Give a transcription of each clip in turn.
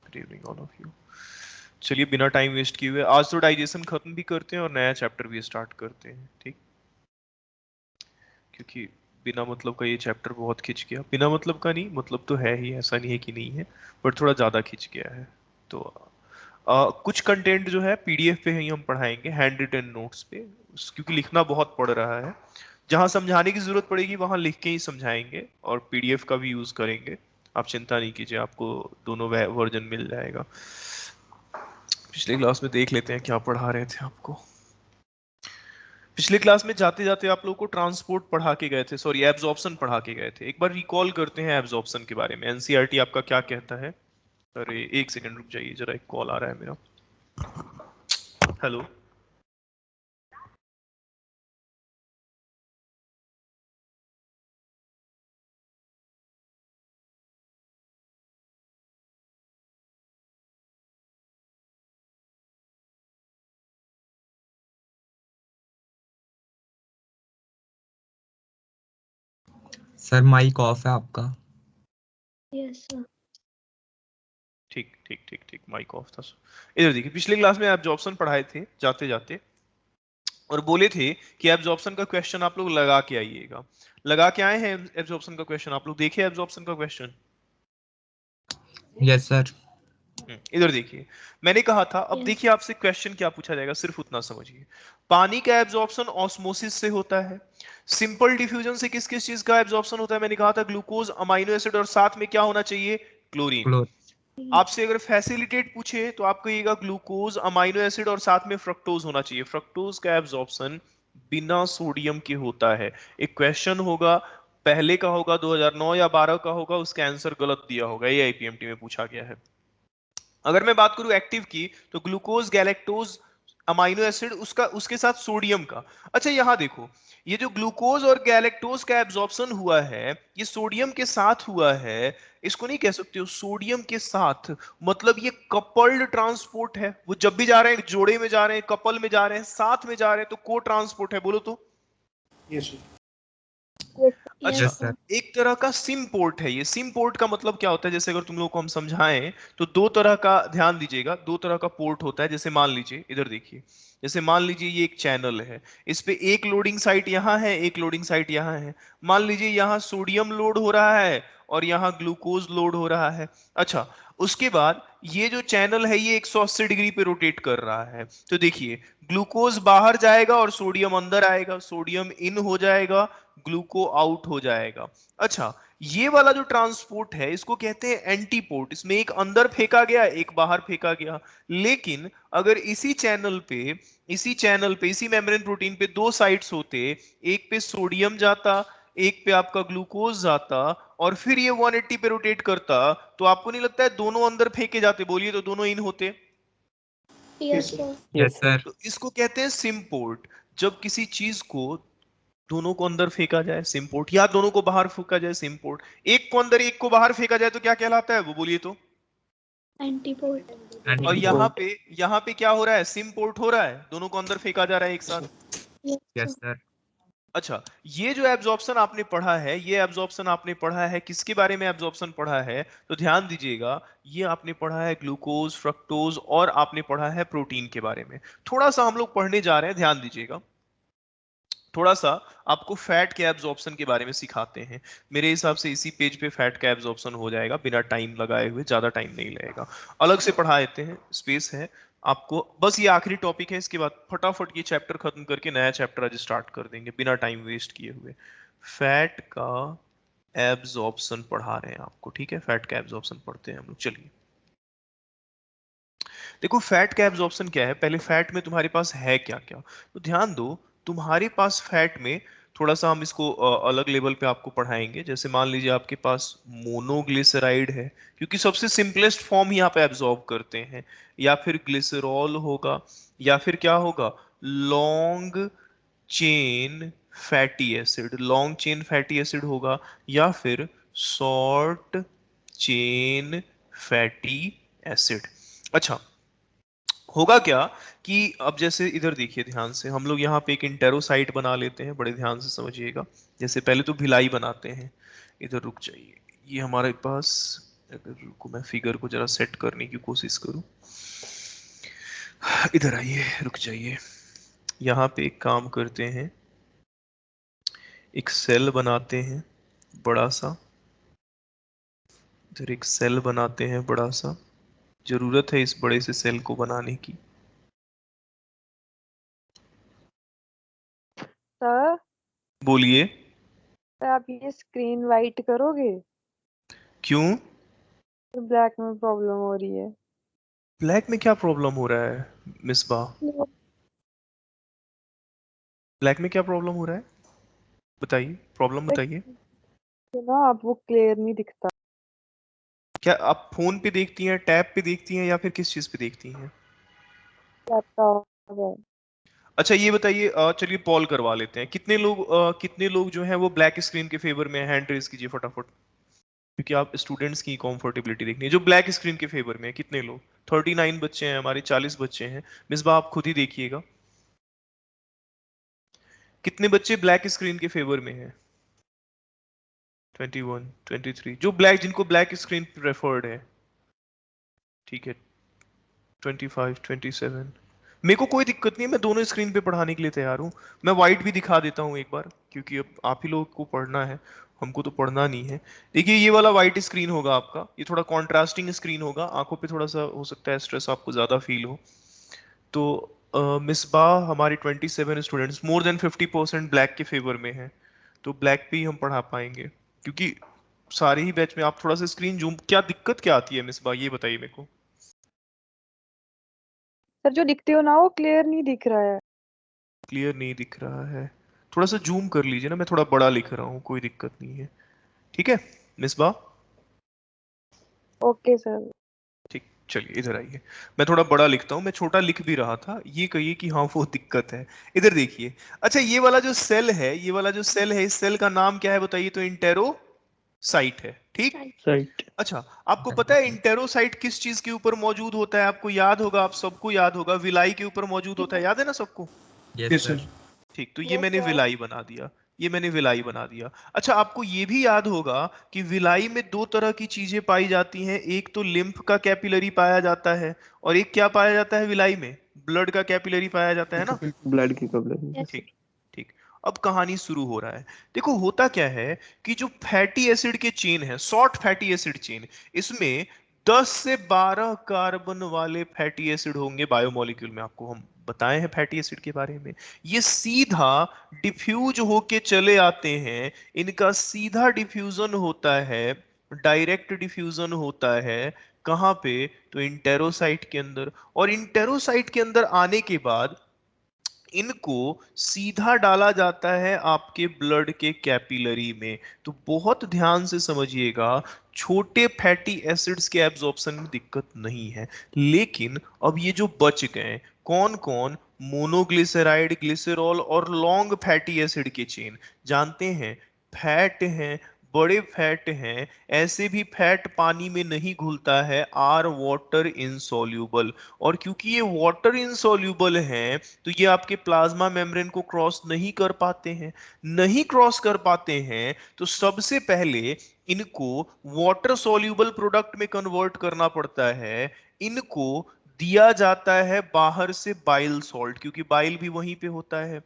Good evening all of you. चलिए बिना time waste किए हुए आज तो डाइजेशन खत्म भी करते हैं और नया चैप्टर भी स्टार्ट करते हैं, ठीक? क्योंकि बिना मतलब का ये चैप्टर बहुत खिंच गया। बिना मतलब का नहीं, मतलब तो है ही, ऐसा नहीं है कि नहीं है, बट थोड़ा ज़्यादा खिंच गया है। तो कुछ कंटेंट जो है पीडीएफ पे ही हम पढ़ाएंगे, हैंड रिटन नोट्स पे, क्योंकि लिखना बहुत पड़ रहा है। जहाँ समझाने की जरूरत पड़ेगी वहाँ लिख के ही समझाएंगे और पीडीएफ का भी यूज करेंगे। आप चिंता नहीं कीजिए, आपको दोनों वर्जन मिल जाएगा। पिछले क्लास में देख लेते हैं क्या पढ़ा रहे थे आपको। पिछले क्लास में जाते जाते आप लोगों को ट्रांसपोर्ट पढ़ा के गए थे, सॉरी एब्जॉर्प्शन पढ़ा के गए थे। एक बार रिकॉल करते हैं एब्जॉर्प्शन के बारे में, एनसीईआरटी आपका क्या कहता है। अरे एक सेकंड रुक जाइए, जरा एक कॉल आ रहा है मेरा। हेलो। सर माइक ऑफ है आपका। Yes sir. ठीक ठीक ठीक ठीक, माइक ऑफ था। इधर देखिए, पिछले क्लास में एब्जॉर्प्शन पढ़ाए थे जाते जाते, और बोले थे कि एब्जॉर्प्शन का क्वेश्चन आप लोग लगा के आइएगा। लगा के आए हैं एब्जॉर्प्शन का क्वेश्चन? आप लोग देखिए एब्जॉर्प्शन का क्वेश्चन। Yes sir. इधर देखिए, मैंने कहा था, अब Yes. देखिए आपसे क्वेश्चन क्या पूछा जाएगा, सिर्फ उतना समझिए। पानी का एब्जॉर्प्शन ऑस्मोसिस से होता है। सिंपल डिफ्यूजन से किस किस चीज का एब्जॉर्प्शन होता है? मैंने कहा था ग्लूकोज, अमाइनो एसिड, और साथ में क्या होना चाहिए? क्लोरीन। क्लोर। आपसे अगर फैसिलिटेट पूछे तो आप कहिएगा ग्लूकोज, अमाइनो एसिड और साथ में फ्रक्टोज होना चाहिए। फ्रक्टोज का एब्जॉर्प्शन बिना सोडियम के होता है। एक क्वेश्चन होगा, पहले का होगा 2009 या 12 का होगा, उसका आंसर गलत दिया होगा, ये आईपीएमटी में पूछा गया है। अगर मैं बात करूं एक्टिव की, तो ग्लूकोज, गैलेक्टोज, अमाइनो एसिड, उसका उसके साथ सोडियम का। अच्छा यहां देखो, ये जो ग्लूकोज और गैलेक्टोज का एब्जॉर्प्शन हुआ है, ये सोडियम के साथ हुआ है। इसको नहीं कह सकते हो सोडियम के साथ, मतलब ये कपल्ड ट्रांसपोर्ट है। वो जब भी जा रहे हैं जोड़े में जा रहे हैं, कपल में जा रहे हैं, साथ में जा रहे हैं, तो को ट्रांसपोर्ट है। बोलो तो। यस अच्छा, यस सर। एक तरह का सिम पोर्ट है ये। सिम पोर्ट का मतलब क्या होता है, जैसे अगर तुम लोग को हम समझाएं तो दो तरह का, ध्यान दीजिएगा, दो तरह का पोर्ट होता है। जैसे मान लीजिए, इधर देखिए, जैसे मान लीजिए ये एक चैनल है, इस पे एक लोडिंग साइट यहाँ है, एक लोडिंग साइट यहाँ है। मान लीजिए यहाँ सोडियम लोड हो रहा है और यहाँ ग्लूकोज लोड हो रहा है। अच्छा, उसके बाद ये जो चैनल है ये 180 डिग्री पे रोटेट कर रहा है। तो देखिए, ग्लूकोज बाहर जाएगा और सोडियम अंदर आएगा, सोडियम इन हो जाएगा, ग्लूको आउट हो जाएगा। अच्छा, ये वाला जो ट्रांसपोर्ट है इसको कहते हैं एंटीपोर्ट। इसमें एक अंदर फेंका गया, एक बाहर फेंका गया। लेकिन अगर इसी मेम्ब्रेन प्रोटीन पे दो साइट्स होते, एक पे सोडियम जाता, एक पे आपका ग्लूकोज जाता, और फिर ये 180 पे रोटेट करता, तो आपको नहीं लगता है दोनों अंदर फेंके जाते? बोलिए तो, दोनों इन होते। Yes sir. Yes sir. तो इसको कहते हैं सिम्पोर्ट। जब किसी चीज को दोनों को अंदर फेंका जाए सिम्पोर्ट, या दोनों को बाहर फेंका जाए सिम्पोर्ट। एक को अंदर एक को बाहर फेंका जाए तो क्या कहलाता है वो, बोलिए तो। एंटीपोर्ट। और एंटीपोर्ट। यहाँ पे क्या हो रहा है? सिम्पोर्ट हो रहा है, दोनों को अंदर फेंका जा रहा है एक साथ। Yes yes sir. सर। अच्छा, ये जो एब्जॉर्प्शन आपने पढ़ा है, ये एब्जॉर्प्शन आपने पढ़ा है किसके बारे में? एब्जॉर्प्शन पढ़ा है, तो ध्यान दीजिएगा, ये आपने पढ़ा है ग्लूकोज, फ्रक्टोज, और आपने पढ़ा है प्रोटीन के बारे में। थोड़ा सा हम लोग पढ़ने जा रहे हैं, ध्यान दीजिएगा। थोड़ा सा आपको फैट के एब्जॉर्प्शन के बारे में सिखाते हैं। मेरे हिसाब से इसी पेज पे फैट का एब्जॉर्प्शन हो जाएगा बिना टाइम लगाए हुए, ज्यादा टाइम नहीं लगेगा। अलग से पढ़ा देते हैं, स्पेस है आपको। बस ये आखिरी टॉपिक है, इसके बाद फटाफट ये चैप्टर खत्म करके नया चैप्टर आज स्टार्ट कर देंगे बिना टाइम वेस्ट किए हुए। फैट का एब्जॉर्प्शन पढ़ा रहे हैं आपको, ठीक है? फैट का एब्जॉर्प्शन पढ़ते हैं हम लोग, चलिए। देखो फैट का एब्जॉर्प्शन क्या है, पहले फैट में तुम्हारे पास है क्या क्या, तो ध्यान दो। तुम्हारे पास फैट में, थोड़ा सा हम इसको अलग लेवल पे आपको पढ़ाएंगे। जैसे मान लीजिए आपके पास मोनोग्लिसराइड है, क्योंकि सबसे सिंपलेस्ट फॉर्म ही आप एब्जॉर्ब करते हैं। या फिर ग्लिसरॉल होगा, या फिर क्या होगा, long chain fatty acid, long chain fatty acid होगा, या फिर शॉर्ट चेन फैटी एसिड। अच्छा, होगा क्या कि अब जैसे इधर देखिए ध्यान से, हम लोग यहाँ पे एक इंटेरोसाइट बना लेते हैं, बड़े ध्यान से समझिएगा। जैसे पहले तो भिलाई बनाते हैं, इधर रुक जाइए, ये हमारे पास अगर रुको मैं फिगर को जरा सेट करने की कोशिश करूं। इधर आइए, रुक जाइए। यहाँ पे एक काम करते हैं, एक सेल बनाते हैं बड़ा सा, इधर एक सेल बनाते हैं बड़ा सा। जरूरत है इस बड़े से सेल को बनाने की। सर बोलिए। आप ये स्क्रीन वाइट करोगे? क्यों? ब्लैक में प्रॉब्लम हो रही है। ब्लैक में क्या प्रॉब्लम हो रहा है मिसबा? ब्लैक में क्या प्रॉब्लम हो रहा है, बताइए, प्रॉब्लम बताइए। तो ना आप वो क्लियर नहीं दिखता। क्या आप फोन पे देखती हैं, टैब पे देखती हैं, या फिर किस चीज पे देखती हैं? लैपटॉप है। अच्छा ये बताइए, चलिए पॉल करवा लेते हैं। कितने लोग जो हैं वो ब्लैक स्क्रीन के फेवर में, हैंड रेज कीजिए फटाफट, क्योंकि आप स्टूडेंट्स की कंफर्टेबिलिटी देखनी है। जो ब्लैक स्क्रीन के फेवर में है कितने लोग? 39 बच्चे हैं हमारे, 40 बच्चे हैं। मिसबा आप खुद ही देखिएगा कितने बच्चे ब्लैक स्क्रीन के फेवर में हैं। 21, 23 जो ब्लैक, जिनको ब्लैक स्क्रीन प्रेफर्ड है, ठीक है। 25, 27। मेरे को कोई दिक्कत नहीं है, मैं दोनों स्क्रीन पे पढ़ाने के लिए तैयार हूँ। मैं वाइट भी दिखा देता हूँ एक बार, क्योंकि अब आप ही लोग को पढ़ना है, हमको तो पढ़ना नहीं है। देखिए ये वाला वाइट स्क्रीन होगा आपका, ये थोड़ा कॉन्ट्रास्टिंग स्क्रीन होगा, आंखों पे थोड़ा सा हो सकता है स्ट्रेस आपको ज्यादा फील हो। तो मिसबाह हमारे 27 स्टूडेंट्स, मोर देन 50% ब्लैक के फेवर में है, तो ब्लैक पे ही हम पढ़ा पाएंगे। क्योंकि सारे ही बैच में आप थोड़ा सा स्क्रीन जूम, क्या दिक्कत क्या आती है मिसबाह, ये बताइए मेरे को। सर जो दिखते हो ना वो क्लियर नहीं दिख रहा है। क्लियर नहीं दिख रहा है? थोड़ा सा जूम कर लीजिए ना, मैं थोड़ा बड़ा लिख रहा हूँ, कोई दिक्कत नहीं है। ठीक है मिसबाह? Okay sir. ठीक, चलिए इधर आइए। मैं थोड़ा बड़ा लिखता हूँ, मैं छोटा लिख भी रहा था, ये कहिए कि हाँ वो दिक्कत है। इधर देखिए। अच्छा ये वाला जो सेल है, ये वाला जो सेल है, इस सेल का नाम क्या है बताइए तो? इंटेरोसाइट है, ठीक। साइट। अच्छा, आपको पता है इंटेरोसाइट किस चीज के ऊपर मौजूद होता है? आपको याद होगा, आप सबको याद होगा, विलाई के ऊपर मौजूद होता है, याद है ना सबको? Yes yes sir. सर। ठीक, तो ये यस मैंने सर। विलाई बना दिया, ये मैंने विलाई बना दिया। अच्छा आपको ये भी याद होगा कि विलाई में दो तरह की चीजें पाई जाती हैं, एक तो लिम्फ का कैपिलरी पाया जाता है, और एक क्या पाया जाता है विलाई में? ब्लड का कैपिलरी पाया जाता है ना। ब्लड की कपलर। Yes, sir. ठीक, ठीक। अब कहानी शुरू हो रहा है। देखो होता क्या है कि जो फैटी एसिड के चेन है, शॉर्ट फैटी एसिड चेन, इसमें 10 से 12 कार्बन वाले फैटी एसिड होंगे बायोमोलिक्यूल में, आपको हम बताए हैं फैटी एसिड के बारे में। ये सीधा डिफ्यूज होके चले आते हैं, इनका सीधा डिफ्यूजन होता है, डायरेक्ट डिफ्यूजन होता है। कहां पे? तो इंटेरोसाइट के अंदर। और इंटेरोसाइट के अंदर आने के बाद इनको सीधा डाला जाता है आपके ब्लड के कैपिलरी में। तो बहुत ध्यान से समझिएगा, छोटे फैटी एसिड्स के एब्जॉर्प्शन में दिक्कत नहीं है। लेकिन अब ये जो बच गए, कौन कौन? मोनोग्लिसराइड, ग्लिसरॉल और लॉन्ग फैटी एसिड के चेन। जानते हैं फैट हैं, बड़े फैट हैं, ऐसे भी फैट पानी में नहीं घुलता है, आर वाटर इनसॉल्यूबल। और क्योंकि ये वाटर इनसॉल्यूबल हैं, तो ये आपके प्लाज्मा मेम्ब्रेन को क्रॉस नहीं कर पाते हैं। नहीं क्रॉस कर पाते हैं तो सबसे पहले इनको वाटर सॉल्यूबल प्रोडक्ट में कन्वर्ट करना पड़ता है। इनको दिया जाता है बाहर से बाइल सॉल्ट, क्योंकि बाइल भी वहीं पे होता है।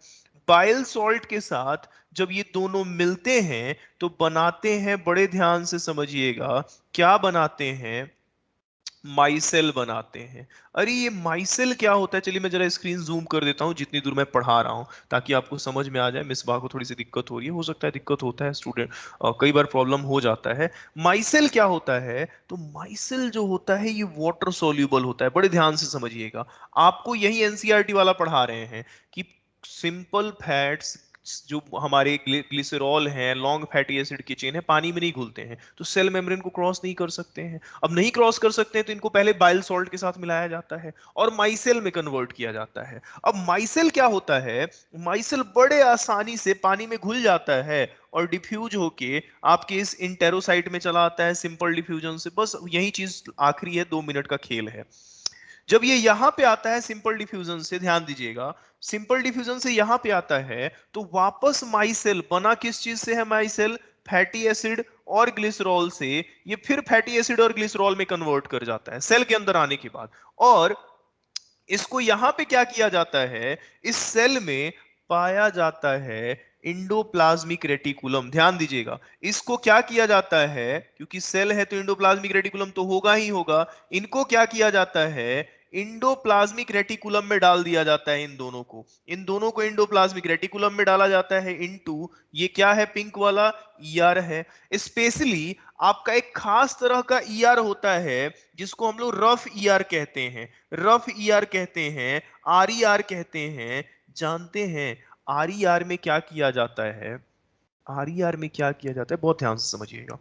बाइल सॉल्ट के साथ जब ये दोनों मिलते हैं तो बनाते हैं, बड़े ध्यान से समझिएगा, क्या बनाते हैं? माइसेल बनाते हैं। अरे ये माइसेल क्या होता है? चलिए मैं जरा स्क्रीन जूम कर देता हूँ जितनी दूर मैं पढ़ा रहा हूँ, ताकि आपको समझ में आ जाए। मिसबाह को थोड़ी सी दिक्कत हो रही है, हो सकता है दिक्कत होता है स्टूडेंट, कई बार प्रॉब्लम हो जाता है। माइसेल क्या होता है? तो माइसेल जो होता है ये वाटर सोल्यूबल होता है, बड़े ध्यान से समझिएगा। आपको यही एनसीईआरटी वाला पढ़ा रहे हैं कि सिंपल फैट्स जो हमारे ग्लिसरॉल हैं, लॉन्ग फैटी एसिड की चेन है, पानी में नहीं घुलते हैं, तो सेल मेम्ब्रेन को क्रॉस नहीं कर सकते हैं। अब नहीं क्रॉस कर सकते हैं तो इनको पहले बाइल सॉल्ट के साथ मिलाया जाता है और माइसेल में कन्वर्ट किया जाता है। अब माइसेल क्या होता है? माइसेल बड़े आसानी से पानी में घुल जाता है और डिफ्यूज होके आपके इस इंटेरोसाइट में चला आता है, सिंपल डिफ्यूजन से। बस यही चीज आखिरी है, 2 मिनट का खेल है। जब ये यहां पे आता है सिंपल डिफ्यूजन से, ध्यान दीजिएगा, सिंपल डिफ्यूजन से यहां पे आता है तो वापस माइसेल बना किस चीज से है? माइसेल फैटी एसिड और ग्लिसरॉल से ये फिर फैटी एसिड और ग्लिसरॉल में कन्वर्ट कर जाता है सेल के अंदर आने के बाद। और इसको यहां पे क्या किया जाता है, इस सेल में पाया जाता है इंडोप्लाज्मिक रेटिकुलम। ध्यान दीजिएगा, इसको क्या किया जाता है, क्योंकि सेल है तो इंडोप्लाज्मिक रेटिकुलम तो होगा ही होगा। इनको क्या किया जाता है, इंडोप्लाज्मिक रेटिकुलम में डाल दिया जाता है। इन दोनों को इंडोप्लाज्मिक रेटिकुलम में डाला जाता है इनटू, ये क्या है पिंक वाला, ईआर है। स्पेशली आपका एक खास तरह का ईआर होता है जिसको हम लोग रफ ईआर कहते हैं, रफ ईआर कहते हैं, आरईआर कहते हैं। जानते हैं आरईआर में क्या किया जाता है, आरईआर में क्या किया जाता है, बहुत ध्यान से समझिएगा।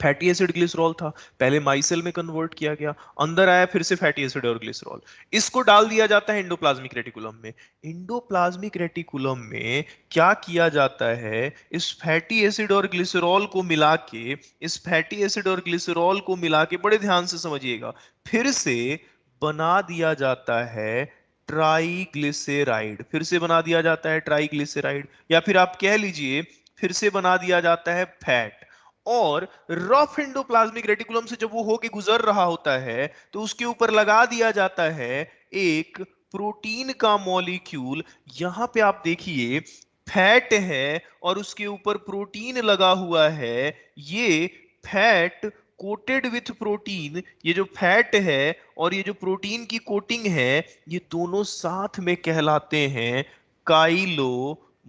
फैटी एसिड ग्लिसरॉल था, पहले माइसेल में कन्वर्ट किया गया, अंदर आया फिर से फैटी एसिड और ग्लिसरॉल, इसको डाल दिया जाता है इंडोप्लाज्मिक रेटिकुलम में। इंडोप्लाज्मिक रेटिकुलम में क्या किया जाता है, इस फैटी एसिड और ग्लिसरॉल को मिला के, इस फैटी एसिड और ग्लिसरॉल को मिला के, बड़े ध्यान से समझिएगा, फिर से बना दिया जाता है ट्राइग्लिसराइड। फिर से बना दिया जाता है ट्राइग्लिसराइड, या फिर आप कह लीजिए फिर से बना दिया जाता है फैट। और रफ एंडोप्लाज्मिक रेटिकुलम से जब वो होके गुजर रहा होता है तो उसके ऊपर लगा दिया जाता है एक प्रोटीन का मॉलिक्यूल। यहां पे आप देखिए फैट है और उसके ऊपर प्रोटीन लगा हुआ है। ये फैट कोटेड विथ प्रोटीन, ये जो फैट है और ये जो प्रोटीन की कोटिंग है, ये दोनों साथ में कहलाते हैं काइलो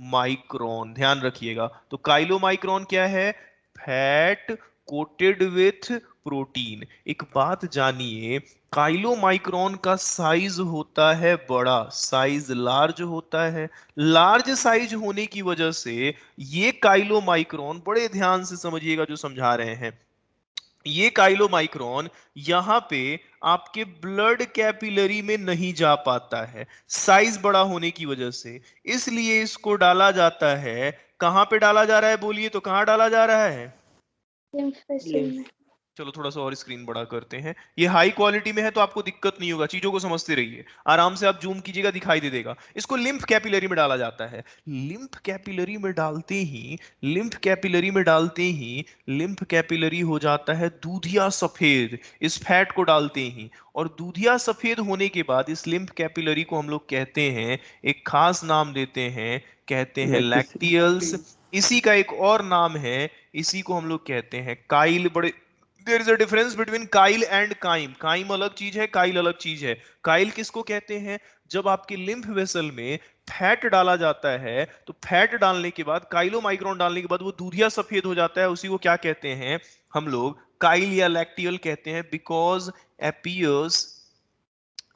माइक्रोन। ध्यान रखिएगा, तो काइलो माइक्रोन क्या है, फैट कोटेड विथ प्रोटीन। एक बात जानिए, काइलोमाइक्रोन का साइज होता है बड़ा, साइज लार्ज होता है। लार्ज साइज होने की वजह से ये काइलोमाइक्रोन, बड़े ध्यान से समझिएगा जो समझा रहे हैं, ये काइलोमाइक्रोन यहां पे आपके ब्लड कैपिलरी में नहीं जा पाता है साइज बड़ा होने की वजह से। इसलिए इसको डाला जाता है, कहां पे डाला जा रहा है बोलिए, तो कहां डाला जा रहा है, lymph vessel में। चलो थोड़ा सा और स्क्रीन बड़ा करते हैं। ये हाई क्वालिटी में है तो आपको दिक्कत नहीं होगा, चीजों को समझते रहिए, आराम से आप जूम कीजिएगा दिखाई दे देगा। इसको लिम्फ कैपिलरी में डाला जाता है। लिम्फ कैपिलरी में डालते ही, लिम्फ कैपिलरी में डालते ही लिम्फ कैपिलरी हो जाता है दूधिया सफेद, इस फैट को डालते ही। और दूधिया सफेद होने के बाद इस लिम्फ कैपिलरी को हम लोग कहते हैं, एक खास नाम देते हैं, कहते हैं लैक्टियल्स। इसी का एक और नाम है, इसी को हम लोग कहते हैं काइल। बड़े there is a difference between chyle and chyme. Chyme अलग चीज है, काइल अलग चीज है। काइल किसको कहते हैं, जब आपके लिम्फ वेसल में फैट डाला जाता है तो फैट डालने के बाद, काइलोमाइक्रोन डालने के बाद वो दूधिया सफेद हो जाता है, उसी को क्या कहते हैं हम लोग, काइल या लैक्टियल कहते हैं। Because appears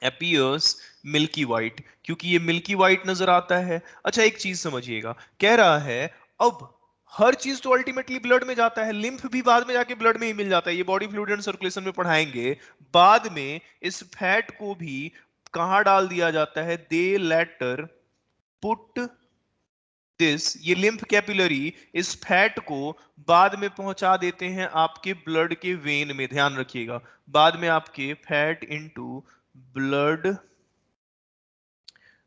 appears milky white, क्योंकि ये मिल्की वाइट नजर आता है। अच्छा एक चीज समझिएगा, कह रहा है अब हर चीज तो अल्टीमेटली ब्लड में जाता है, लिम्फ भी बाद में जाके ब्लड में ही मिल जाता है, ये बॉडी फ्लूइड एंड सर्कुलेशन में पढ़ाएंगे। बाद में इस फैट को भी कहां डाल दिया जाता है, दे लेटर पुट दिस, ये लिम्फ कैपिलरी इस फैट को बाद में पहुंचा देते हैं आपके ब्लड के वेन में। ध्यान रखिएगा, बाद में आपके फैट इनटू ब्लड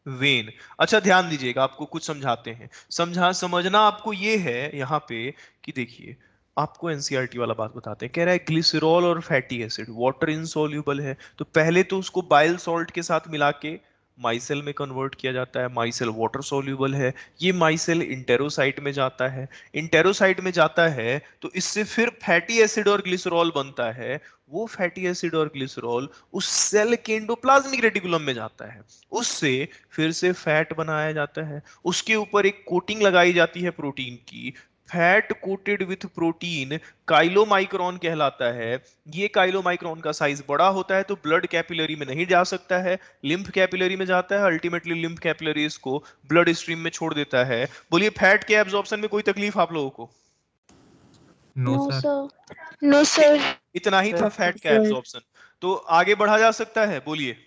वेन। अच्छा ध्यान दीजिएगा, आपको कुछ समझाते हैं, समझना आपको ये है यहाँ पे कि देखिए, आपको एनसीईआरटी वाला बात बताते हैं। कह रहा है ग्लिसरॉल और फैटी एसिड वाटर इनसॉल्युबल है, तो पहले तो उसको बाइल सॉल्ट के साथ मिला के माइसेल में कन्वर्ट किया जाता है। माइसेल वाटर सॉल्युबल है, ये माइसेल इंटेरोसाइट में जाता है। इंटेरोसाइट में जाता है तो इससे फिर फैटी एसिड और ग्लिसरॉल बनता है। वो फैटी एसिड और ग्लिसरॉल उस सेल के एंडोप्लाज्मिक रेटिकुलम में जाता है, उससे फिर से फैट बनाया जाता है, उसके ऊपर एक कोटिंग लगाई जाती है प्रोटीन की। Fat coated with protein chylomicron कहलाता है। ये काइलोमाइक्रोन का साइज बड़ा होता है तो ब्लड कैपिलरी में नहीं जा सकता है, लिम्फ कैपिलरी में जाता है। अल्टीमेटली लिम्फ कैपिलरी इसको ब्लड स्ट्रीम में छोड़ देता है। बोलिए फैट के एब्जॉर्प्शन में कोई तकलीफ आप लोगों को? No No sir. sir. No sir. इतना ही था फैट का एब्जॉर्प्शन, तो आगे बढ़ा जा सकता है, बोलिए।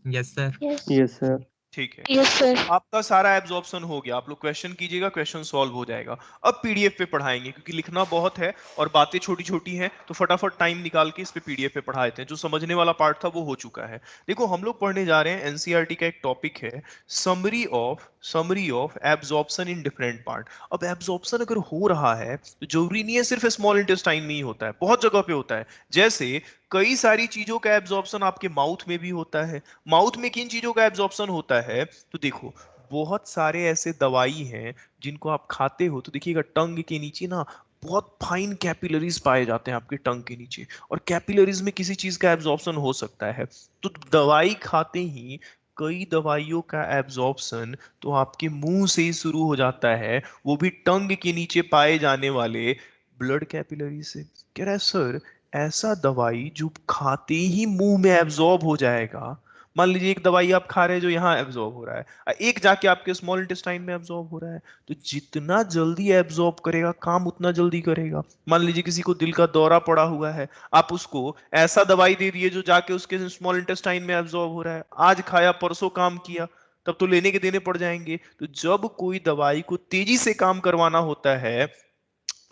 Yes sir. Yes. Yes sir. ठीक है, यस सर। आपका सारा एब्जॉर्प्शन हो गया, आप लोग क्वेश्चन कीजिएगा, क्वेश्चन सॉल्व हो जाएगा। अब पीडीएफ पे पढ़ाएंगे क्योंकि लिखना बहुत है और बातें छोटी छोटी हैं, तो फटाफट टाइम निकाल के इस पे पीडीएफ पे पढ़ा देते हैं। जो समझने वाला पार्ट था वो हो चुका है। देखो हम लोग पढ़ने जा रहे हैं एनसीईआरटी का एक टॉपिक है summary of absorption in different part. अब एब्जॉर्प्शन अगर हो रहा है तो जरूरी नहीं है सिर्फ स्मॉल इंटेस्टाइन में ही होता है, बहुत जगह पे होता है। जैसे कई सारी चीजों का एब्जॉर्प्शन आपके माउथ में भी होता है। माउथ में किन चीजों का एब्जॉर्प्शन होता है, तो देखो बहुत सारे ऐसे दवाई हैं जिनको आप खाते हो तो देखिएगा टंग के नीचे ना बहुत फाइन कैपिलरीज पाए जाते हैं आपके टंग के नीचे, और कैपिलरीज में किसी चीज का एब्जॉर्प्शन हो सकता है। तो दवाई खाते ही कई दवाइयों का एब्जॉर्प्शन तो आपके मुंह से ही शुरू हो जाता है, वो भी टंग के नीचे पाए जाने वाले ब्लड कैपिलरी से। कह रहा है सर ऐसा दवाई जो खाते ही मुंह में एब्जॉर्ब हो जाएगा, मान लीजिए एक दवाई आप खा रहे हैं जो यहाँ एब्जॉर्ब हो रहा है, एक जाके आपके स्मॉल इंटेस्टाइन में एब्जॉर्ब हो रहा है, तो जितना जल्दी एब्जॉर्ब करेगा काम उतना जल्दी करेगा। मान लीजिए किसी को दिल का दौरा पड़ा हुआ है, आप उसको ऐसा दवाई दे दिए जो जाके उसके स्मॉल इंटेस्टाइन में एब्जॉर्ब हो रहा है, आज खाया परसों काम किया, तब तो लेने के देने पड़ जाएंगे। तो जब कोई दवाई को तेजी से काम करवाना होता है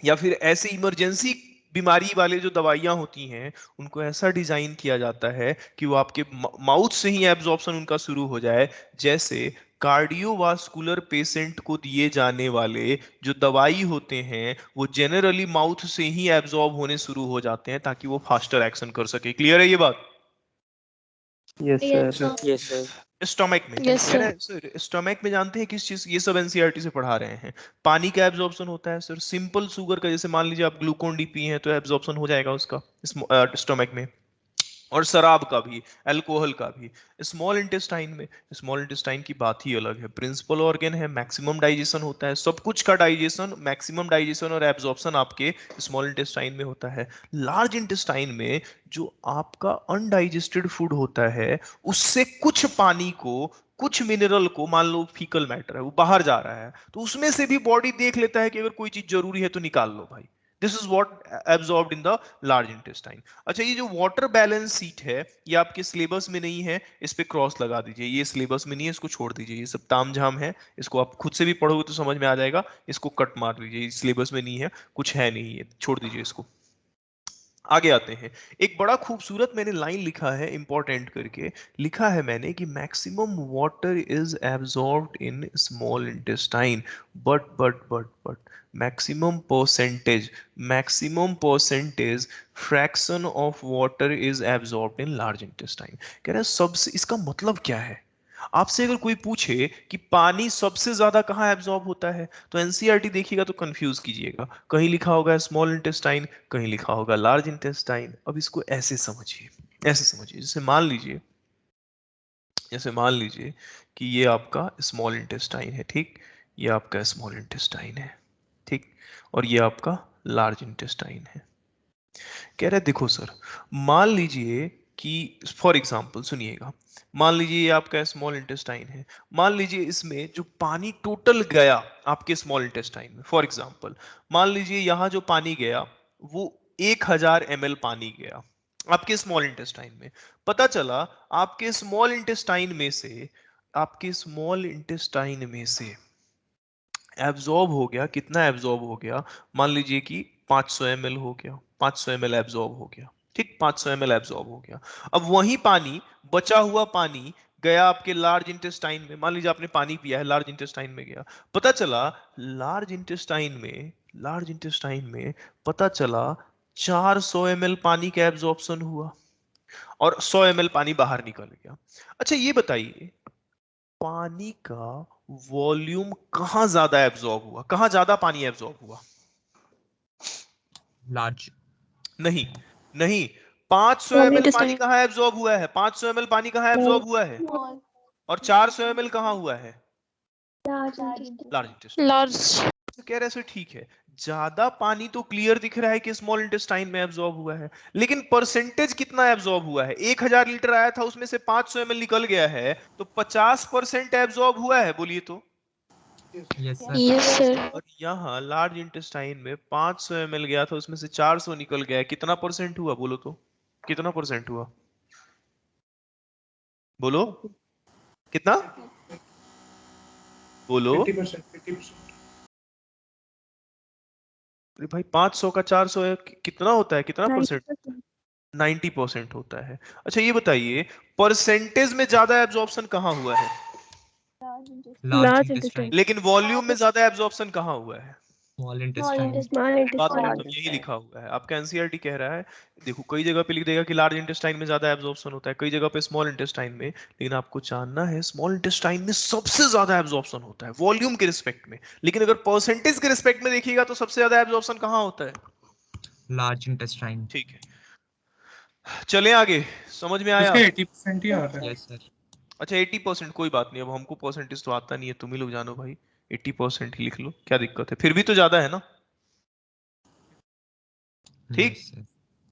या फिर ऐसे इमरजेंसी बीमारी वाले जो दवाइयां होती हैं उनको ऐसा डिजाइन किया जाता है कि वो आपके माउथ से ही एब्जॉर्प्शन उनका शुरू हो जाए। जैसे कार्डियोवास्कुलर पेशेंट को दिए जाने वाले जो दवाई होते हैं वो जनरली माउथ से ही एब्जॉर्ब होने शुरू हो जाते हैं ताकि वो फास्टर एक्शन कर सके। क्लियर है ये बात? Yes yes sir. Sir. Yes sir. Stomach में यस कह रहा सर। है सर, स्टमक में जानते हैं किस चीज, ये सब एनसीईआरटी से पढ़ा रहे हैं। पानी का एब्जॉर्प्शन होता है सर, सिंपल शुगर का, जैसे मान लीजिए आप ग्लूकोन डी पी हैं तो एब्जॉर्प्शन हो जाएगा उसका स्टमक में। और शराब का भी, अल्कोहल का भी। स्मॉल इंटेस्टाइन में, स्मॉल इंटेस्टाइन की बात ही अलग है, प्रिंसिपल ऑर्गन है, मैक्सिमम डाइजेशन होता है, सब कुछ का डाइजेशन, मैक्सिमम डाइजेशन और एब्जॉर्प्शन आपके स्मॉल इंटेस्टाइन में होता है। लार्ज इंटेस्टाइन में जो आपका अनडाइजेस्टेड फूड होता है उससे कुछ पानी को, कुछ मिनरल को, मान लो फीकल मैटर है वो बाहर जा रहा है, तो उसमें से भी बॉडी देख लेता है कि अगर कोई चीज जरूरी है तो निकाल लो भाई। This is what absorbed in the large intestine. अच्छा ये जो वाटर बैलेंस सीट है ये आपके सिलेबस में नहीं है, इस पे क्रॉस लगा दीजिए, ये सिलेबस में नहीं है, इसको छोड़ दीजिए, ये सब तामझाम है, इसको आप खुद से भी पढ़ोगे तो समझ में आ जाएगा, इसको कट मार दीजिए, सिलेबस में नहीं है, कुछ है नहीं है, छोड़ दीजिए इसको। आगे आते हैं, एक बड़ा खूबसूरत मैंने लाइन लिखा है इंपॉर्टेंट करके, लिखा है मैंने कि maximum water is absorbed in small intestine but maximum percentage fraction of water is absorbed in large intestine. कह रहे हैं सबसे, इसका मतलब क्या है, आपसे अगर कोई पूछे कि पानी सबसे ज्यादा कहाँ एब्जॉर्ब होता है तो एनसीईआरटी देखिएगा तो कंफ्यूज कीजिएगा, कहीं लिखा होगा स्मॉल इंटेस्टाइन, कहीं लिखा होगा लार्ज इंटेस्टाइन। अब इसको ऐसे समझिए, ऐसे समझिए, जैसे मान लीजिए कि ये आपका स्मॉल इंटेस्टाइन है, ठीक, ये आपका स्मॉल इंटेस्टाइन है, ठीक, और ये आपका लार्ज इंटेस्टाइन है। कह रहे देखो सर, मान लीजिए कि फॉर एग्जांपल सुनिएगा, मान लीजिए ये आपका स्मॉल इंटेस्टाइन है, मान लीजिए इसमें जो पानी टोटल गया आपके स्मॉल इंटेस्टाइन में, फॉर एग्जांपल मान लीजिए यहां जो पानी गया वो 1000 ml पानी गया आपके स्मॉल इंटेस्टाइन में। पता चला आपके स्मॉल इंटेस्टाइन में से एब्जॉर्ब हो गया, कितना एब्जॉर्ब हो गया, मान लीजिए कि 500 ml हो गया, 500 ml एब्जॉर्ब हो गया, ठीक, 500 ml एब्जॉर्ब हो गया। अब वही पानी, बचा हुआ पानी गया आपके लार्ज इंटेस्टाइन में, मान लीजिए आपने पानी पिया है, लार्ज इंटेस्टाइन में गया, पता चला लार्ज इंटेस्टाइन में पता चला 400 ml पानी का एब्जॉर्प्शन हुआ और 100 ml पानी बाहर निकल गया। अच्छा ये बताइए पानी का वॉल्यूम कहां ज्यादा एब्जॉर्ब हुआ, कहां ज्यादा पानी एब्जॉर्ब हुआ? लार्ज। नहीं नहीं, 500 स्मॉल ml पानी इंटेस्टाइन। कहां एब्जॉर्ब हुआ है, 500 ml पानी कहां एब्जॉर्ब हुआ है, और 400 ml कहां हुआ है, large intestine. Large intestine. Large. तो कह रहे हैं सर ठीक है, ज्यादा पानी तो क्लियर दिख रहा है कि स्मॉल इंटेस्टाइन में एब्जॉर्ब हुआ है, लेकिन परसेंटेज कितना एब्जॉर्ब हुआ है, 1000 लीटर आया था उसमें से 500 ml निकल गया है, तो 50% एब्जॉर्ब हुआ है, बोलिए तो। Yes sir. Yes sir. और यहाँ लार्ज इंटेस्टाइन में 500 ml गया था उसमें से 400 निकल गया है, कितना परसेंट हुआ बोलो तो, कितना परसेंट हुआ, बोलो कितना? बोलो। 80%। अरे भाई 500 का 400 है, कितना होता है, कितना परसेंट? 90%। 90% होता है। अच्छा ये बताइए, परसेंटेज में ज्यादा एब्जॉर्प्शन कहाँ हुआ है? Large Large intestine, intestine. लेकिन वॉल्यूम में ज्यादा एब्जॉर्प्शन कहाँ हुआ है? Small Small intestine, intestine. Small बात intestine. खत्म, यही लिखा हुआ है आपका। एनसीईआरटी कह रहा है, देखो कई जगह पे लिख देगा कि लार्ज इंटेस्टाइन में ज्यादा एब्जॉर्प्शन होता है, कई जगह पे स्मॉल इंटेस्टाइन में, लेकिन आपको जानना है स्मॉल इंटेस्टाइन में सबसे ज्यादा एब्जॉर्प्शन होता है वॉल्यूम के रिस्पेक्ट में। लेकिन अगर परसेंटेज के रिस्पेक्ट में देखिएगा तो सबसे ज्यादा एब्जॉर्प्शन कहाँ होता है? Large intestine. ठीक है, चलें आगे, समझ में आया? उसका 80% ही आ रहा है। Yes sir. अच्छा 80%, कोई बात नहीं, अब हमको परसेंटेज तो आता नहीं है, तुम ही लोग जानो भाई, 80% ही लिख लो, क्या दिक्कत है, फिर भी तो ज्यादा है ना। ठीक, यस सर।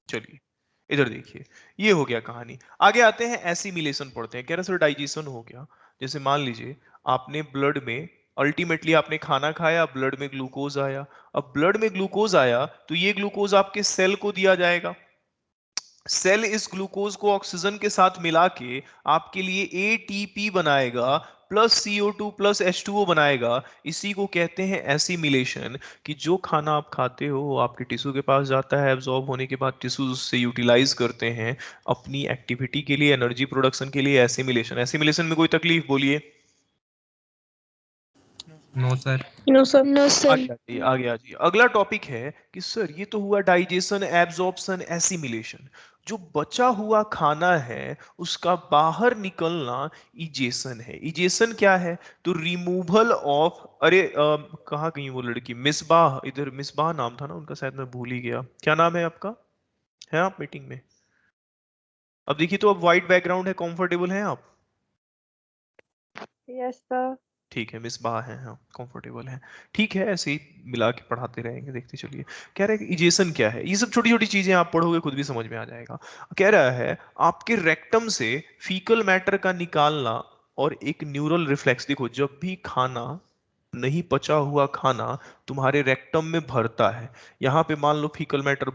चलिए इधर देखिए, ये हो गया कहानी। आगे आते हैं, एसिमिलेशन पढ़ते हैं। कह रहे सर डाइजेशन हो गया, जैसे मान लीजिए आपने ब्लड में, अल्टीमेटली आपने खाना खाया, ब्लड में ग्लूकोज आया। अब ब्लड में ग्लूकोज आया तो ये ग्लूकोज आपके सेल को दिया जाएगा। सेल इस ग्लूकोज को ऑक्सीजन के साथ मिला के आपके लिए एटीपी बनाएगा, प्लस CO2 प्लस H2O बनाएगा। इसी को कहते हैं एसिमिलेशन, कि जो खाना आप खाते हो वो आपके टिश्यू के पास जाता है, एब्जॉर्ब होने के बाद टिश्यूज उससे यूटिलाइज करते हैं अपनी एक्टिविटी के लिए, एनर्जी प्रोडक्शन के लिए। एसिमिलेशन, एसिमिलेशन में कोई तकलीफ बोलिए? No sir. No, sir. No, sir. आगे आ जाइए। अगला टॉपिक है कि सर ये तो हुआ डाइजेशन, एब्जॉर्प्शन, एसिमिलेशन। जो बचा हुआ खाना है उसका बाहर निकलना इजेशन है। इजेशन क्या है? तो रिमूवल ऑफ, अरे कहाँ गई वो लड़की, मिसबाह, इधर मिसबाह नाम था ना उनका, शायद मैं भूल ही गया। क्या नाम है आपका? है आप मीटिंग में? अब देखिए तो अब व्हाइट बैकग्राउंड है, कंफर्टेबल हैं आप? Yes sir. ठीक है, मिसबाह है, हाँ कंफर्टेबल है। ठीक है, ऐसे ही मिला के पढ़ाते रहेंगे, देखते चलिए। कह रहा है कि इजेशन क्या है, ये सब छोटी छोटी चीजें आप पढ़ोगे खुद भी समझ में आ जाएगा। कह रहा है आपके रेक्टम से फीकल मैटर का निकालना और एक न्यूरल रिफ्लेक्स। देखो जब भी खाना, नहीं पचा हुआ खाना तुम्हारे रेक्टम में भरता है, यहाँ पे मान लो फीकल मैटर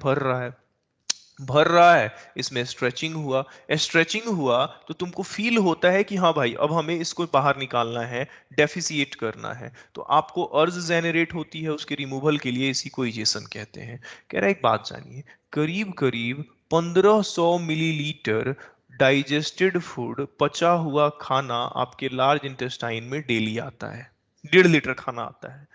भर रहा है, इसमें स्ट्रेचिंग हुआ, स्ट्रेचिंग हुआ तो तुमको फील होता है कि हाँ भाई अब हमें इसको बाहर निकालना है, डेफिसिएट करना है, तो आपको अर्ज जेनरेट होती है उसके रिमूवल के लिए, इसी को इजेशन कहते हैं। कह रहा है एक बात जानिए, करीब करीब 1500 मिलीलीटर डाइजेस्टेड फूड, पचा हुआ खाना आपके लार्ज इंटेस्टाइन में डेली आता है। 1.5 लीटर खाना आता है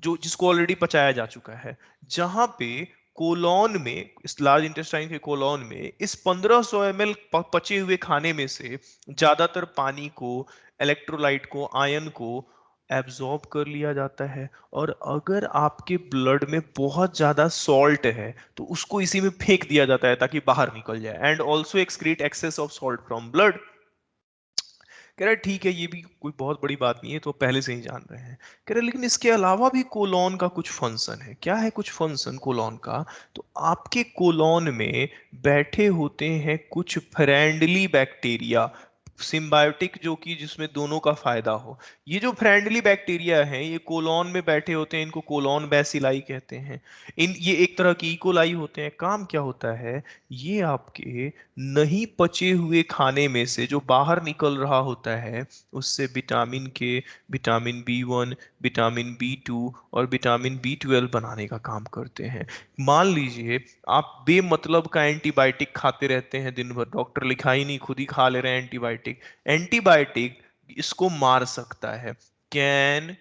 जो, जिसको ऑलरेडी पचाया जा चुका है। जहां पे कोलॉन में, इस लार्ज इंटेस्टाइन के कोलॉन में, इस 1500 ml पचे हुए खाने में से ज्यादातर पानी को, इलेक्ट्रोलाइट को, आयन को एब्जॉर्ब कर लिया जाता है। और अगर आपके ब्लड में बहुत ज्यादा सॉल्ट है तो उसको इसी में फेंक दिया जाता है ताकि बाहर निकल जाए, and also excrete excess of salt from blood. कह रहा है ठीक है, ये भी कोई बहुत बड़ी बात नहीं है, तो पहले से ही जान रहे हैं। कह रहा है लेकिन इसके अलावा भी कोलोन का कुछ फंक्शन है। क्या है कुछ फंक्शन कोलोन का? तो आपके कोलोन में बैठे होते हैं कुछ फ्रेंडली बैक्टीरिया, सिम्बायोटिक, जो कि जिसमें दोनों का फायदा हो। ये जो फ्रेंडली बैक्टीरिया हैं ये कोलोन में बैठे होते हैं, इनको कोलोन बैसिलाई कहते हैं। ये एक तरह की इकोलाई होते हैं। काम क्या होता है, ये आपके नहीं पचे हुए खाने में से जो बाहर निकल रहा होता है उससे विटामिन के, विटामिन B1, विटामिन B2 और विटामिन B12 बनाने का काम करते हैं। मान लीजिए आप बेमतलब का एंटीबायोटिक खाते रहते हैं दिन भर, डॉक्टर लिखा ही नहीं, खुद ही खा ले रहे हैं एंटीबायोटिक। एंटीबायोटिक इसको मार सकता है, कैन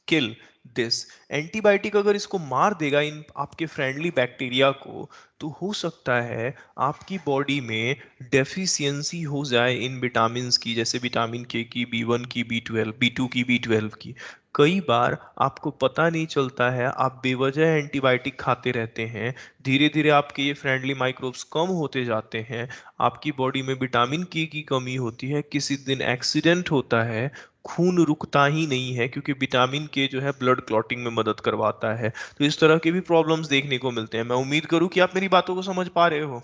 किल दिस। एंटीबायोटिक अगर इसको मार देगा, इन आपके फ्रेंडली बैक्टीरिया को, तो हो सकता है आपकी बॉडी में डेफिशिएंसी हो जाए इन विटामिन्स की, जैसे विटामिन के की, B1 की, B12, B2 की, B12 की। कई बार आपको पता नहीं चलता है, आप बेवजह एंटीबायोटिक खाते रहते हैं, धीरे धीरे आपके ये फ्रेंडली माइक्रोब्स कम होते जाते हैं, आपकी बॉडी में विटामिन के की कमी होती है, किसी दिन एक्सीडेंट होता है, खून रुकता ही नहीं है, क्योंकि विटामिन के जो है ब्लड क्लॉटिंग में मदद करवाता है। तो इस तरह के भी प्रॉब्लम्स देखने को मिलते हैं। मैं उम्मीद करूं कि आप मेरी बातों को समझ पा रहे हो।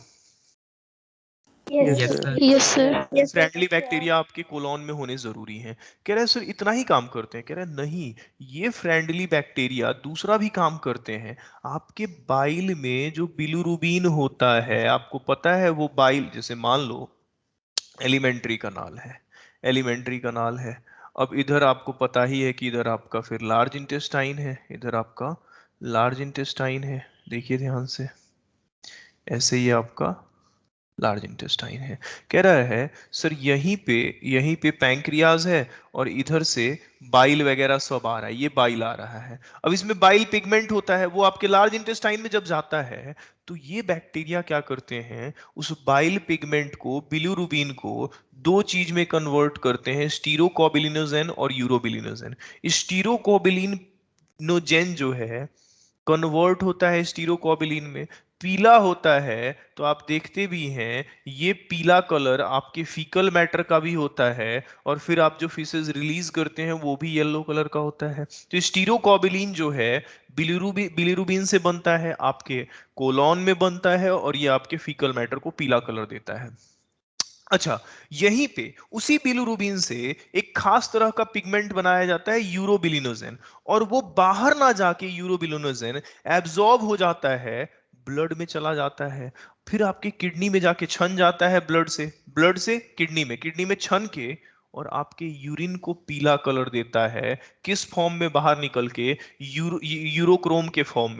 Yes, yes sir. Sir. Yes, sir. Yes, sir. Friendly bacteria आपके कोलॉन में होने जरूरी हैं। कह रहे हैं सर इतना ही काम करते हैं? कह रहे हैं नहीं, ये फ्रेंडली बैक्टीरिया दूसरा भी काम करते हैं। आपके बाइल में जो बिलिरुबिन होता है, आपको पता है वो बाइल, जैसे मान लो एलिमेंट्री कनाल है, एलिमेंट्री कनाल है, अब इधर आपको पता ही है कि इधर आपका फिर लार्ज इंटेस्टाइन है, इधर आपका लार्ज इंटेस्टाइन है, देखिए ध्यान से, ऐसे ही आपका लार्ज इंटेस्टाइन है। कह रहा है सर यहीं पे पैंक्रियाज है और इधर से बाइल वगैरह सब आ रहा है, ये बाइल आ रहा है। अब इसमें बाइल पिगमेंट होता है, वो आपके लार्ज इंटेस्टाइन में जब जाता है तो ये बैक्टीरिया क्या करते हैं, उस बाइल पिगमेंट को, बिलिरुबिन को, दो चीज में कन्वर्ट करते हैं, स्टीरोकोबिलिनोजेन और यूरोबिलिनोजेन। स्टीरोकोबिलिनोजेन जो है कन्वर्ट होता है स्टीरोकोबिलिन में, पीला होता है, तो आप देखते भी हैं ये पीला कलर आपके फीकल मैटर का भी होता है, और फिर आप जो फीसेस रिलीज करते हैं वो भी येलो कलर का होता है। तो स्टीरोकोबिलिन जो है बिलिरुबिन से बनता है, आपके कोलॉन में बनता है, और ये आपके फीकल मैटर को पीला कलर देता है। अच्छा, यहीं पे उसी बिलिरुबिन से एक खास तरह का पिगमेंट बनाया जाता है यूरोबिलिनोजेन, और वो बाहर ना जाके यूरोबिलिनोजेन एब्जॉर्ब हो जाता है, ब्लड में चला जाता है, फिर आपकी किडनी में जाके छन जाता है, ब्लड से किडनी में छन के, और आपके यूरिन को पीला कलर देता है। किस फॉर्म में बाहर निकल के, यूरोक्रोम के फॉर्म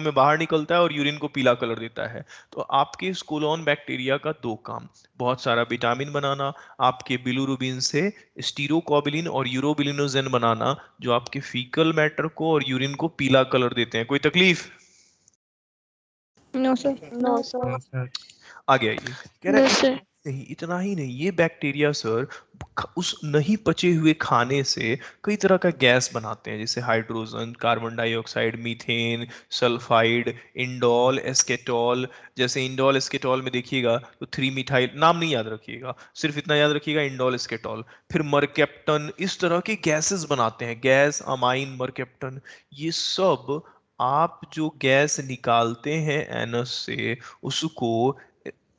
में बाहर निकलता है और यूरिन को पीला कलर देता है। तो आपके इस कोलोन बैक्टीरिया का दो काम, बहुत सारा विटामिन बनाना, आपके बिलिरुबिन से स्टीरोकोबिलिन और यूरोबिलिनोजेन बनाना, जो आपके फीकल मैटर को और यूरिन को पीला कलर देते हैं। कोई तकलीफ? No, sir. No sir. No sir. आगे आइए। कह रहा No, है sir. इतना ही नहीं, ये बैक्टीरिया सर उस नहीं पचे हुए खाने से कई तरह का गैस बनाते हैं, जैसे hydrogen, carbon dioxide, methane, sulphide, indole, skatole. जैसे इंडोल एस्केटॉल में देखिएगा तो 3 मिथाइल, नाम नहीं याद रखिएगा, सिर्फ इतना याद रखिएगा इंडोल एस्केटॉल। फिर मरकेप्टन, इस तरह के गैसेस बनाते हैं, गैस, अमाइन, मरकेप्टन। ये सब आप जो गैस निकालते हैं एनस से, उसको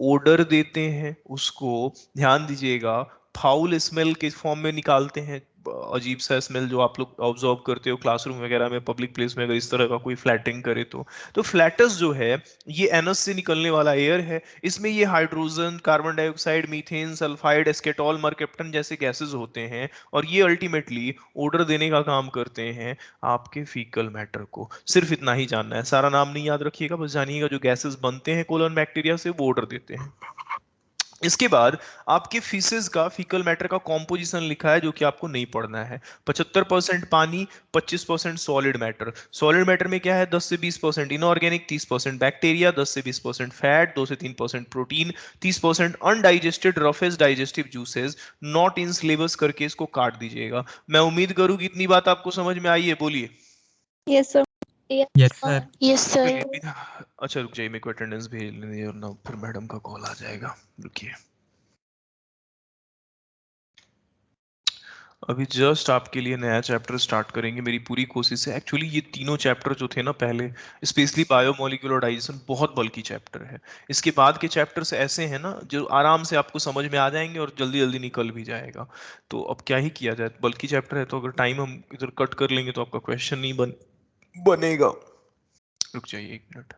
ओडर देते हैं, उसको ध्यान दीजिएगा फाउल स्मेल के फॉर्म में निकालते हैं। अजीब सा स्मेल जो आप लोग ऑब्जर्व करते हो क्लासरूम वगैरह में, पब्लिक प्लेस में, अगर इस तरह का कोई फ्लैटिंग करे तो फ्लैटस जो है ये एनस से निकलने वाला एयर है, इसमें ये hydrogen, carbon dioxide, methane, sulphide, skatole, mercaptan जैसे गैसेस होते हैं, और ये अल्टीमेटली ओडर देने का काम करते हैं आपके फीकल मैटर को। सिर्फ इतना ही जानना है, सारा नाम नहीं याद रखिएगा, बस जानिएगा जो गैसेस बनते हैं कोलन बैक्टीरिया से वो ओडर देते हैं। इसके बाद आपके फीसेस का, फीकल मैटर का कॉम्पोजिशन लिखा है जो कि आपको नहीं पढ़ना है। 75% पानी, 25% सॉलिड मैटर। सॉलिड मैटर में क्या है? 10 से 20% इनऑर्गेनिक, 30% बैक्टीरिया, 10 से 20% फैट, 2 से 3% protein, 30% undigested roughest digestive juices, not in syllabus करके इसको काट दीजिएगा। मैं उम्मीद करूं कि इतनी बात आपको समझ में आई है, बोलिए। Yes, sir. Yes sir. Yes, sir. अच्छा रुक जाइए, मेरे को अटेंडेंस भेज लेने और ना फिर मैडम का कॉल आ जाएगा, रुकिए। अभी जस्ट आपके लिए नया चैप्टर स्टार्ट करेंगे, मेरी पूरी कोशिश है। एक्चुअली ये तीनों चैप्टर जो थे ना पहले, स्पेशली बायोमोलिकुलर डाइजेशन, बहुत बल्कि चैप्टर है। इसके बाद के चैप्टर्स ऐसे हैं ना जो आराम से आपको समझ में आ जाएंगे और जल्दी जल्दी निकल भी जाएगा। तो अब क्या ही किया जाए, बल्कि चैप्टर है तो अगर टाइम हम इधर कट कर लेंगे तो आपका क्वेश्चन नहीं बनेगा। रुक जाइए 1 मिनट।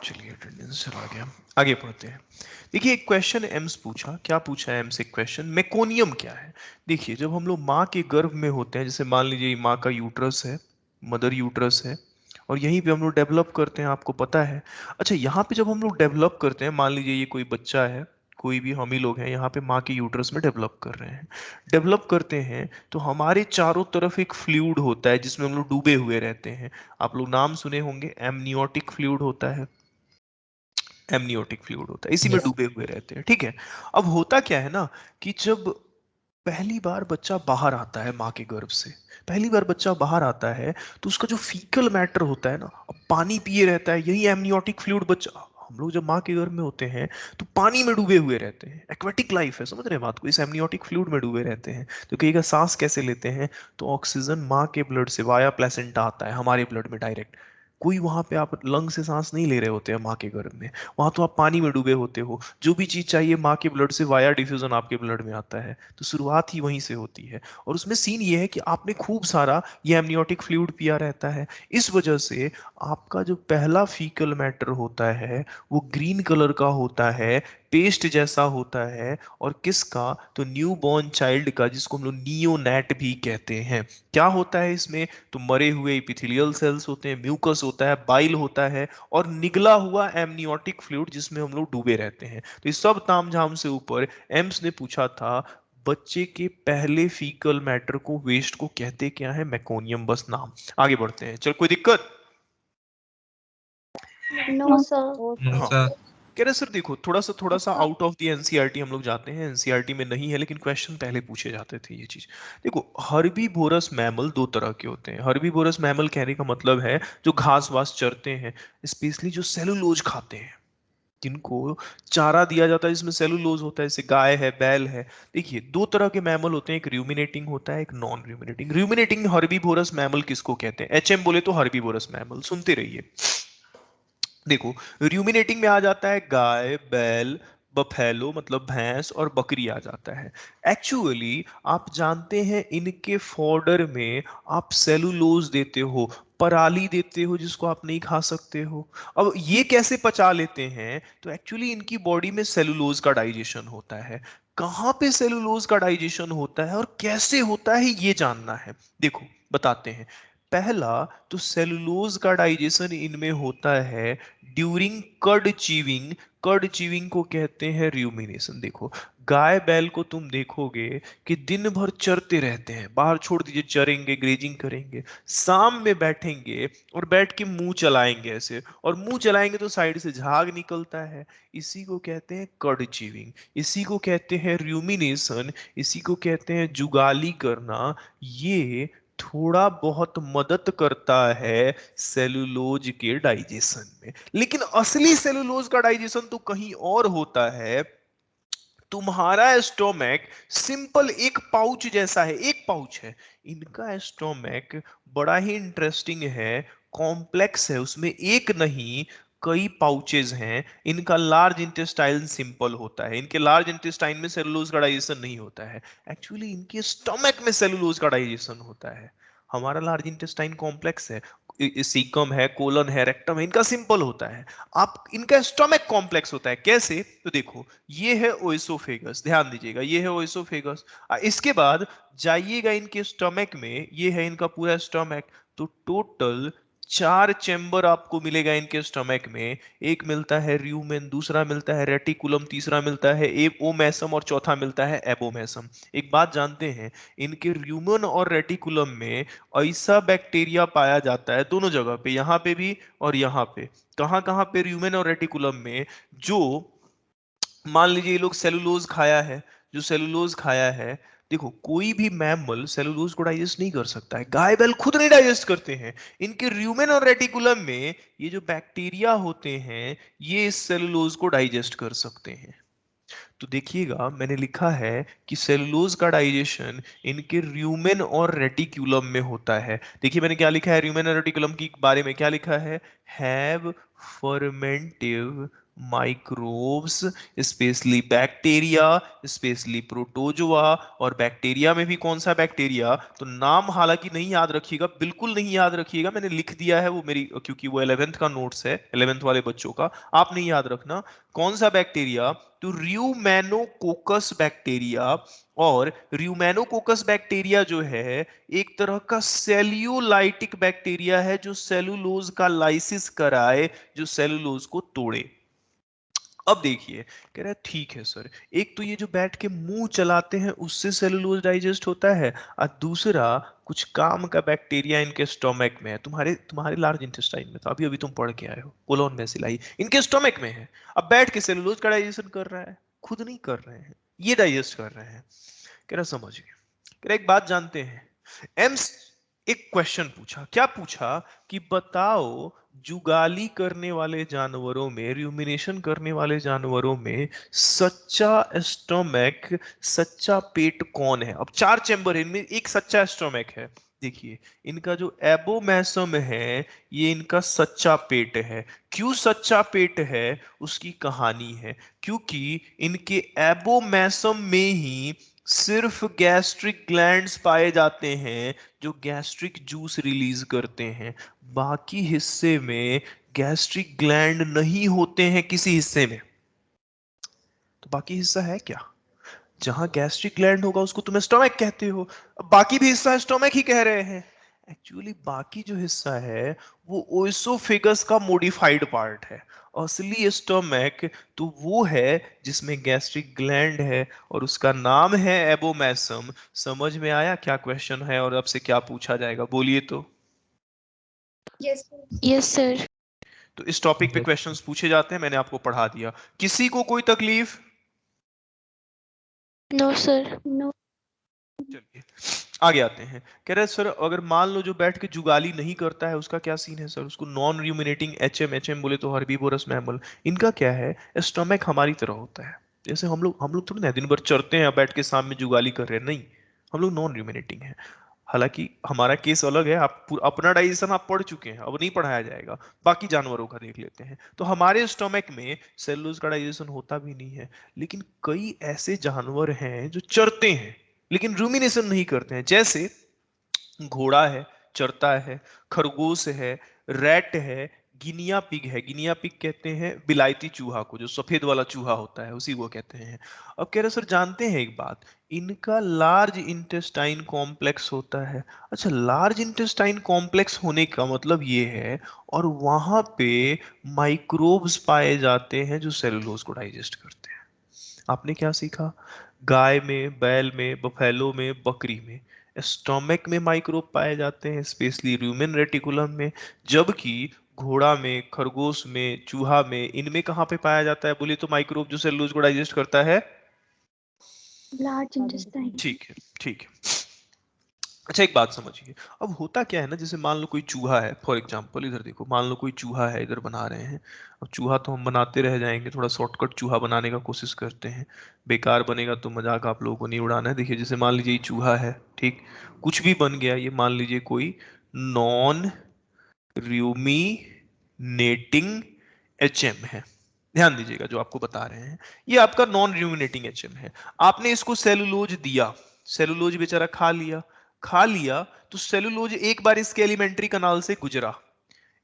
चलिए अटेंडेंस चला गया, आगे पढ़ते हैं। देखिए एक क्वेश्चन एम्स पूछा, क्या पूछा है एम्स? एक क्वेश्चन, मेकोनियम क्या है? देखिए जब हम लोग माँ के गर्भ में होते हैं, जैसे मान लीजिए माँ का यूट्रस है, मदर यूट्रस है, और यहीं पे हम लोग डेवलप करते हैं, आपको पता है। अच्छा, यहाँ पे जब हम लोग डेवलप करते हैं, मान लीजिए ये कोई बच्चा है, कोई भी हम ही लोग हैं यहाँ पे माँ के यूट्रस में डेवलप कर रहे हैं, डेवलप करते हैं, तो हमारे चारों तरफ एक फ्लूइड होता है जिसमें हम लोग डूबे हुए रहते हैं। आप लोग नाम सुने होंगे, एमनियोटिक फ्लूइड होता है, एमनियोटिक फ्लूइड होता है, इसी में यस। डूबे हुए रहते हैं, ठीक है। अब होता क्या है ना कि जब पहली बार बच्चा बाहर आता है माँ के गर्भ से, पहली बार बच्चा बाहर आता है तो उसका जो फीकल मैटर होता है ना, अब पानी पिए रहता है, यही एमनियोटिक फ्लूइड बच्चा, हम लोग जब माँ के गर्भ में होते हैं तो पानी में डूबे हुए रहते हैं, एक्वेटिक लाइफ है, समझ रहे हैं बात को, इस एमनियोटिक फ्लूइड में डूबे रहते हैं। तो कहिएगा सांस कैसे लेते हैं, तो ऑक्सीजन माँ के ब्लड से वाया प्लेसेंटा आता है हमारे ब्लड में डायरेक्ट। कोई वहां पे आप लंग से सांस नहीं ले रहे होते हैं माँ के गर्भ में, वहां तो आप पानी में डूबे होते हो, जो भी चीज चाहिए माँ के ब्लड से वाया डिफ्यूजन आपके ब्लड में आता है, तो शुरुआत ही वहीं से होती है। और उसमें सीन ये है कि आपने खूब सारा ये एमनियोटिक फ्लूइड पिया रहता है, इस वजह से आपका जो पहला फीकल मैटर होता है वो ग्रीन कलर का होता है, पेस्ट जैसा होता है, और किसका, तो न्यू बॉर्न चाइल्ड का, जिसको हम लोग नियोनैट भी कहते हैं। क्या होता है इसमें, तो मरे हुए इपिथेलियल सेल्स होते हैं, म्यूकस होता है, बाइल होता है, और निगला हुआ एमनियोटिक फ्लूइड जिसमें हम लोग डूबे रहते हैं। तो इस सब तामझाम से ऊपर एम्स ने पूछा था बच्चे के पहले फीकल मैटर को, वेस्ट को कहते क्या है, मेकोनियम, बस नाम। आगे बढ़ते हैं, चल कोई दिक्कत? No, sir. नो हाँ, सर। कह रहे सर देखो थोड़ा सा आउट ऑफ द एनसीईआरटी हम लोग जाते हैं, एनसीईआरटी में नहीं है लेकिन क्वेश्चन पहले पूछे जाते थे ये चीज। देखो हर्बीवोरस मैमल दो तरह के होते हैं, हर्बीवोरस मैमल कहने का मतलब है जो घास वास चरते हैं, स्पेशली जो सेलुलोज खाते हैं, जिनको चारा दिया जाता है जिसमें सेलुलोज होता है, जैसे गाय है, बैल है। देखिए दो तरह के मैमल होते हैं, एक र्यूमिनेटिंग होता है, एक नॉन र्यूमिनेटिंग। र्यूमिनेटिंग हर्बीवोरस मैमल किसको कहते हैं, एचएम बोले तो हर्बीवोरस मैमल, सुनते रहिए। देखो र्यूमिनेटिंग में आ जाता है गाय, बैल, बफेलो मतलब भैंस, और बकरी आ जाता है। एक्चुअली आप जानते हैं इनके फॉडर में आप सेलुलोज देते हो, पराली देते हो जिसको आप नहीं खा सकते हो। अब ये कैसे पचा लेते हैं, तो एक्चुअली इनकी बॉडी में सेलुलोज का डाइजेशन होता है। कहाँ पे सेलुलोज का डाइजेशन होता है और कैसे होता है ये जानना है, देखो बताते हैं। पहला, तो सेलुलोज का डाइजेशन इनमें होता है during cud chewing. Cud chewing को कहते हैं रूमिनेशन। देखो गाय बैल को तुम देखोगे कि दिन भर चरते रहते हैं, बाहर छोड़ दीजिए, चरेंगे, ग्रेजिंग करेंगे, शाम में बैठेंगे और बैठ के मुंह चलाएंगे ऐसे, और मुंह चलाएंगे तो साइड से झाग निकलता है, इसी को कहते हैं कर्ड चीविंग, इसी को कहते हैं रूमिनेशन, इसी को कहते हैं जुगाली करना। ये थोड़ा बहुत मदद करता है सेलुलोज के डाइजेशन में, लेकिन असली सेलुलोज का डाइजेशन तो कहीं और होता है। तुम्हारा स्टोमक सिंपल एक पाउच जैसा है, एक पाउच है, इनका स्टोमक बड़ा ही इंटरेस्टिंग है, कॉम्प्लेक्स है, उसमें एक नहीं कई पाउचेज हैं। इनका लार्ज इंटेस्टाइन सिंपल होता है, इनके लार्ज इंटेस्टाइन में सेलुलोज का डाइजेशन नहीं होता है, एक्चुअली इनके स्टोमक में सेलुलोज का डाइजेशन होता है। हमारा लार्ज इंटेस्टाइन कॉम्प्लेक्स है, सीकम है, कोलन है, रेक्टम है, इनका सिंपल होता है। आप इनका स्टोमक कॉम्प्लेक्स होता है, कैसे, तो देखो ये है ओएसोफेगस, ध्यान दीजिएगा ये है ओएसोफेगस। इसके बाद जाइएगा इनके स्टोमक में, ये है इनका पूरा स्टोमक। तो टोटल 4 चेंबर आपको मिलेगा इनके स्टोमक में, एक मिलता है र्यूमेन, दूसरा मिलता है रेटिकुलम, तीसरा मिलता है ओमेसम, और चौथा मिलता है एबोमेसम। एक बात जानते हैं, इनके र्यूमेन और रेटिकुलम में ऐसा बैक्टीरिया पाया जाता है दोनों जगह पे, यहाँ पे भी और यहाँ पे। कहाँ कहाँ पे, र्यूमेन और रेटिकुलम में। जो मान लीजिए ये लोग सेलुलोज खाया है, जो सेलुलोज खाया है, देखो कोई भी मैमल सेलुलोज को डाइजेस्ट नहीं कर सकता है, गाय बैल खुद नहीं डाइजेस्ट करते हैं। इनके र्यूमेन और रेटिकुलम में ये जो बैक्टीरिया होते हैं ये इस सेलुलोज को डाइजेस्ट कर सकते हैं। तो देखिएगा मैंने लिखा है कि सेलुलोज का डाइजेशन इनके र्यूमेन और रेटिकुलम में होता है। देखिए मैंने क्या लिखा है, र्यूमेन और रेटिकुलम के बारे में क्या लिखा है, have fermentative microbes, specially bacteria, specially protozoa. और बैक्टीरिया में भी कौन सा बैक्टीरिया, तो नाम हालांकि नहीं याद रखिएगा, बिल्कुल नहीं याद रखिएगा, मैंने लिख दिया है वो मेरी, क्योंकि वो 11th का नोट्स है, 11th वाले बच्चों का, आप नहीं याद रखना। कौन सा बैक्टीरिया, तो र्यूमेनोकोकस बैक्टीरिया। और र्यूमेनोकोकस बैक्टीरिया जो है एक तरह का सेल्यूलाइटिक बैक्टीरिया है, जो सेलुलोज का लाइसिस कराए, जो सेलुलोज को तोड़े। अब देखिए कह रहा है ठीक है सर, एक तो ये जो बैठ के मुंह चलाते हैं उससे सेलुलोज डाइजेस्ट होता है, और दूसरा कुछ काम का बैक्टीरिया इनके स्टोमक में है, तुम्हारे तुम्हारे लार्ज इंटेस्टाइन में, तो अभी अभी तुम पढ़ के आए हो, कोलोन बेसिलाई इनके स्टोमक में है। अब बैठ के सेलुलोज का डाइजेशन कर रहा है, खुद नहीं कर रहे हैं, ये डाइजेस्ट कर रहे हैं। कह रहा समझिए, कह रहा एक बात जानते हैं, एम्स एक क्वेश्चन पूछा, क्या पूछा कि बताओ जुगाली करने वाले जानवरों में, रूमिनेशन करने वाले जानवरों में सच्चा स्टोमक, सच्चा पेट कौन है। अब 4 चैम्बर है, इनमें एक सच्चा स्टोमक है। देखिए इनका जो एबोमेसम है ये इनका सच्चा पेट है। क्यों सच्चा पेट है उसकी कहानी है, क्योंकि इनके एबोमेसम में ही सिर्फ गैस्ट्रिक ग्लैंड्स पाए जाते हैं जो गैस्ट्रिक जूस रिलीज करते हैं। बाकी हिस्से में गैस्ट्रिक ग्लैंड नहीं होते हैं किसी हिस्से में। तो बाकी हिस्सा है क्या? जहां गैस्ट्रिक ग्लैंड होगा उसको तुम स्टोमक कहते हो, अब बाकी भी हिस्सा स्टोमक ही कह रहे हैं। एक्चुअली बाकी जो हिस्सा है वो ओएसोफेगस का मॉडिफाइड पार्ट है। असली स्टोमक तो वो है जिसमें गैस्ट्रिक ग्लैंड है और उसका नाम है एबोमेसम। समझ में आया क्या क्वेश्चन है और अब से क्या पूछा जाएगा, बोलिए तो। Yes, sir. तो इस टॉपिक पे Yes. क्वेश्चंस पूछे जाते हैं, मैंने आपको पढ़ा दिया। किसी को कोई तकलीफ? No, sir. No. चलिए आगे आते हैं। कह रहे हैं सर अगर मान लो जो बैठ के जुगाली नहीं करता है उसका क्या सीन है सर? उसको नॉन र्यूमिनेटिंग एचएम बोले तो हर्बीवोरस मैमल। इनका क्या है, स्टमक हमारी तरह होता है। जैसे हम लोग थोड़ी ना दिन भर चरते हैं बैठ के सामने जुगाली कर रहे हैं, नहीं, हम लोग नॉन र्यूमिनेटिंग है। हालांकि हमारा केस अलग है, आप अपना डाइजेशन आप पढ़ चुके हैं, अब नहीं पढ़ाया जाएगा। बाकी जानवरों का देख लेते हैं। तो हमारे स्टमक में सेलुलोज का डाइजेशन होता भी नहीं है, लेकिन कई ऐसे जानवर हैं जो चरते हैं लेकिन रूमिनेशन नहीं करते हैं। जैसे घोड़ा है, चरता है, खरगोश है, रैट है, गिनिया पिग है। गिनिया पिग कहते हैं बिलायती चूहा को, जो सफेद वाला चूहा होता है उसी को कहते हैं। अब कह रहे सर जानते हैं एक बात, इनका लार्ज इंटेस्टाइन कॉम्प्लेक्स होता है। अच्छा, लार्ज इंटेस्टाइन कॉम्प्लेक्स होने का मतलब ये है और वहां पे माइक्रोब्स पाए जाते हैं जो सेलुलोज को डाइजेस्ट करते हैं। आपने क्या सीखा? गाय में, बैल में, बफेलो में, बकरी में स्टोमक में माइक्रोब पाए जाते हैं, स्पेशली रूमेन रेटिकुलम में। जबकि घोड़ा में, खरगोश में, चूहा में, इनमें कहाँ पे पाया जाता है बोलिए तो माइक्रोब जो सेलुलोज को डाइजेस्ट करता है? Large intestine. ठीक है, ठीक है। अच्छा एक बात समझिए, अब होता क्या है ना, जैसे मान लो कोई चूहा है, फॉर एग्जांपल इधर देखो, मान लो कोई चूहा है, इधर बना रहे हैं। अब चूहा तो हम बनाते रह जाएंगे, थोड़ा शॉर्टकट चूहा बनाने का कोशिश करते हैं। बेकार बनेगा तो मजाक आप लोगों को नहीं उड़ाना है। देखिए जैसे मान लीजिए ये चूहा है, ठीक, कुछ भी बन गया, ये मान लीजिए कोई नॉन र्यूमिनेटिंग एचएम है। ध्यान दीजिएगा जो आपको बता रहे हैं, ये आपका नॉन र्यूमिनेटिंग एचएम है। आपने इसको सेलुलोज दिया, सेलुलोज बेचारा खा लिया। खा लिया तो सेलुलोज एक बार इसके एलिमेंट्री कनाल से गुजरा,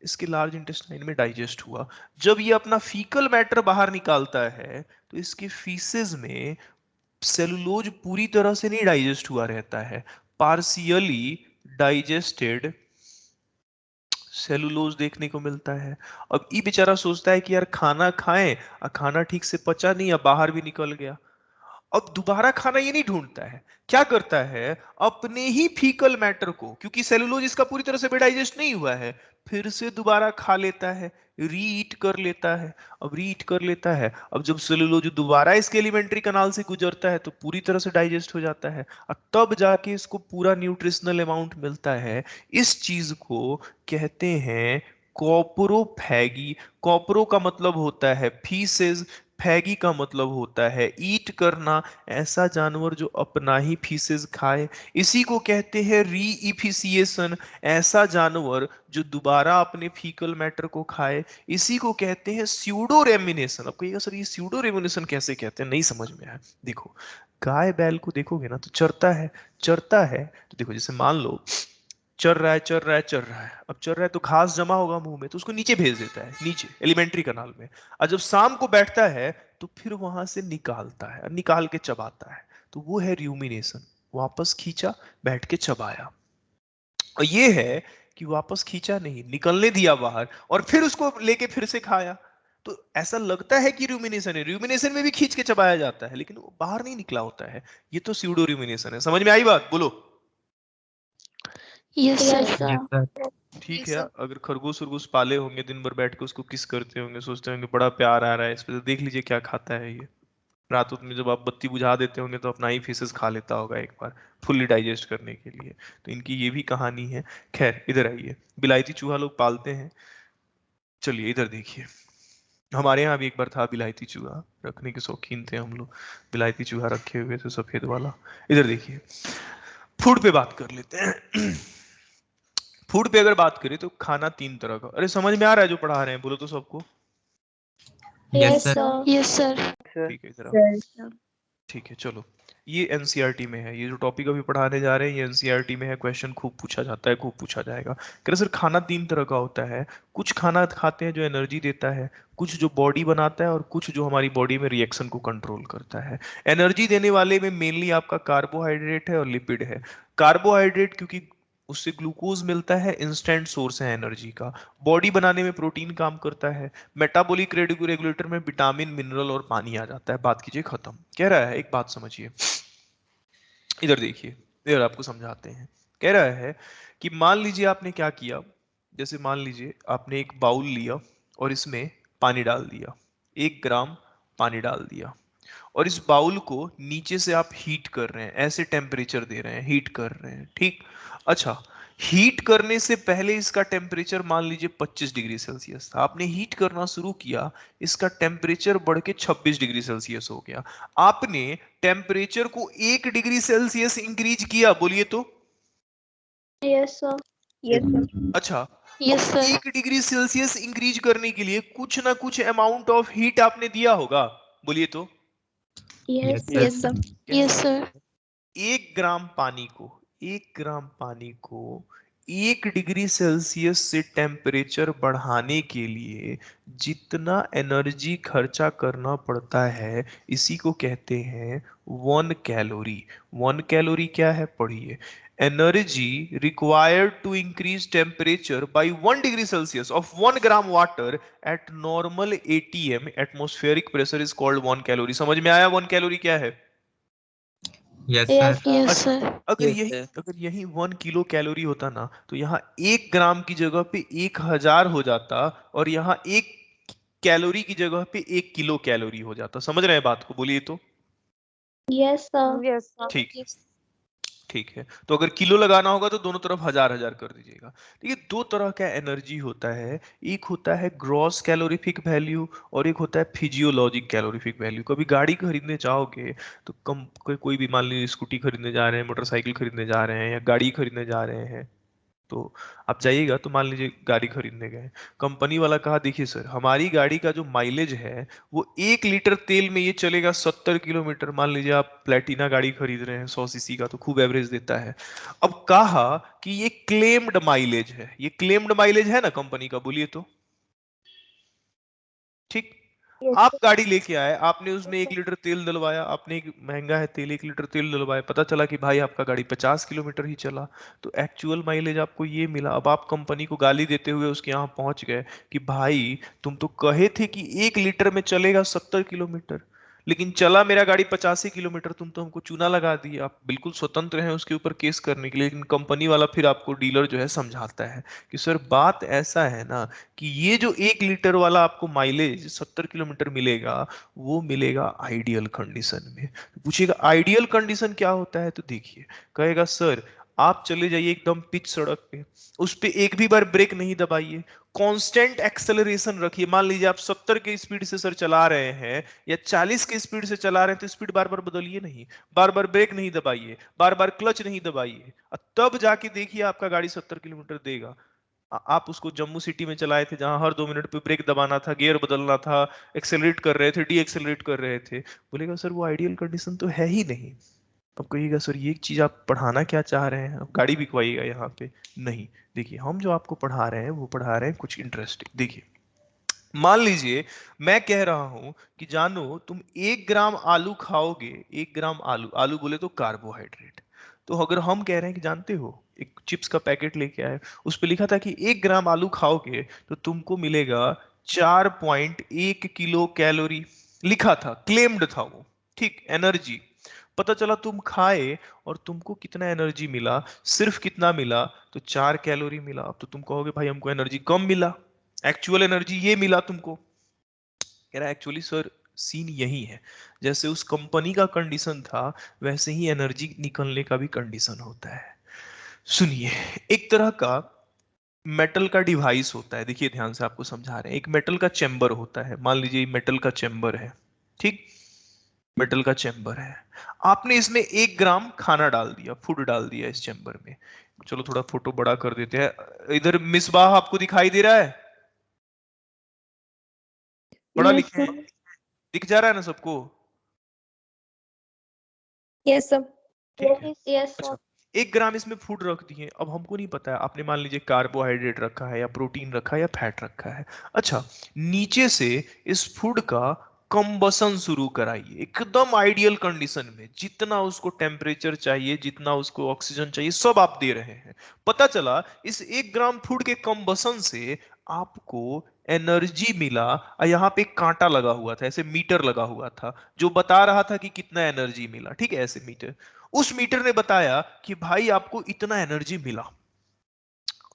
इसके लार्ज इंटेस्टाइन में डाइजेस्ट हुआ। जब ये अपना फीकल मैटर बाहर निकालता है तो इसके फीसेस में सेलुलोज पूरी तरह से नहीं डाइजेस्ट हुआ रहता है, पार्शियली डाइजेस्टेड सेलुलोज देखने को मिलता है। अब ये बेचारा सोचता है कि यार खाना खाएं, खाना ठीक से पचा नहीं या बाहर भी निकल गया। अब दोबारा खाना ये नहीं ढूंढता है, क्या करता है, अपने ही फीकल मैटर को, क्योंकि सेलुलोज इसका पूरी तरह से डाइजेस्ट नहीं हुआ है, फिर से दोबारा खा लेता है, रीईट कर लेता है। अब रीईट कर लेता है, अब जब सेलुलोज दोबारा इसके एलिमेंट्री कनाल से गुजरता है तो पूरी तरह से डाइजेस्ट हो जाता है और तब जाके इसको पूरा न्यूट्रिशनल अमाउंट मिलता है। इस चीज को कहते हैं कॉपरोफैगी। कॉपरो का मतलब होता है फीसेस, फैगी का मतलब होता है ईट करना। ऐसा जानवर जो अपना ही फीसेस खाए, इसी को कहते हैं रीइफिसिएशन। ऐसा जानवर जो दोबारा अपने फीकल मैटर को खाए, इसी को कहते हैं स्यूडो रेमिनेशन। अब कहिएगा सर ये स्यूडो रेमिनेशन कैसे कहते हैं, नहीं समझ में आया। देखो गाय बैल को देखोगे ना तो चरता है, चरता है तो देखो जैसे मान लो चर रहा है, चर रहा है, चर रहा है, अब चर रहा है तो घास जमा होगा मुंह में तो उसको नीचे भेज देता है, नीचे एलिमेंट्री कनाल में। और जब शाम को बैठता है तो फिर वहां से निकालता है, निकाल के चबाता है। तो वो है र्यूमिनेशन, वापस खींचा, बैठ के चबाया। और ये है कि वापस खींचा नहीं, निकलने दिया बाहर और फिर उसको लेके फिर से खाया। तो ऐसा लगता है कि र्यूमिनेशन है, र्यूमिनेशन में भी खींच के चबाया जाता है लेकिन वो बाहर नहीं निकला होता है। ये तो स्यूडो र्यूमिनेशन है। समझ में आई बात, बोलो। Yes, sir. Yes, sir. ठीक है, अगर खरगोश उर्गोश पाले होंगे दिन भर बैठ के उसको किस करते होंगे, सोचते होंगे बड़ा प्यार आ रहा है इस पे, तो देख लीजिए क्या खाता है ये। रात में जब आप बत्ती बुझा देते होंगे तो अपना ही फेसेस खा लेता होगा एक बार फुल्ली डाइजेस्ट करने के लिए। तो इनकी ये भी कहानी है। खैर इधर आइए, बिलायती चूहा लोग पालते हैं। चलिए इधर देखिए, हमारे यहाँ भी एक बार था बिलायती चूहा, रखने के शौकीन थे हम लोग, बिलायती चूहा रखे हुए थे सफेद वाला। इधर देखिए, फूड पे बात कर लेते हैं। फूड पे अगर बात करें तो खाना 3 तरह का, अरे समझ में आ रहा है जो पढ़ा रहे हैं, बोलो तो सबको। Yes, Yes, sir. sir. Yes, sir. Sir ठीक है इधर आओ। ठीक है चलो, ये एनसीईआरटी में है, ये जो टॉपिक अभी पढ़ाने जा रहे हैं ये एनसीईआरटी में है, क्वेश्चन खूब पूछा जाता है, खूब पूछा जाएगा। कह रहे सर खाना 3 तरह का होता है, कुछ खाना खाते हैं जो एनर्जी देता है, कुछ जो बॉडी बनाता है, और कुछ जो हमारी बॉडी में रिएक्शन को कंट्रोल करता है। एनर्जी देने वाले में मेनली आपका कार्बोहाइड्रेट है और लिपिड है। कार्बोहाइड्रेट क्योंकि उससे ग्लूकोज मिलता है, इंस्टेंट सोर्स है एनर्जी का। बॉडी बनाने में प्रोटीन काम करता है। मेटाबॉलिक रेगुलेटर में विटामिन, मिनरल और पानी आ जाता है। बात कीजिए खत्म। कह रहा है एक बात समझिए, इधर देखिए, इधर आपको समझाते हैं। कह रहा है कि मान लीजिए आपने क्या किया, जैसे मान लीजिए आपने एक बाउल लिया और इसमें पानी डाल दिया, 1 ग्राम पानी डाल दिया, और इस बाउल को नीचे से आप हीट कर रहे हैं, ऐसे टेम्परेचर दे रहे हैं, हीट कर रहे हैं, ठीक। अच्छा, हीट करने से पहले इसका टेम्परेचर मान लीजिए 25 डिग्री सेल्सियस था, आपने हीट करना शुरू किया, इसका टेम्परेचर बढ़ के 26 डिग्री सेल्सियस हो गया। आपने टेम्परेचर को 1 डिग्री सेल्सियस इंक्रीज किया, बोलिए तो। Yes, sir. Yes, sir. अच्छा, Yes, अब sir. 1 डिग्री सेल्सियस इंक्रीज करने के लिए कुछ ना कुछ अमाउंट ऑफ हीट आपने दिया होगा, बोलिए तो। Yes, Yes, sir. yes, sir. Yes, sir. 1 ग्राम पानी को 1 डिग्री सेल्सियस से टेम्परेचर बढ़ाने के लिए जितना एनर्जी खर्चा करना पड़ता है, इसी को कहते हैं 1 कैलोरी। 1 कैलोरी क्या है, पढ़िए। Energy required to increase temperature by 1 degree Celsius of 1 gram water at normal ATM atmospheric pressure is called 1 calorie. समझ में आया 1 कैलोरी क्या है? Yes, Yes, sir. yes, अच्छा, sir. अगर यही 1 किलो कैलोरी होता ना, तो यहाँ 1 ग्राम की जगह पे 1,000 हो जाता, और यहाँ 1 कैलोरी की जगह पे 1 किलो कैलोरी हो जाता। समझ रहे हैं बात को, बोलिए तो। Yes, sir. यस ठीक, ठीक है। तो अगर किलो लगाना होगा तो दोनों तरफ 1,000 कर दीजिएगा। देखिए 2 तरह का एनर्जी होता है, एक होता है ग्रॉस कैलोरीफिक वैल्यू और एक होता है फिजियोलॉजिक कैलोरीफिक वैल्यू। कभी गाड़ी खरीदने जाओगे तो कोई भी मान लीजिए स्कूटी खरीदने जा रहे हैं, मोटरसाइकिल खरीदने जा रहे हैं, या गाड़ी खरीदने जा रहे हैं, तो आप जाइएगा तो मान लीजिए गाड़ी खरीदने गए, कंपनी वाला कहा देखिए सर हमारी गाड़ी का जो माइलेज है वो 1 लीटर तेल में ये चलेगा 70 किलोमीटर। मान लीजिए आप प्लेटिना गाड़ी खरीद रहे हैं 100 सीसी का, तो खूब एवरेज देता है। अब कहा कि ये क्लेम्ड माइलेज है, ये क्लेम्ड माइलेज है ना कंपनी का, बोलिए तो। ठीक, Yes, आप sir. गाड़ी लेके आए, आपने उसमें 1 लीटर तेल डलवाया, आपने महंगा है तेल, 1 लीटर तेल डलवाया, पता चला कि भाई आपका गाड़ी 50 किलोमीटर ही चला, तो एक्चुअल माइलेज आपको ये मिला। अब आप कंपनी को गाली देते हुए उसके यहाँ पहुंच गए कि भाई तुम तो कहे थे कि 1 लीटर में चलेगा 70 किलोमीटर, लेकिन चला मेरा गाड़ी 85 किलोमीटर, तुम तो हमको चूना लगा दिए। आप बिल्कुल स्वतंत्र हैं उसके ऊपर केस करने के लिए, लेकिन कंपनी वाला फिर आपको, डीलर जो है, समझाता है कि सर बात ऐसा है ना कि ये जो 1 लीटर वाला आपको माइलेज 70 किलोमीटर मिलेगा, वो मिलेगा आइडियल कंडीशन में। तो पूछिएगा आइडियल कंडीशन क्या होता है, तो देखिए कहेगा सर आप चले जाइए एकदम पिच सड़क पे, उस पे एक भी बार ब्रेक नहीं दबाइए, कांस्टेंट एक्सेलरेशन रखिए। मान लीजिए आप 70 के स्पीड से सर चला रहे हैं या 40 के स्पीड से चला रहे हैं, तो स्पीड बार बार बदलिए नहीं, बार बार ब्रेक नहीं दबाइए, बार बार क्लच नहीं दबाइए, और तब जाके देखिए आपका गाड़ी 70 किलोमीटर देगा। आप उसको जम्मू सिटी में चलाए थे जहां हर 2 मिनट पे ब्रेक दबाना था, गियर बदलना था, एक्सेलरेट कर रहे थे, डी एक्सेलरेट कर रहे थे, बोलेगा सर वो आइडियल कंडीशन तो है ही नहीं। अब कहिएगा सर ये चीज आप पढ़ाना क्या चाह रहे हैं, अब गाड़ी बिकवाइएगा यहाँ पे। नहीं, देखिए हम जो आपको पढ़ा रहे हैं वो पढ़ा रहे हैं कुछ इंटरेस्टिंग। देखिए मान लीजिए मैं कह रहा हूं कि जानो तुम 1 ग्राम आलू खाओगे, 1 ग्राम आलू, आलू बोले तो कार्बोहाइड्रेट। तो अगर हम कह रहे हैं कि जानते हो, एक चिप्स का पैकेट लेके आए, उस पे लिखा था कि 1 ग्राम आलू खाओगे तो तुमको मिलेगा 4.1 किलो कैलोरी, लिखा था, क्लेम्ड था वो, ठीक, एनर्जी। पता चला तुम खाए और तुमको कितना एनर्जी मिला, सिर्फ कितना मिला, तो 4 कैलोरी मिला। अब तो तुम कहोगे भाई हमको एनर्जी कम मिला, एक्चुअल एनर्जी ये मिला तुमको। कह रहा है एक्चुअली सर सीन यही है, जैसे उस कंपनी का कंडीशन था वैसे ही एनर्जी निकलने का भी कंडीशन होता है। सुनिए, एक तरह का मेटल का डिवाइस होता है, देखिए ध्यान से आपको समझा रहे हैं। एक मेटल का चेंबर होता है, मान लीजिए मेटल का चेंबर है, ठीक, मेटल का चेंबर है। आपने इसमें 1 ग्राम खाना डाल दिया, फूड डाल दिया इस चेंबर में। चलो थोड़ा फोटो बड़ा कर देते हैं। इधर मिसबाह आपको दिखाई दे रहा है? बड़ा Yes, लिखे sir. हैं, दिख जा रहा है ना सबको? Yes, sir. ठीक है। Yes, sir. अच्छा, 1 ग्राम इसमें फूड रख दिए। अब हमको नहीं पता है, आपने मान लीजिए कार्बोहाइड्रेट रखा है या प्रोटीन रखा है या फैट रखा है। अच्छा, नीचे से इस फूड का कंबसन शुरू कराइए एकदम आइडियल कंडीशन में, जितना उसको टेम्परेचर चाहिए, जितना उसको ऑक्सीजन चाहिए, सब आप दे रहे हैं। पता चला इस 1 ग्राम फूड के कंबसन से आपको एनर्जी मिला। और यहाँ पे एक कांटा लगा हुआ था, ऐसे मीटर लगा हुआ था जो बता रहा था कि कितना एनर्जी मिला, ठीक है, ऐसे मीटर। उस मीटर ने बताया कि भाई आपको इतना एनर्जी मिला।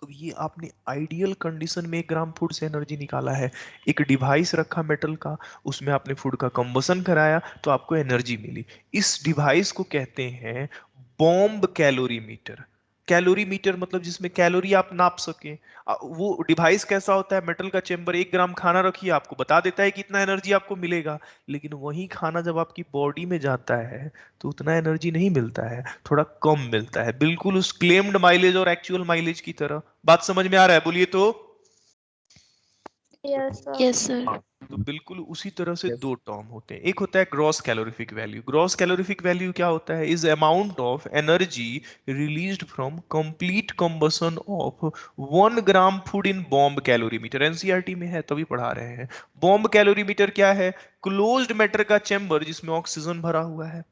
अब ये आपने आइडियल कंडीशन में 1 ग्राम फूड से एनर्जी निकाला है। एक डिवाइस रखा मेटल का, उसमें आपने फूड का कंबसन कराया तो आपको एनर्जी मिली। इस डिवाइस को कहते हैं bomb calorimeter. Calorimeter मतलब जिसमें कैलोरी आप नाप सके। वो डिवाइस कैसा होता है? मेटल का चेंबर, 1 ग्राम खाना रखिए, आपको बता देता है कितना एनर्जी आपको मिलेगा। लेकिन वही खाना जब आपकी बॉडी में जाता है तो उतना एनर्जी नहीं मिलता है, थोड़ा कम मिलता है, बिल्कुल उस क्लेम्ड माइलेज और एक्चुअल माइलेज की तरह। बात समझ में आ रहा है? बोलिए तो। Yes, sir. Yes, sir. तो बिल्कुल उसी तरह से दो टर्म होते हैं। एक होता है gross calorific value. Gross calorific value क्या होता है? Is amount of energy released from complete combustion of 1 gram food in bomb calorimeter. NCERT में है, तभी पढ़ा रहे हैं। बॉम्ब कैलोरीमीटर क्या है? क्लोज्ड मैटर का चेंबर जिसमें ऑक्सीजन भरा हुआ है।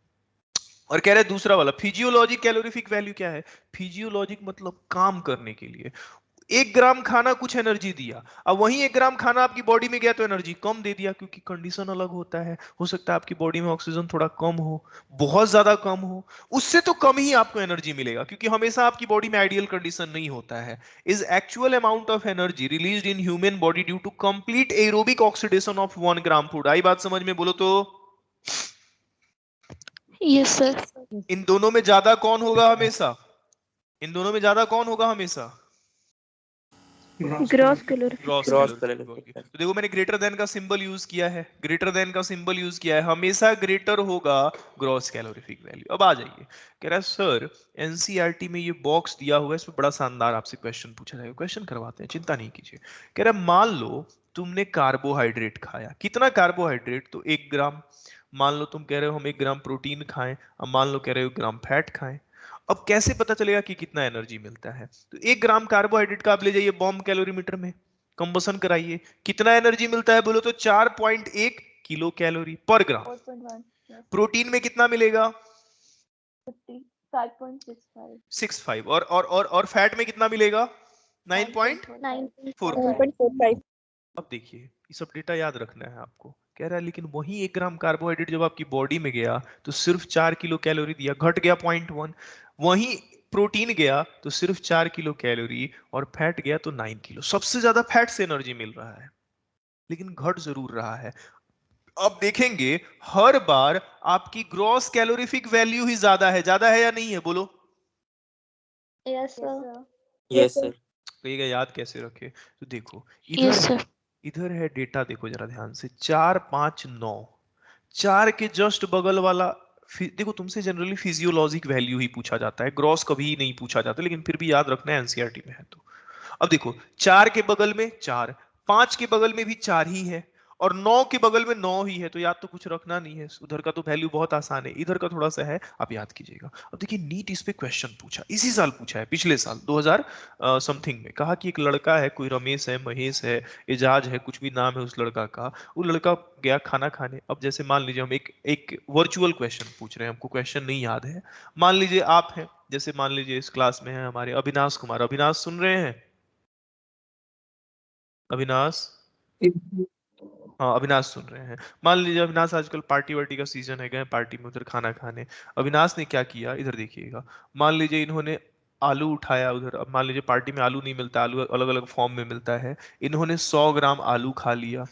और कह रहे हैं दूसरा वाला फिजियोलॉजिक कैलोरीफिक वैल्यू क्या है? फिजियोलॉजिक मतलब काम करने के लिए। 1 ग्राम खाना कुछ एनर्जी दिया, अब वही 1 ग्राम खाना आपकी बॉडी में गया तो एनर्जी कम दे दिया, क्योंकि कंडीशन अलग होता है। हो सकता है आपकी बॉडी में ऑक्सीजन थोड़ा कम हो, बहुत ज्यादा कम हो, उससे तो कम ही आपको एनर्जी मिलेगा, क्योंकि हमेशा आपकी बॉडी में आइडियल कंडीशन नहीं होता है। Is actual amount of energy released in human body due to complete aerobic oxidation of 1 gram food. आई बात समझ में? बोलो तो। Yes, sir. इन दोनों में ज्यादा कौन होगा हमेशा? इन दोनों में ज्यादा कौन होगा हमेशा? Gross calorific. Gross calorific. तो देखो मैंने ग्रेटर देन का सिंबल यूज किया है, ग्रेटर देन का सिंबल यूज किया है, हमेशा ग्रेटर होगा ग्रॉस कैलोरीफिक वैल्यू। अब आ जाइए, कह रहा है सर एनसीईआरटी में ये बॉक्स दिया हुआ है, इसमें बड़ा शानदार आपसे क्वेश्चन पूछा जाएगा। क्वेश्चन करवाते हैं, चिंता नहीं कीजिए। कह रहा है मान लो तुमने कार्बोहाइड्रेट खाया, कितना कार्बोहाइड्रेट? तो 1 ग्राम। मान लो तुम कह रहे हो हम 1 ग्राम प्रोटीन खाएं, अब मान लो कह रहे हो 1 ग्राम फैट खाएं। अब कैसे पता चलेगा कि कितना एनर्जी मिलता है? तो 1 ग्राम कार्बोहाइड्रेट का आप ले जाइए बॉम्ब कैलोरीमीटर में, कंबसन कराइए, कितना एनर्जी मिलता है? बोलो तो 4.1 किलो कैलोरी पर ग्राम। 4.1. Yes. प्रोटीन में कितना मिलेगा? 5.65. 65। और फैट में कितना मिलेगा? 9.4। 9.45. अब देखिए ये सब डेटा याद रखना है आपको। कह रहा है लेकिन वही 1 ग्राम कार्बोहाइड्रेट जब आपकी बॉडी में गया तो सिर्फ 4 किलो कैलोरी दिया, घट गया 0.1। वही प्रोटीन गया तो सिर्फ 4 किलो कैलोरी, और फैट गया तो 9 किलो। सबसे ज्यादा फैट से एनर्जी मिल रहा है, लेकिन घट जरूर रहा है। अब देखेंगे हर बार आपकी ग्रॉस कैलोरीफिक वैल्यू ही ज्यादा है या नहीं है? बोलो। Yes, sir. Yes, sir. कहिएगा याद कैसे रखे? तो देखो Yes, sir. इधर है डेटा, देखो जरा ध्यान से, 4 5 9। 4 के जस्ट बगल वाला देखो तुमसे जनरली फिजियोलॉजिक वैल्यू ही पूछा जाता है, ग्रॉस कभी नहीं पूछा जाता, लेकिन फिर भी याद रखना है एनसीईआरटी में है तो। अब देखो 4 के बगल में 4, 5 के बगल में भी 4 ही है, और 9 के बगल में 9 ही है, तो याद तो कुछ रखना नहीं है। उधर का तो वैल्यू बहुत आसान है, इधर का थोड़ा सा है, आप याद कीजिएगा। अब देखिए नीट इस पे क्वेश्चन पूछा, इसी साल पूछा है, पिछले साल 2000 समथिंग में। कहा कि एक लड़का है, कोई रमेश है, महेश है, एजाज है, कुछ भी नाम है उस लड़का का। वो लड़का गया खाना खाने। अब जैसे मान लीजिए हम एक वर्चुअल क्वेश्चन पूछ रहे हैं, हमको क्वेश्चन नहीं याद है। मान लीजिए आप हैं, जैसे मान लीजिए इस क्लास में है हमारे अविनाश कुमार। अविनाश सुन रहे हैं? अविनाश? हाँ अविनाश सुन रहे हैं। मान लीजिए अविनाश आजकल पार्टी वार्टी का सीजन है, गए पार्टी में उधर खाना खाने। अविनाश ने क्या किया, इधर देखिएगा। मान लीजिए इन्होंने आलू उठाया उधर। अब मान लीजिए पार्टी में आलू नहीं मिलता, आलू अलग अलग फॉर्म में मिलता है। इन्होंने 100 ग्राम आलू खा लिया।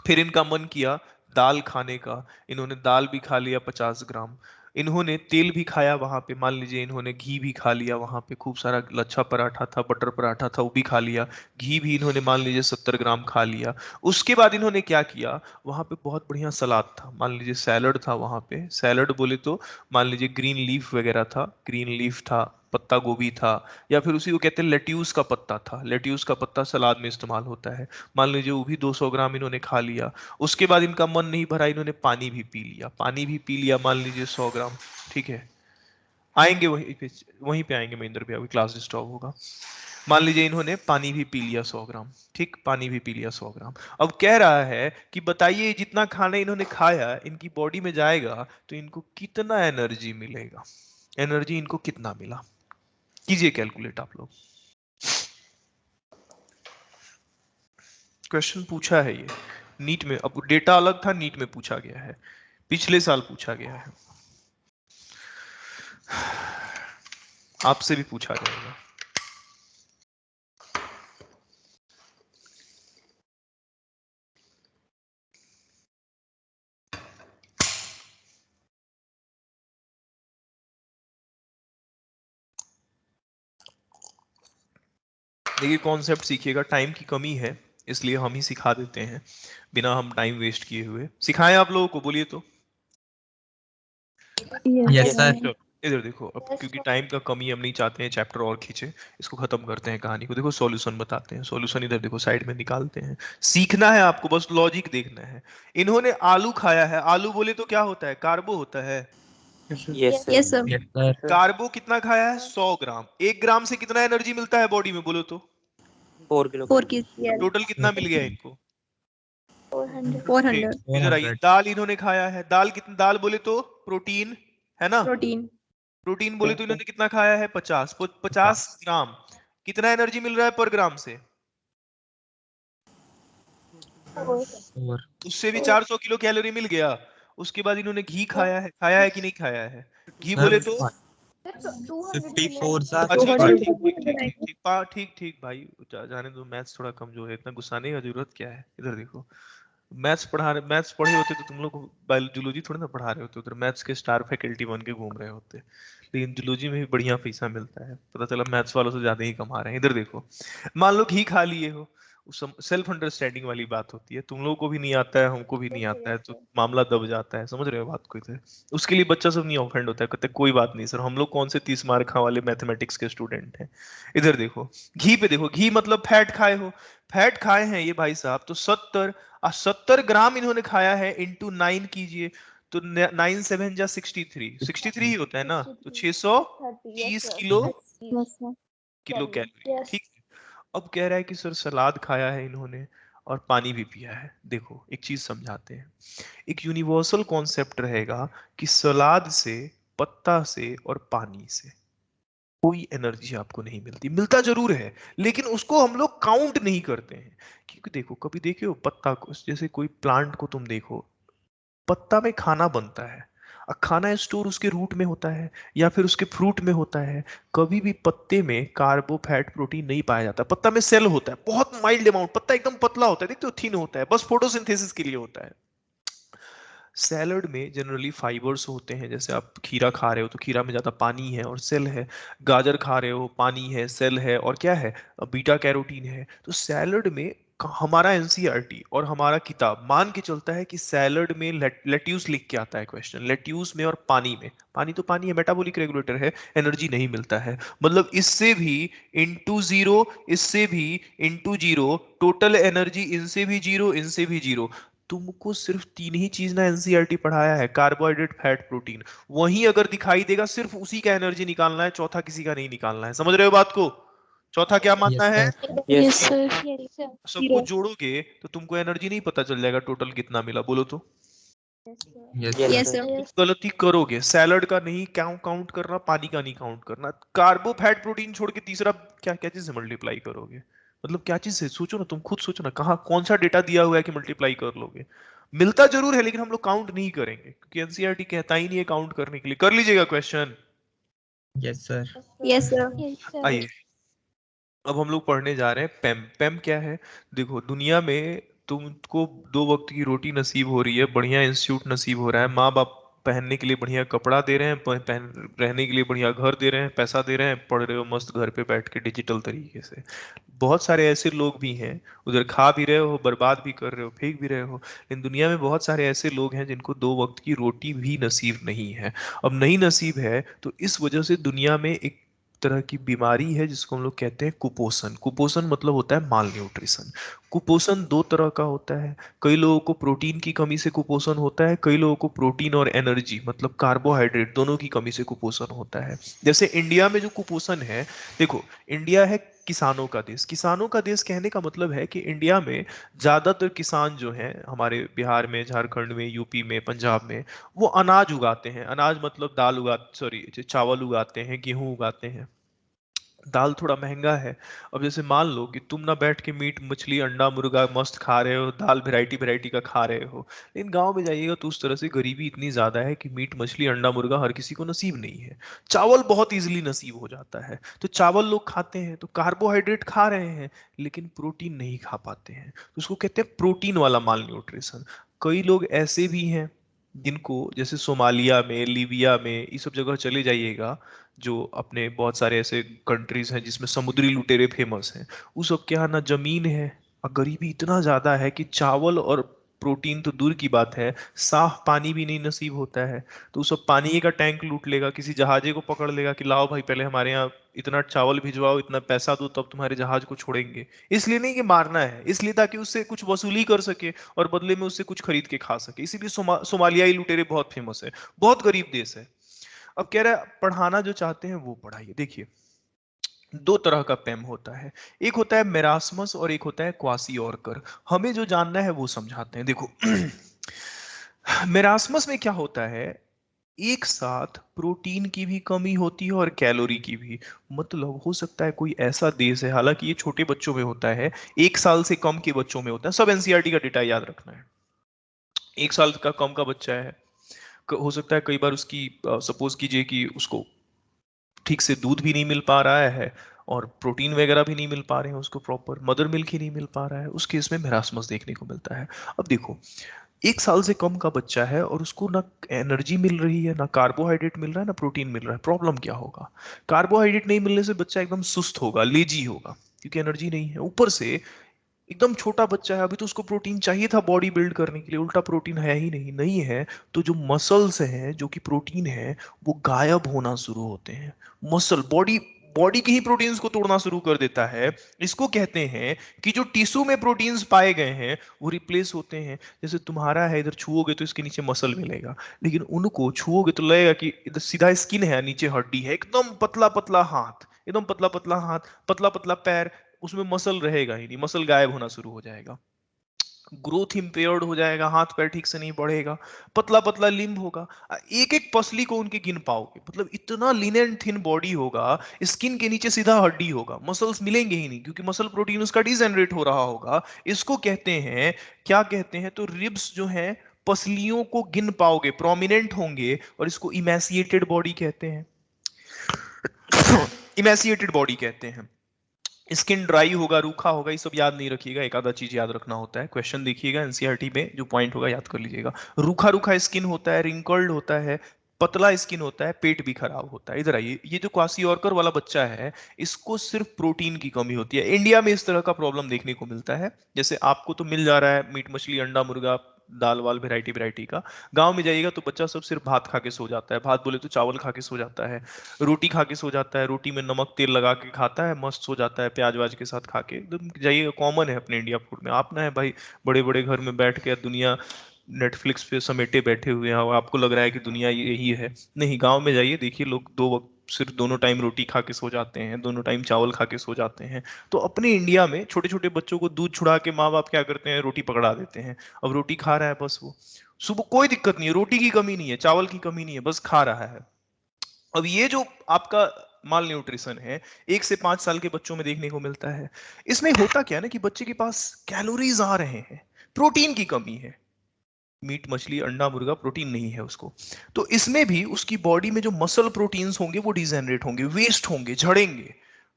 फिर इनका मन किया दाल खाने का, इन्होंने दाल भी खा लिया 50 ग्राम, इन्होंने तेल भी खाया वहां पे, मान लीजिए इन्होंने घी भी खा लिया वहां पे, खूब सारा लच्छा पराठा था, बटर पराठा था, वो भी खा लिया, घी भी इन्होंने मान लीजिए 70 ग्राम खा लिया। उसके बाद इन्होंने क्या किया, वहां पे बहुत बढ़िया सलाद था, मान लीजिए सैलड था वहां पे, सैलड बोले तो मान लीजिए ग्रीन लीफ वगैरह था, ग्रीन लीफ था, पत्ता गोभी था, या फिर उसी को कहते हैं लेट्यूस का पत्ता था, लेट्यूस का पत्ता सलाद में इस्तेमाल होता है, मान लीजिए वो भी 200 ग्राम इन्होंने खा लिया। उसके बाद इनका मन नहीं भरा, इन्होंने पानी भी पी लिया, पानी भी पी लिया मान लीजिए 100 ग्राम। ठीक है, आएंगे वहीं पे आएंगे महेंद्र भैया, अभी क्लास डिस्टर्ब होगा। मान लीजिए इन्होंने पानी भी पी लिया 100 ग्राम, ठीक, पानी भी पी लिया 100 ग्राम। अब कह रहा है कि बताइए जितना खाना इन्होंने खाया इनकी बॉडी में जाएगा तो इनको कितना एनर्जी मिलेगा, एनर्जी इनको कितना मिला, कीजिए कैलकुलेट आप लोग। क्वेश्चन पूछा है ये नीट में, अब डेटा अलग था, नीट में पूछा गया है, पिछले साल पूछा गया है, आपसे भी पूछा जाएगा। देखिए कॉन्सेप्ट सीखिएगा, टाइम की कमी है इसलिए हम ही सिखा देते हैं बिना हम टाइम वेस्ट किए हुए। सिखाएं आप लोगों को, बोलिए तो। Yes sir. चलो इधर देखो, अब क्योंकि टाइम का कमी हम नहीं चाहते हैं चैप्टर और खींचे, इसको खत्म करते हैं कहानी को। देखो सॉल्यूशन बताते हैं, सॉल्यूशन इधर देखो साइड में निकालते हैं। सीखना है आपको, बस लॉजिक देखना है। इन्होंने आलू खाया है, आलू बोले तो क्या होता है, कार्बो होता है। Yes, sir. Yes, sir. Yes sir. Carbo कितना खाया है, 100 ग्राम। 1 ग्राम से कितना एनर्जी मिलता है बॉडी में, बोलो तो। 4 kg. टोटल कितना मिल गया इनको, 400. ठीक। 400. इधर आइए, 400। दाल इन्होंने खाया है, दाल कितना, दाल बोले तो प्रोटीन है ना, Protein. प्रोटीन बोले तो इन्होंने कितना खाया है, 50 ग्राम। कितना एनर्जी मिल रहा है पर ग्राम से, 4. और उससे भी 400 किलो कैलोरी मिल गया। उसके बाद इन्होंने घी खाया है कि नहीं खाया है, घी बोले तो 54 सर। अच्छा 200. ठीक ठीक ठीक ठीक ठीक ठीक ठीक भाई, जाने दो, मैथ्स थोड़ा कमजोर है, इतना गुस्साने का जरूरत क्या है। इधर देखो, मैथ्स पढ़े होते तो तुम लोग बायोलॉजी थोड़ी ना पढ़ा रहे होते, उधर मैथ्स के स्टार फैकल्टी बन के घूम रहे होते। लेकिन जूलॉजी में भी बढ़िया पैसा मिलता है, पता चला मैथ्स वालों से ज्यादा ही कमा रहे हैं। इधर देखो, मान लो घी खा लिए हो, सेल्फ अंडरस्टैंडिंग वाली बात होती है, तुम लोगों को भी नहीं आता है, हमको भी नहीं आता है, तो मामला दब जाता है, समझ रहे हो बात को। इधर उसके लिए बच्चा सब नहीं ऑफेंड होता है, कहते हैं, कोई बात नहीं सर, हम लोग कौन से 30 मार्क वाले मैथमेटिक्स के स्टूडेंट हैं। इधर देखो, घी पे देखो, घी मतलब फैट खाए हो, फैट खाए हैं ये भाई साहब, तो 70 ग्राम इन्होंने खाया है, इंटू 9 कीजिए, तो 9 7 जा 63 ही होता है ना, तो 630 kilo Yes, sir. Kilo calorie, Yes. ठीक है। अब कह रहा है कि सर सलाद खाया है इन्होंने और पानी भी पिया है। देखो एक चीज समझाते हैं, एक यूनिवर्सल कॉन्सेप्ट रहेगा कि सलाद से, पत्ता से और पानी से कोई एनर्जी आपको नहीं मिलती, मिलता जरूर है लेकिन उसको हम लोग काउंट नहीं करते हैं। क्योंकि देखो, कभी देखे हो पत्ता को, जैसे कोई प्लांट को तुम देखो, पत्ता में खाना बनता है, और खाना स्टोर उसके रूट में होता है या फिर उसके फ्रूट में होता है। कभी भी पत्ते में कार्बोफैट प्रोटीन नहीं पाया जाता, पत्ता में सेल होता है बहुत माइल्ड अमाउंट, पत्ता एकदम पतला होता है, देखते हो थिन होता है, बस फोटोसिंथेसिस के लिए होता है। सैलड में जनरली फाइबर्स होते हैं, जैसे आप खीरा खा रहे हो तो खीरा में ज़्यादा पानी है और सेल है, गाजर खा रहे हो पानी है, सेल है, और क्या है, बीटा कैरोटीन है। तो सैलड में हमारा एनसीईआरटी और हमारा किताब मान के चलता है कि सैलड में लेट्यूस लिख के आता है क्वेश्चन, लेट्यूस में और पानी में, पानी तो पानी है, मेटाबॉलिक रेगुलेटर है, एनर्जी नहीं मिलता है, मतलब इससे भी इंटू जीरो, इससे भी इंटू जीरो, टोटल एनर्जी इनसे भी जीरो, इनसे भी जीरो। तुमको सिर्फ 3 ही चीज ना एनसीईआरटी पढ़ाया है, कार्बोहाइड्रेट, फैट, प्रोटीन। वहीं अगर दिखाई देगा सिर्फ उसी का एनर्जी निकालना है, चौथा किसी का नहीं निकालना है, समझ रहे हो बात को। चौथा क्या मानना यस है, sir. Yes, sir. Yes, sir. सबको जोड़ोगे तो तुमको एनर्जी नहीं पता चल जाएगा टोटल कितना मिला, बोलो तो। Yes Yes, sir. sir. गलती करोगे, सैलड का नहीं काउंट करना, पानी का नहीं काउंट करना, कार्बो फैट प्रोटीन छोड़ के तीसरा क्या क्या चीज से मल्टीप्लाई करोगे, मतलब क्या चीज से, सोचो ना, तुम खुद सोचो ना, कहाँ कौन सा डेटा दिया हुआ है कि मल्टीप्लाई कर लोगे। मिलता जरूर है लेकिन हम लोग काउंट नहीं करेंगे क्योंकि एनसीईआरटी कहता ही नहीं है काउंट करने के लिए। कर लीजिएगा question. Yes sir. Yes, sir. आइए, अब हम लोग पढ़ने जा रहे हैं पेम। पेम क्या है, देखो दुनिया में तुमको 2 वक्त की रोटी नसीब हो रही है, बढ़िया इंस्टीट्यूट नसीब हो रहा है, माँ बाप पहनने के लिए बढ़िया कपड़ा दे रहे हैं, पहन रहने के लिए बढ़िया घर दे रहे हैं, पैसा दे रहे हैं, पढ़ रहे हो मस्त घर पे बैठ के डिजिटल तरीके से। बहुत सारे ऐसे लोग भी हैं, उधर खा भी रहे हो, बर्बाद भी कर रहे हो, फेंक भी रहे हो, लेकिन दुनिया में बहुत सारे ऐसे लोग हैं जिनको 2 वक्त की रोटी भी नसीब नहीं है। अब नहीं नसीब है तो इस वजह से दुनिया में एक तरह की बीमारी है जिसको हम लोग कहते हैं कुपोषण। कुपोषण मतलब होता है माल न्यूट्रिशन। कुपोषण 2 तरह का होता है। कई लोगों को प्रोटीन की कमी से कुपोषण होता है, कई लोगों को प्रोटीन और एनर्जी मतलब कार्बोहाइड्रेट दोनों की कमी से कुपोषण होता है। जैसे इंडिया में जो कुपोषण है, देखो, इंडिया है किसानों का देश। किसानों का देश कहने का मतलब है कि इंडिया में ज्यादातर किसान जो हैं, हमारे बिहार में, झारखंड में, यूपी में, पंजाब में, वो अनाज उगाते हैं। अनाज मतलब दाल उगा सॉरी चावल उगाते हैं, गेहूं उगाते हैं। दाल थोड़ा महंगा है। अब जैसे मान लो कि तुम ना बैठ के मीट मछली अंडा मुर्गा मस्त खा रहे हो, दाल वैरायटी वैरायटी का खा रहे हो, लेकिन गांव में जाइएगा तो उस तरह से गरीबी इतनी ज्यादा है कि मीट मछली अंडा मुर्गा हर किसी को नसीब नहीं है। चावल बहुत इजीली नसीब हो जाता है, तो चावल लोग खाते हैं, तो कार्बोहाइड्रेट खा रहे हैं लेकिन प्रोटीन नहीं खा पाते हैं, तो उसको कहते हैं प्रोटीन वाला माल न्यूट्रिशन। कई लोग ऐसे भी हैं जिनको, जैसे सोमालिया में, लीबिया में, ये सब जगह चले जाइएगा, जो अपने बहुत सारे ऐसे कंट्रीज हैं जिसमें समुद्री लुटेरे फेमस हैं, उस सब के यहाँ ना जमीन है और गरीबी इतना ज्यादा है कि चावल और प्रोटीन तो दूर की बात है, साफ पानी भी नहीं नसीब होता है। तो उस सब पानी का टैंक लूट लेगा, किसी जहाजे को पकड़ लेगा कि लाओ भाई पहले हमारे यहाँ इतना चावल भिजवाओ, इतना पैसा दो, तब तुम्हारे जहाज को छोड़ेंगे। इसलिए नहीं कि मारना है, इसलिए ताकि उससे कुछ वसूली कर सके और बदले में उससे कुछ खरीद के खा सके। इसीलिए सोमालियाई लुटेरे बहुत फेमस है, बहुत गरीब देश है। अब कह रहा है पढ़ाना जो चाहते हैं वो पढ़ाइए। देखिए, 2 तरह का पेम होता है, एक होता है मेरास्मस और एक होता है क्वासी ऑर्कर। हमें जो जानना है वो समझाते हैं। देखो, मेरास्मस में क्या होता है, एक साथ प्रोटीन की भी कमी होती है और कैलोरी की भी। मतलब हो सकता है कोई ऐसा देश है, हालांकि ये छोटे बच्चों में होता है, 1 साल से कम के बच्चों में होता है, सब एनसीईआरटी का डेटा याद रखना है। 1 साल का कम का बच्चा है, हो सकता है कई बार उसकी, सपोज कीजिए कि उसको ठीक से दूध भी नहीं मिल पा रहा है और प्रोटीन वगैरह भी नहीं मिल पा रहे हैं उसको, प्रॉपर मदर मिल्क ही नहीं मिल पा रहा है, उस केस में मेरास्मस देखने को मिलता है। अब देखो, 1 साल से कम का बच्चा है और उसको ना एनर्जी मिल रही है, ना कार्बोहाइड्रेट मिल रहा है, ना प्रोटीन मिल रहा है। प्रॉब्लम क्या होगा? कार्बोहाइड्रेट नहीं मिलने से बच्चा एकदम सुस्त होगा, लेजी होगा, क्योंकि एनर्जी नहीं है। ऊपर से एकदम छोटा बच्चा है, अभी तो उसको प्रोटीन चाहिए था बॉडी बिल्ड करने के लिए, उल्टा प्रोटीन है ही नहीं, नहीं है। तो जो मसल्स हैं, जो कि प्रोटीन है, वो गायब होना शुरू होते हैं। मसल बॉडी बॉडी की ही प्रोटीन्स को तोड़ना शुरू कर देता है। इसको कहते हैं कि जो टिश्यू में प्रोटीन्स पाए गए हैं वो रिप्लेस होते हैं। जैसे तुम्हारा है, इधर छुओगे तो इसके नीचे मसल मिलेगा, लेकिन उनको छुओगे तो लगेगा कि इधर सीधा स्किन है, नीचे हड्डी है, एकदम पतला पतला हाथ, एकदम पतला पतला हाथ, पतला पतला पैर, उसमें मसल रहेगा ही नहीं, मसल गायब होना शुरू हो जाएगा, ग्रोथ इम्पेयर्ड हो जाएगा, हाथ पैर ठीक से नहीं बढ़ेगा, पतला पतला लिम्ब होगा। एक एक पसली को उनके गिन पाओगे, मतलब इतना लीन एंड थिन बॉडी होगा, स्किन के नीचे सीधा हड्डी होगा, मसल्स मिलेंगे ही नहीं क्योंकि मसल प्रोटीन उसका डिजेनरेट हो रहा होगा। इसको कहते हैं, क्या कहते हैं, तो रिब्स जो है, पसलियों को गिन पाओगे, प्रोमिनेंट होंगे, और इसको इमेसिएटेड बॉडी कहते हैं। इमेसिएटेड बॉडी कहते हैं। स्किन ड्राई होगा, रूखा होगा, ये सब याद नहीं रखिएगा, एक आधा चीज याद रखना होता है। क्वेश्चन देखिएगा एनसीईआरटी में, जो पॉइंट होगा याद कर लीजिएगा। रूखा रूखा स्किन होता है, रिंकल्ड होता है, पतला स्किन होता है, पेट भी खराब होता है। इधर आइए, ये जो क्वासी ऑर्कर वाला बच्चा है, इसको सिर्फ प्रोटीन की कमी होती है। इंडिया में इस तरह का प्रॉब्लम देखने को मिलता है। जैसे आपको तो मिल जा रहा है मीट मछली अंडा मुर्गा दाल वाल वैरायटी वैरायटी का, गांव में जाइएगा तो बच्चा सब सिर्फ भात खा के सो जाता है, भात बोले तो चावल खा के सो जाता है, रोटी खा के सो जाता है, रोटी में नमक तेल लगा के खाता है, मस्त सो जाता है प्याज व्याज के साथ खा के, एकदम जाइए, कॉमन है अपने इंडिया फूड में। आप ना है भाई, बड़े बड़े घर में बैठ के दुनिया नेटफ्लिक्स पे समेटे बैठे हुए हैं और आपको लग रहा है कि दुनिया यही है। नहीं, गांव में जाइए, देखिए लोग 2 वक्त सिर्फ दोनों टाइम रोटी खा के सो जाते हैं, दोनों टाइम चावल खा के सो जाते हैं। तो अपने इंडिया में छोटे छोटे बच्चों को दूध छुड़ा के माँ बाप क्या करते हैं, रोटी पकड़ा देते हैं। अब रोटी खा रहा है बस, वो सुबह कोई दिक्कत नहीं है, रोटी की कमी नहीं है, चावल की कमी नहीं है, बस खा रहा है। अब ये जो आपका माल न्यूट्रिशन है, 1 से 5 साल के बच्चों में देखने को मिलता है। इसमें होता क्या है ना कि बच्चे के पास कैलोरीज आ रहे हैं, प्रोटीन की कमी है, मीट मछली अंडा मुर्गा प्रोटीन नहीं है उसको। तो इसमें भी उसकी बॉडी में जो मसल प्रोटीन्स होंगे वो डिजेनरेट होंगे, वेस्ट होंगे, झड़ेंगे।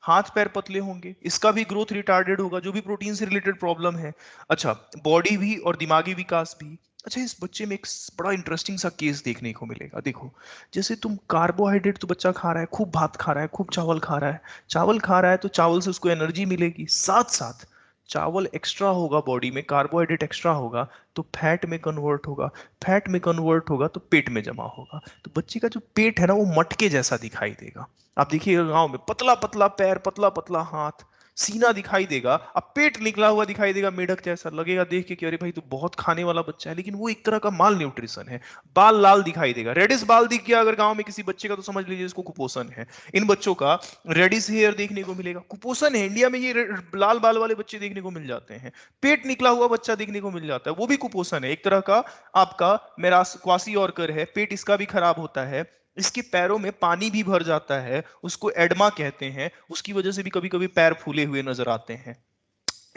हाथ पैर पतले होंगे, इसका भी ग्रोथ रिटार्डेड होगा, जो भी प्रोटीन से रिलेटेड प्रॉब्लम है। अच्छा, बॉडी भी और दिमागी विकास भी। अच्छा, इस बच्चे में एक बड़ा इंटरेस्टिंग सा केस देखने को मिलेगा। देखो, जैसे तुम कार्बोहाइड्रेट तो बच्चा खा रहा है, खूब भात खा रहा है, खूब चावल खा रहा है, चावल खा रहा है तो चावल से उसको एनर्जी मिलेगी, साथ साथ चावल एक्स्ट्रा होगा बॉडी में, कार्बोहाइड्रेट एक्स्ट्रा होगा तो फैट में कन्वर्ट होगा, फैट में कन्वर्ट होगा तो पेट में जमा होगा। तो बच्चे का जो पेट है ना, वो मटके जैसा दिखाई देगा। आप देखिएगा गांव में पतला पतला पैर, पतला पतला हाथ, सीना दिखाई देगा, अब पेट निकला हुआ दिखाई देगा, मेढक जैसा लगेगा देख के कि अरे भाई तू बहुत खाने वाला बच्चा है, लेकिन वो एक तरह का माल न्यूट्रिशन है। बाल लाल दिखाई देगा, रेडिस बाल दिख गया अगर गांव में किसी बच्चे का, तो समझ लीजिए इसको कुपोषण है। इन बच्चों का रेडिस हेयर देखने को मिलेगा, कुपोषण है। इंडिया में ये लाल बाल वाले बच्चे देखने को मिल जाते हैं, पेट निकला हुआ बच्चा देखने को मिल जाता है, वो भी कुपोषण है एक तरह का। आपका मेरास क्वासी ऑर्कर है, पेट इसका भी खराब होता है, इसके पैरों में पानी भी भर जाता है, उसको एडमा कहते हैं, उसकी वजह से भी कभी कभी पैर फूले हुए नजर आते हैं।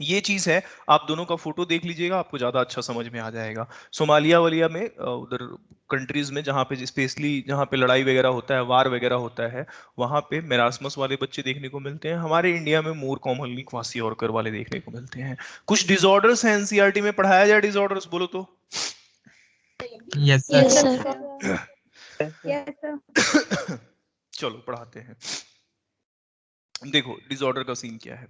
ये चीज है, आप दोनों का फोटो देख लीजिएगा, आपको ज्यादा अच्छा समझ में आ जाएगा। सोमालिया वालिया में उधर कंट्रीज में जहाँ पे स्पेशली जहाँ पे लड़ाई वगैरह होता है, वार वगैरह होता है, वहां पे मेरास्मस वाले बच्चे देखने को मिलते हैं। हमारे इंडिया में मोर कॉमनली क्वासी ऑर्कर वाले देखने को मिलते हैं। कुछ डिसऑर्डर्स हैं एनसीईआरटी में, पढ़ाया जाए डिसऑर्डर्स, बोलो तो। Yes sir. Yes, Yes, sir. sir. Yes, sir. चलो पढ़ाते हैं। देखो डिसऑर्डर का सीन क्या है,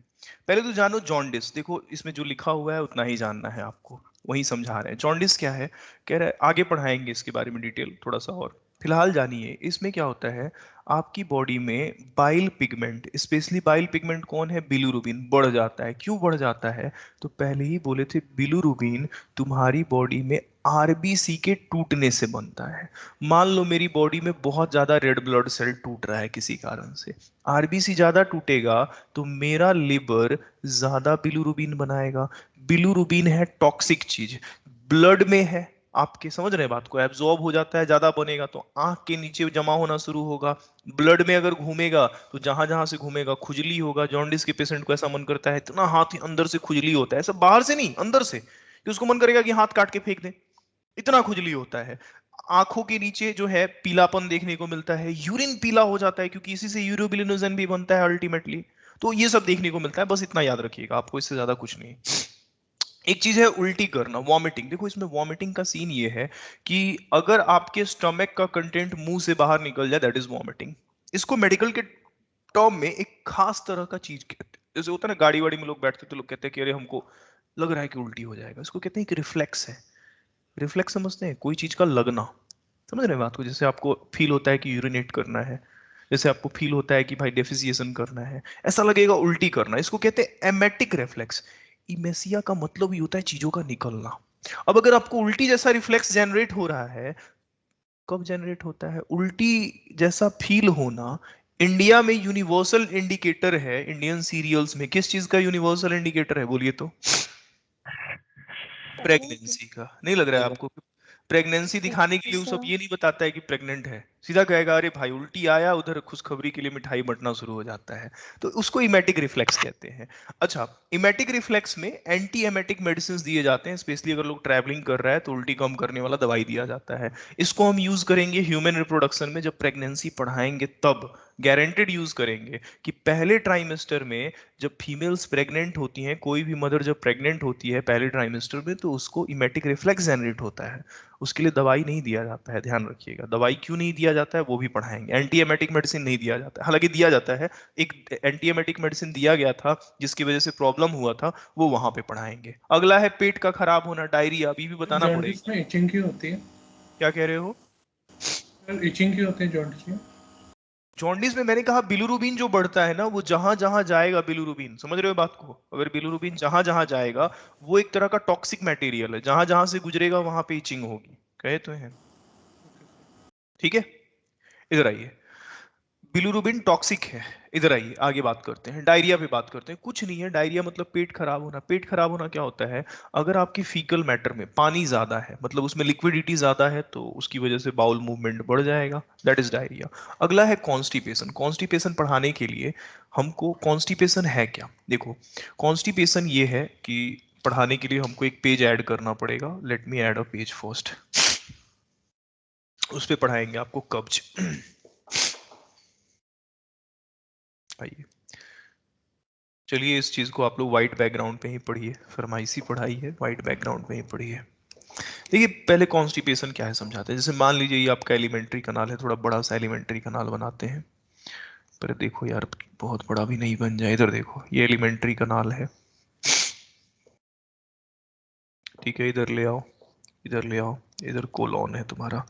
पहले तो जानो जॉन्डिस। देखो इसमें जो लिखा हुआ है उतना ही जानना है आपको, वही समझा रहे हैं। जॉन्डिस क्या है, कह रहे हैं आगे पढ़ाएंगे इसके बारे में डिटेल थोड़ा सा, और फिलहाल जानिए इसमें क्या होता है। आपकी बॉडी में bile pigment, specially bile pigment कौन है, बिलिरुबिन बढ़ जाता है। क्यों बढ़ जाता है, तो पहले ही बोले थे बिलिरुबिन तुम्हारी बॉडी में आरबीसी के टूटने से बनता है। मान लो मेरी बॉडी में बहुत ज्यादा रेड ब्लड सेल टूट रहा है किसी कारण से, आरबीसी ज्यादा टूटेगा तो मेरा लिवर ज्यादा बिलिरुबिन बनाएगा। बिलिरुबिन है टॉक्सिक चीज, ब्लड में है, आपके समझ रहे हैं बात को, एब्जॉर्ब हो जाता है, ज्यादा बनेगा तो आंख के नीचे जमा होना शुरू होगा। ब्लड में अगर घूमेगा तो जहां जहां से घूमेगा खुजली होगा। जॉन्डिस के पेशेंट को ऐसा मन करता है, इतना हाथ अंदर से खुजली होता है, ऐसा बाहर से नहीं अंदर से, कि उसको मन करेगा कि हाथ काट के फेंक दे, इतना खुजली होता है। आंखों के नीचे जो है पीलापन देखने को मिलता है, यूरिन पीला हो जाता है क्योंकि इसी से यूरोबिलिनोजन भी बनता है अल्टीमेटली। तो ये सब देखने को मिलता है, बस इतना याद रखिएगा, आपको इससे ज्यादा कुछ नहीं। एक चीज है उल्टी करना, वॉमिटिंग। देखो इसमें वॉमिटिंग का सीन ये है कि अगर आपके स्टमक का कंटेंट मुंह से बाहर निकल जाए, दैट इज वॉमिटिंग। इसको मेडिकल के टर्म में एक खास तरह का चीज कहते हैं। जैसे होता है ना, गाड़ी वाड़ी में लोग बैठते तो लोग कहते हैं कि अरे हमको लग रहा है कि उल्टी हो जाएगा, इसको कहते हैं कि रिफ्लेक्स है। रिफ्लेक्स समझते हैं, कोई चीज का लगना, समझ रहे हैं बात को। जैसे आपको फील होता है कि यूरिनेट करना है, जैसे आपको फील होता है कि भाई डेफिसिएशन करना है, ऐसा लगेगा उल्टी करना, इसको कहते हैं एमेटिक रिफ्लेक्स। इमेसिया का मतलब ही होता है चीजों का निकलना। अब अगर आपको उल्टी जैसा रिफ्लेक्स जनरेट हो रहा है, कब जनरेट होता है उल्टी जैसा फील होना, इंडिया में यूनिवर्सल इंडिकेटर है। इंडियन सीरियल्स में किस चीज का यूनिवर्सल इंडिकेटर है, बोलिए तो। प्रेगनेंसी का। नहीं लग रहा है आपको, प्रेगनेंसी दिखाने के लिए वो सब sir. ये नहीं बताता है कि प्रेग्नेंट है, सीधा कहेगा अरे भाई उल्टी आया, उधर खुशखबरी के लिए मिठाई बंटना शुरू हो जाता है। तो उसको इमेटिक रिफ्लेक्स कहते हैं। अच्छा, इमेटिक रिफ्लेक्स में एंटी एमेटिक मेडिसिन दिए जाते हैं, स्पेशली अगर लोग ट्रैवलिंग कर रहा है तो उल्टी कम करने वाला दवाई दिया जाता है। इसको हम यूज करेंगे ह्यूमन रिप्रोडक्शन में, जब प्रेगनेंसी पढ़ाएंगे तब गारंटेड यूज करेंगे कि पहले ट्राइमेस्टर में जब फीमेल्स प्रेग्नेंट होती हैं, कोई भी मदर जब प्रेग्नेंट होती है पहले ट्राइमेस्टर में, तो उसको इमेटिक रिफ्लेक्स जनरेट होता है। उसके लिए दवाई नहीं दिया जाता है, ध्यान रखिएगा। दवाई क्यों नहीं दिया जाता है वो भी पढ़ाएंगे। एंटी एमेटिक मेडिसिन नहीं दिया जाता है, हालांकि दिया जाता है, एक एंटी एमेटिक मेडिसिन दिया गया था जिसकी वजह से प्रॉब्लम हुआ था, वो वहां पे पढ़ाएंगे। अगला है पेट का खराब होना, डायरिया, अभी भी बताना जॉन्डिस पड़ेगा। में इचिंग क्यों होती है? क्या कह रहे हो। इचिंग क्यों होती है जॉन्डिस में? जॉन्डिस में मैंने कहा बिलिरुबिन जो बढ़ता है ना, वो जहां जहां जाएगा, बिलिरुबिन समझ रहे हो बात को, अगर बिलिरुबिन जहां जहां जाएगा, वो एक तरह का टॉक्सिक मटेरियल है, जहां जहां से गुजरेगा वहां पे इचिंग होगी। कहे तो है, ठीक है। इधर आइए, बिलिरुबिन टॉक्सिक है। इधर आइए आगे बात करते हैं, डायरिया पे बात करते हैं। कुछ नहीं है डायरिया मतलब पेट खराब होना। पेट खराब होना क्या होता है, अगर आपकी फीकल मैटर में पानी ज्यादा है, मतलब उसमें लिक्विडिटी ज्यादा है, तो उसकी वजह से बाउल मूवमेंट बढ़ जाएगा, दैट इज डायरिया। अगला है कॉन्स्टिपेशन। कॉन्स्टिपेशन पढ़ाने के लिए हमको, कॉन्स्टिपेशन है क्या, देखो कॉन्स्टिपेशन ये है कि पढ़ाने के लिए हमको एक पेज ऐड करना पड़ेगा। Let me add a page first, उस पर पढ़ाएंगे आपको कब्ज। आइए, चलिए इस चीज को आप लोग व्हाइट बैकग्राउंड पे ही पढ़िए, फरमाइशी पढ़ाई है, व्हाइट बैकग्राउंड पे ही पढ़िए। देखिए पहले कॉन्स्टिपेशन क्या है समझाते हैं। जैसे मान लीजिए ये आपका एलिमेंट्री कनाल है, थोड़ा बड़ा सा एलिमेंट्री कनाल बनाते हैं। पर देखो यार बहुत बड़ा भी नहीं बन जाए। इधर देखो ये एलिमेंट्री कनाल है, ठीक है, इधर ले आओ, इधर ले आओ, इधर कोलॉन है तुम्हारा।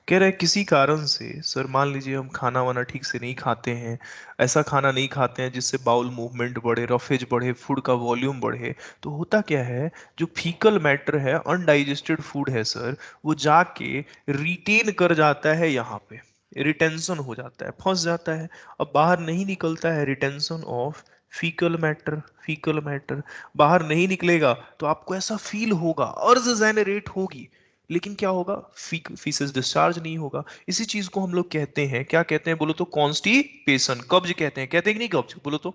कह रहा है किसी कारण से सर मान लीजिए हम खाना वाना ठीक से नहीं खाते हैं, ऐसा खाना नहीं खाते हैं जिससे बाउल मूवमेंट बढ़े, रफेज बढ़े, फूड का वॉल्यूम बढ़े, तो होता क्या है, जो फीकल मैटर है, अनडाइजेस्टेड फूड है सर, वो जाके रिटेन कर जाता है यहाँ पे, रिटेंशन हो जाता है, फंस जाता है, अब बाहर नहीं निकलता है। Retention of faecal matter, faecal matter बाहर नहीं निकलेगा तो आपको ऐसा फील होगा, अर्ज जेनरेट होगी, लेकिन क्या होगा, फीसेस डिस्चार्ज नहीं होगा। इसी चीज को हम लोग कहते हैं, क्या कहते हैं बोलो तो, कॉन्स्टिपेशन, कब्ज कहते हैं, कहते हैं कि नहीं कब्ज, बोलो तो।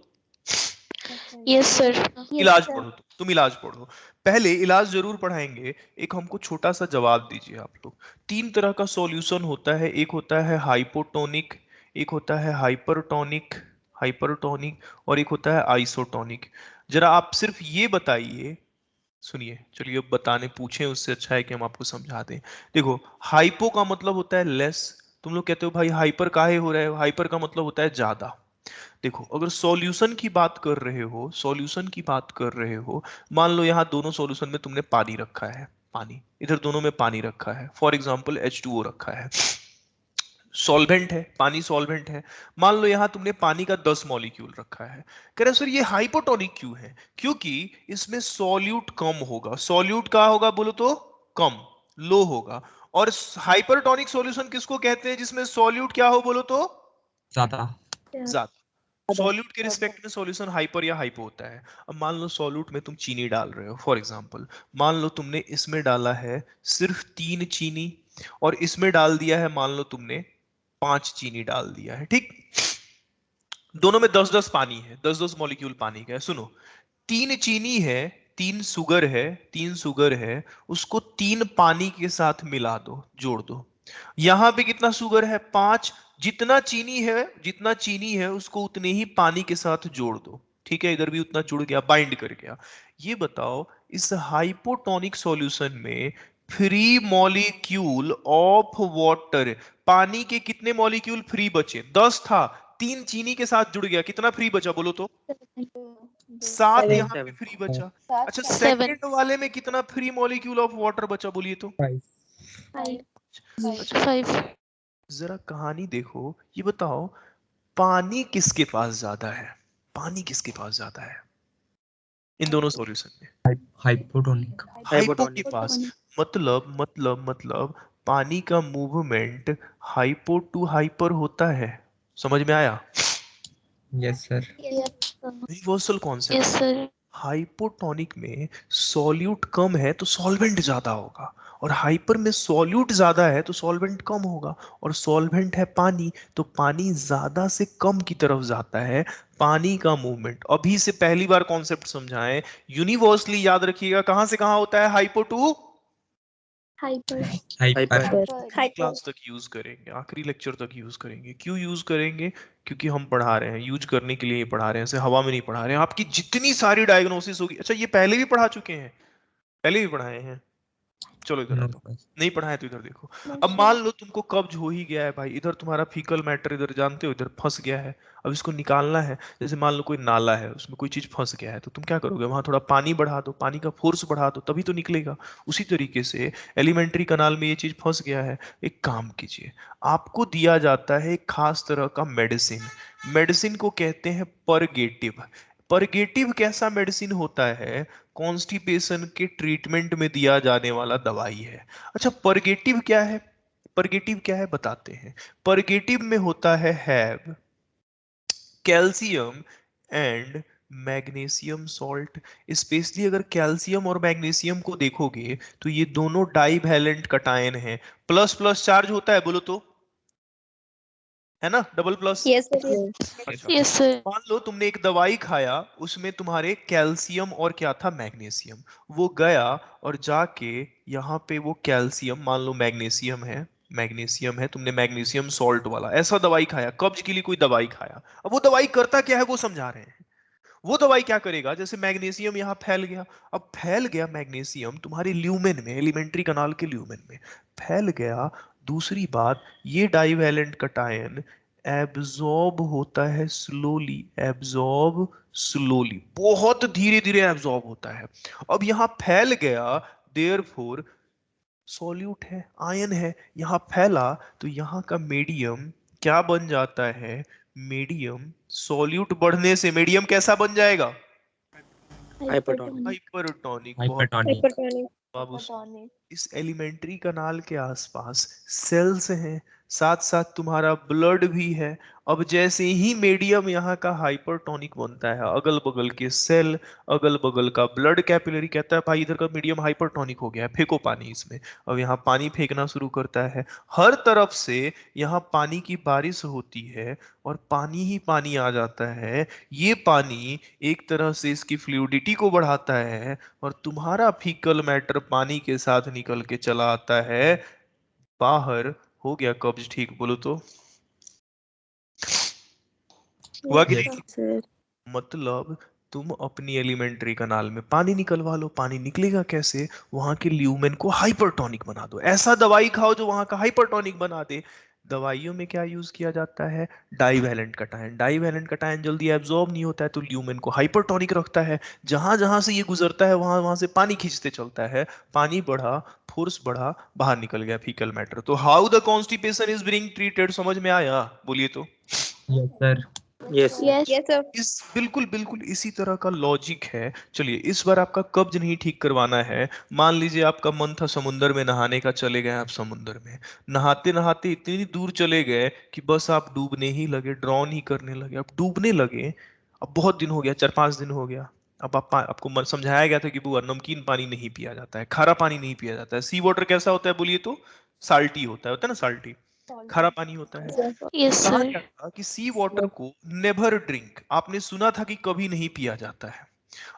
Yes sir. इलाज पढ़ो तुम इलाज पढ़ो, पहले इलाज जरूर पढ़ाएंगे। एक हमको छोटा सा जवाब दीजिए आप लोग। तीन तरह का सॉल्यूशन होता है, एक होता है हाइपोटोनिक, एक होता है हाइपरटोनिक, हाइपरटोनिक, और एक होता है आइसोटोनिक। जरा आप सिर्फ ये बताइए, सुनिए, चलिए अब बताने पूछें उससे अच्छा है कि हम आपको समझा दें। देखो हाइपो का मतलब होता है लेस। तुम लोग कहते हो भाई हाइपर काहे हो रहे हो, हाइपर का मतलब होता है ज्यादा। देखो अगर सॉल्यूशन की बात कर रहे हो, सॉल्यूशन की बात कर रहे हो, मान लो यहाँ दोनों सॉल्यूशन में तुमने पानी रखा है, पानी इधर दोनों में पानी रखा है, फॉर एग्जांपल H2O रखा है, सॉल्वेंट है, पानी सॉल्वेंट है। मान लो यहाँ तुमने पानी का 10 मॉलिक्यूल रखा है। कह रहे सर ये हाइपोटोनिक क्यों है, क्योंकि इसमें सॉल्यूट कम होगा। सॉल्यूट का होगा बोलो तो, कम, लो होगा। और हाइपरटोनिक सॉल्यूशन किसको कहते हैं, जिसमें सॉल्यूट क्या हो बोलो तो, ज्यादा। ज्यादा। सॉल्यूट के रिस्पेक्ट में सॉल्यूशन हाइपर या हाइपो होता है। अब मान लो सॉल्यूट में तुम चीनी डाल रहे हो, फॉर एग्जांपल मान लो तुमने इसमें डाला है सिर्फ 3 चीनी, और इसमें डाल दिया है मान लो तुमने 5 चीनी डाल दिया है, ठीक। दोनों में 10-10 पानी है, 10-10 मॉलिक्यूल पानी का है। सुनो, 3 चीनी है, 3 शुगर है, 3 शुगर है, उसको 3 पानी के साथ मिला दो, जोड़ दो। यहां पे कितना शुगर है, 5। जितना चीनी है, जितना चीनी है उसको उतने ही पानी के साथ जोड़ दो, ठीक है, इधर भी उतना जुड़ गया, बाइंड कर गया। ये बताओ इस हाइपोटोनिक सॉल्यूशन में फ्री मॉलिक्यूल ऑफ वाटर, पानी के कितने मॉलिक्यूल फ्री बचे, 10 था, 3 चीनी के साथ जुड़ गया, कितना फ्री बचा बोलो तो, 7 यहाँ पे फ्री बचा। अच्छा 7 सेकंड वाले में कितना फ्री मॉलिक्यूल ऑफ वाटर बचा बोलिए तो, 5। 5 जरा कहानी देखो, ये बताओ पानी किसके पास ज्यादा है, पानी किसके पास ज्यादा है इन दोनों सॉल्यूशन में, हाइपोटोनिक। हाइपो के पास। मतलब पानी का मूवमेंट हाइपो टू हाइपर होता है, समझ में आया, yes sir. Universal concept. Yes sir. Hypotonic में सॉल्यूट कम है तो सॉल्वेंट ज्यादा होगा, और हाइपर में सॉल्यूट ज्यादा है तो सॉल्वेंट कम होगा, और सॉल्वेंट है पानी तो पानी ज्यादा से कम की तरफ जाता है। पानी का मूवमेंट अभी से पहली बार कॉन्सेप्ट समझाएं, यूनिवर्सली याद रखिएगा, कहां से कहां होता है, hypo to hyper hyper. Class तक यूज करेंगे, आखिरी लेक्चर तक यूज करेंगे। क्यों यूज करेंगे, क्योंकि हम पढ़ा रहे हैं, यूज करने के लिए ही पढ़ा रहे हैं, ऐसे हवा में नहीं पढ़ा रहे हैं। आपकी जितनी सारी डायग्नोसिस होगी, अच्छा ये पहले भी पढ़ा चुके हैं, पहले भी पढ़ाए हैं, चलो इधर आ नो जाओ, सर। नहीं पढ़ाए तो इधर देखो। अब मान लो तुमको कब्ज हो ही गया है भाई, इधर तुम्हारा फीकल मैटर इधर जानते हो इधर फंस गया है, अब इसको निकालना है। जैसे मान लो कोई नाला है, उसमें कोई चीज फंस गया है, तो तुम क्या करोगे, वहां थोड़ा पानी बढ़ा दो, पानी का फोर्स बढ़ा दो, तभी तो निकलेगा। उसी तरीके से एलिमेंट्री कनाल में ये चीज फंस गया है। एक काम कीजिए, आपको दिया जाता है एक खास तरह का मेडिसिन, मेडिसिन को कहते हैं परगेटिव। परगेटिव कैसा मेडिसिन होता है, कॉन्स्टिपेशन के ट्रीटमेंट में दिया जाने वाला दवाई है। अच्छा परगेटिव क्या है, परगेटिव क्या है बताते हैं। परगेटिव में होता है have calcium and magnesium salt. Specially अगर कैल्शियम और मैग्नीशियम को देखोगे तो ये दोनों डाइवैलेंट कटायन हैं, प्लस प्लस चार्ज होता है बोलो तो, है ना, डबल प्लस। Yes sir. अच्छा, यस सर। मान लो तुमने एक दवाई खाया, उसमें तुम्हारे कैल्शियम और क्या था, मैग्नीशियम, वो गया और जाके यहाँ पे वो कैल्शियम, मान लो मैग्नीशियम है, मैग्नीशियम है, तुमने मैग्नीशियम सॉल्ट वाला ऐसा दवाई खाया, कब्ज के लिए कोई दवाई खाया। अब वो दवाई करता क्या है वो समझा रहे हैं। वो दवाई क्या करेगा, जैसे मैग्नीशियम यहाँ फैल गया, अब फैल गया मैग्नीशियम तुम्हारे ल्यूमेन में, एलिमेंट्री कनाल के ल्यूमेन में फैल गया। दूसरी बात, ये डाइवैलेंट कटायन एब्जॉर्ब होता है स्लोली, एब्जॉर्ब स्लोली, बहुत धीरे धीरे एब्जॉर्ब होता है। अब यहाँ फैल गया, देयरफॉर सॉल्यूट है, आयन है, यहाँ फैला, तो यहाँ का मीडियम क्या बन जाता है, मीडियम सॉल्यूट बढ़ने से मीडियम कैसा बन जाएगा, हाइपरटोनिक। हाइपरटोनिक। बहुत हाइपरटोनिक। हाइपरटोनिक। बाबू, इस एलिमेंट्री कनाल के आसपास सेल्स हैं, साथ साथ तुम्हारा ब्लड भी है। अब जैसे ही मीडियम यहाँ का हाइपरटोनिक बनता है, अगल बगल के सेल, अगल बगल का ब्लड कैपिलरी कहता है भाई इधर का मीडियम हाइपरटोनिक हो गया है, फेंको पानी इसमें। अब यहाँ पानी फेंकना शुरू करता है, हर तरफ से यहाँ पानी की बारिश होती है और पानी ही पानी आ जाता है। ये पानी एक तरह से इसकी फ्लूइडिटी को बढ़ाता है और तुम्हारा फीकल मैटर पानी के साथ निकल के चला आता है बाहर। हो गया कब्ज ठीक, बोलो तो हुआ कि नहीं? सर। मतलब तुम अपनी एलिमेंट्री कनाल में पानी निकलवा लो, पानी निकलेगा कैसे, वहां के ल्यूमेन को हाइपरटोनिक बना दो, ऐसा दवाई खाओ जो वहां का हाइपरटोनिक बना दे। दवाइयों में क्या यूज किया जाता है, डाइवैलेंट कटायन। डाइवैलेंट कटायन जल्दी एब्जॉर्ब नहीं होता है तो ल्यूमेन को हाइपरटोनिक रखता है, जहां जहां से ये गुजरता है वहां वहां से पानी खींचते चलता है, पानी बढ़ा, फोर्स बढ़ा, बाहर निकल गया फीकल मैटर। तो how the constipation is being treated, समझ में आया, बोलिए तो। Yes sir. Yes Yes. Yes sir. इस बिल्कुल बिल्कुल इसी तरह का लॉजिक है। चलिए इस बार आपका कब्ज नहीं ठीक करवाना है, मान लीजिए आपका मन था समुंदर में नहाने का, चले गए आप समुंदर में, नहाते नहाते इतनी दूर चले गए कि बस आप डूबने ही लगे, ड्रॉन ही करने लगे, आप डूबने लगे। अब बहुत दिन हो गया, 4-5 दिन हो गया। अब आपको समझाया गया था कि बुआ नमकीन पानी नहीं पिया जाता है, खारा पानी नहीं पिया जाता है। सी वाटर कैसा होता है बोलिए तो, साल्टी होता है ना, साल्टी, खारा पानी होता है। Yes, कहा sir. क्या था कि सी वाटर को नेवर ड्रिंक, आपने सुना था कि कभी नहीं पिया जाता है।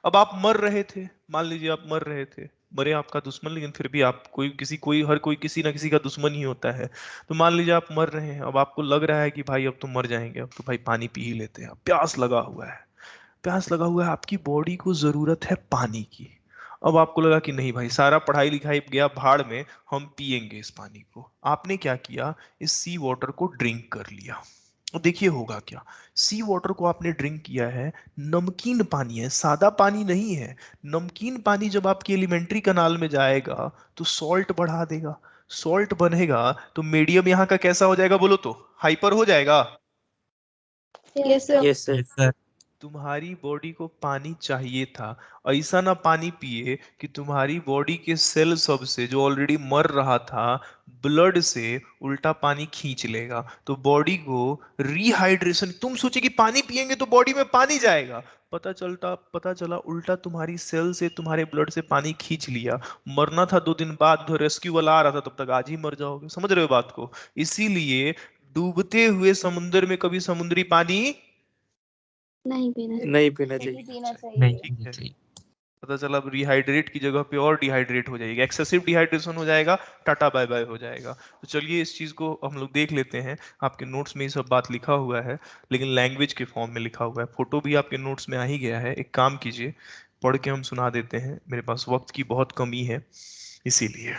अब आप मर रहे थे, मान लीजिए आप मर रहे थे, मरे आपका दुश्मन, लेकिन फिर भी आप हर कोई किसी ना किसी का दुश्मन ही होता है। तो मान लीजिए आप मर रहे हैं, अब आपको लग रहा है कि भाई अब तो मर जाएंगे, अब तो भाई पानी पी ही लेते हैं, अब प्यास लगा हुआ है, प्यास लगा हुआ है, आपकी बॉडी को जरूरत है पानी की। अब आपको लगा कि नहीं भाई सारा पढ़ाई लिखाई गया भाड़ में, हम पिएंगे इस पानी को। आपने क्या किया, इस सी वाटर को ड्रिंक कर लिया। तो देखिए होगा क्या, सी वाटर को आपने ड्रिंक किया है, नमकीन पानी है, सादा पानी नहीं है। नमकीन पानी जब आपकी एलिमेंट्री कनाल में जाएगा तो सॉल्ट बढ़ा देगा, सॉल्ट बनेगा तो मीडियम यहाँ का कैसा हो जाएगा बोलो तो, हाइपर हो जाएगा। Yes sir. Yes sir. Yes sir. तुम्हारी बॉडी को पानी चाहिए था, ऐसा ना पानी पिए कि तुम्हारी बॉडी के सेल सब से जो ऑलरेडी मर रहा था ब्लड से उल्टा पानी खींच लेगा, तो बॉडी को रिहाइड्रेशन, तुम सोचे कि पानी पिएंगे तो बॉडी में पानी जाएगा, पता चला उल्टा तुम्हारी सेल से तुम्हारे ब्लड से पानी खींच लिया। मरना था 2 दिन बाद, तो रेस्क्यू वाला आ रहा था, तब तक आज ही मर जाओगे। समझ रहे हो बात को? इसीलिए डूबते हुए समुद्र में कभी समुद्री पानी नहीं पीना चाहिए. नहीं पीना चाहिए। नहीं ठीक पीना है। चाहिए। पता चला अब रिहाइड्रेट की जगह पे और डिहाइड्रेट हो जाएगी, एक्सेसिव डिहाइड्रेशन हो जाएगा, टाटा बाय बाय हो जाएगा। तो चलिए इस चीज को हम लोग देख लेते हैं। आपके नोट्स में ये सब बात लिखा हुआ है, लेकिन लैंग्वेज के फॉर्म में लिखा हुआ है, फोटो भी आपके नोट्स में आ ही गया है। एक काम कीजिए, पढ़ के हम सुना देते हैं, मेरे पास वक्त की बहुत कमी है इसीलिए।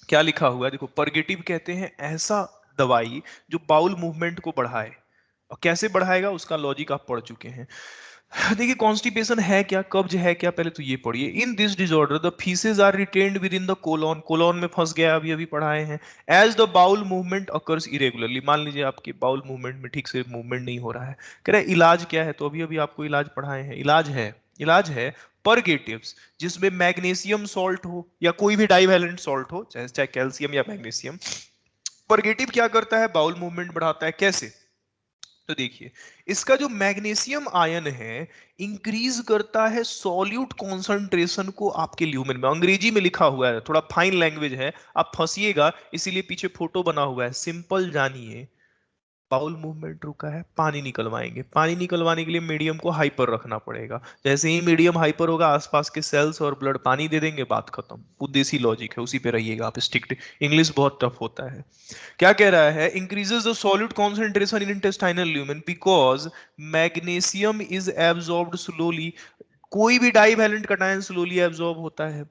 क्या लिखा हुआ है देखो, परगेटिव कहते हैं ऐसा दवाई जो बाउल मूवमेंट को बढ़ाए। और कैसे बढ़ाएगा उसका लॉजिक आप पढ़ चुके हैं। देखिए कॉन्स्टिपेशन है क्या, कब्ज है क्या, पहले तो ये पढ़िए। In this disorder the faeces are retained within the colon, colon में फंस गया, अभी अभी पढ़ाए हैं। As the bowel movement occurs irregularly, मान लीजिए आपके बाउल मूवमेंट में ठीक से मूवमेंट नहीं हो रहा है। कह रहा है इलाज क्या है, तो अभी अभी आपको इलाज पढ़ाए हैं। इलाज है परगेटिव्स, जिसमें मैग्नीशियम सॉल्ट हो या कोई भी डाइवैलेंट सॉल्ट हो, चाहे चाहे कैल्शियम या मैग्नीशियम। परगेटिव क्या करता है, बाउल मूवमेंट बढ़ाता है। कैसे, तो देखिए इसका जो मैग्नीशियम आयन है इंक्रीज करता है सॉल्यूट कॉन्सेंट्रेशन को आपके ल्यूमेन में। अंग्रेजी में लिखा हुआ है, थोड़ा फाइन लैंग्वेज है, आप फंसिएगा इसीलिए पीछे फोटो बना हुआ है, सिंपल जानिए। बाउल मूवमेंट रुका है, पानी निकलवाएंगे। पानी निकलवाने के लिए मीडियम को हाइपर रखना पड़ेगा। जैसे ही मीडियम हाइपर होगा, आसपास के सेल्स और ब्लड पानी दे देंगे, बात खत्म। वो देसी लॉजिक है, उसी पे रहिएगा आप स्ट्रिक्ट। इंग्लिश बहुत टफ होता है। क्या कह रहा है? Increases the solute concentration in intestinal lumen because magnesium is absorbed slowly. कोई भी divalent cation slowly absorb होता है।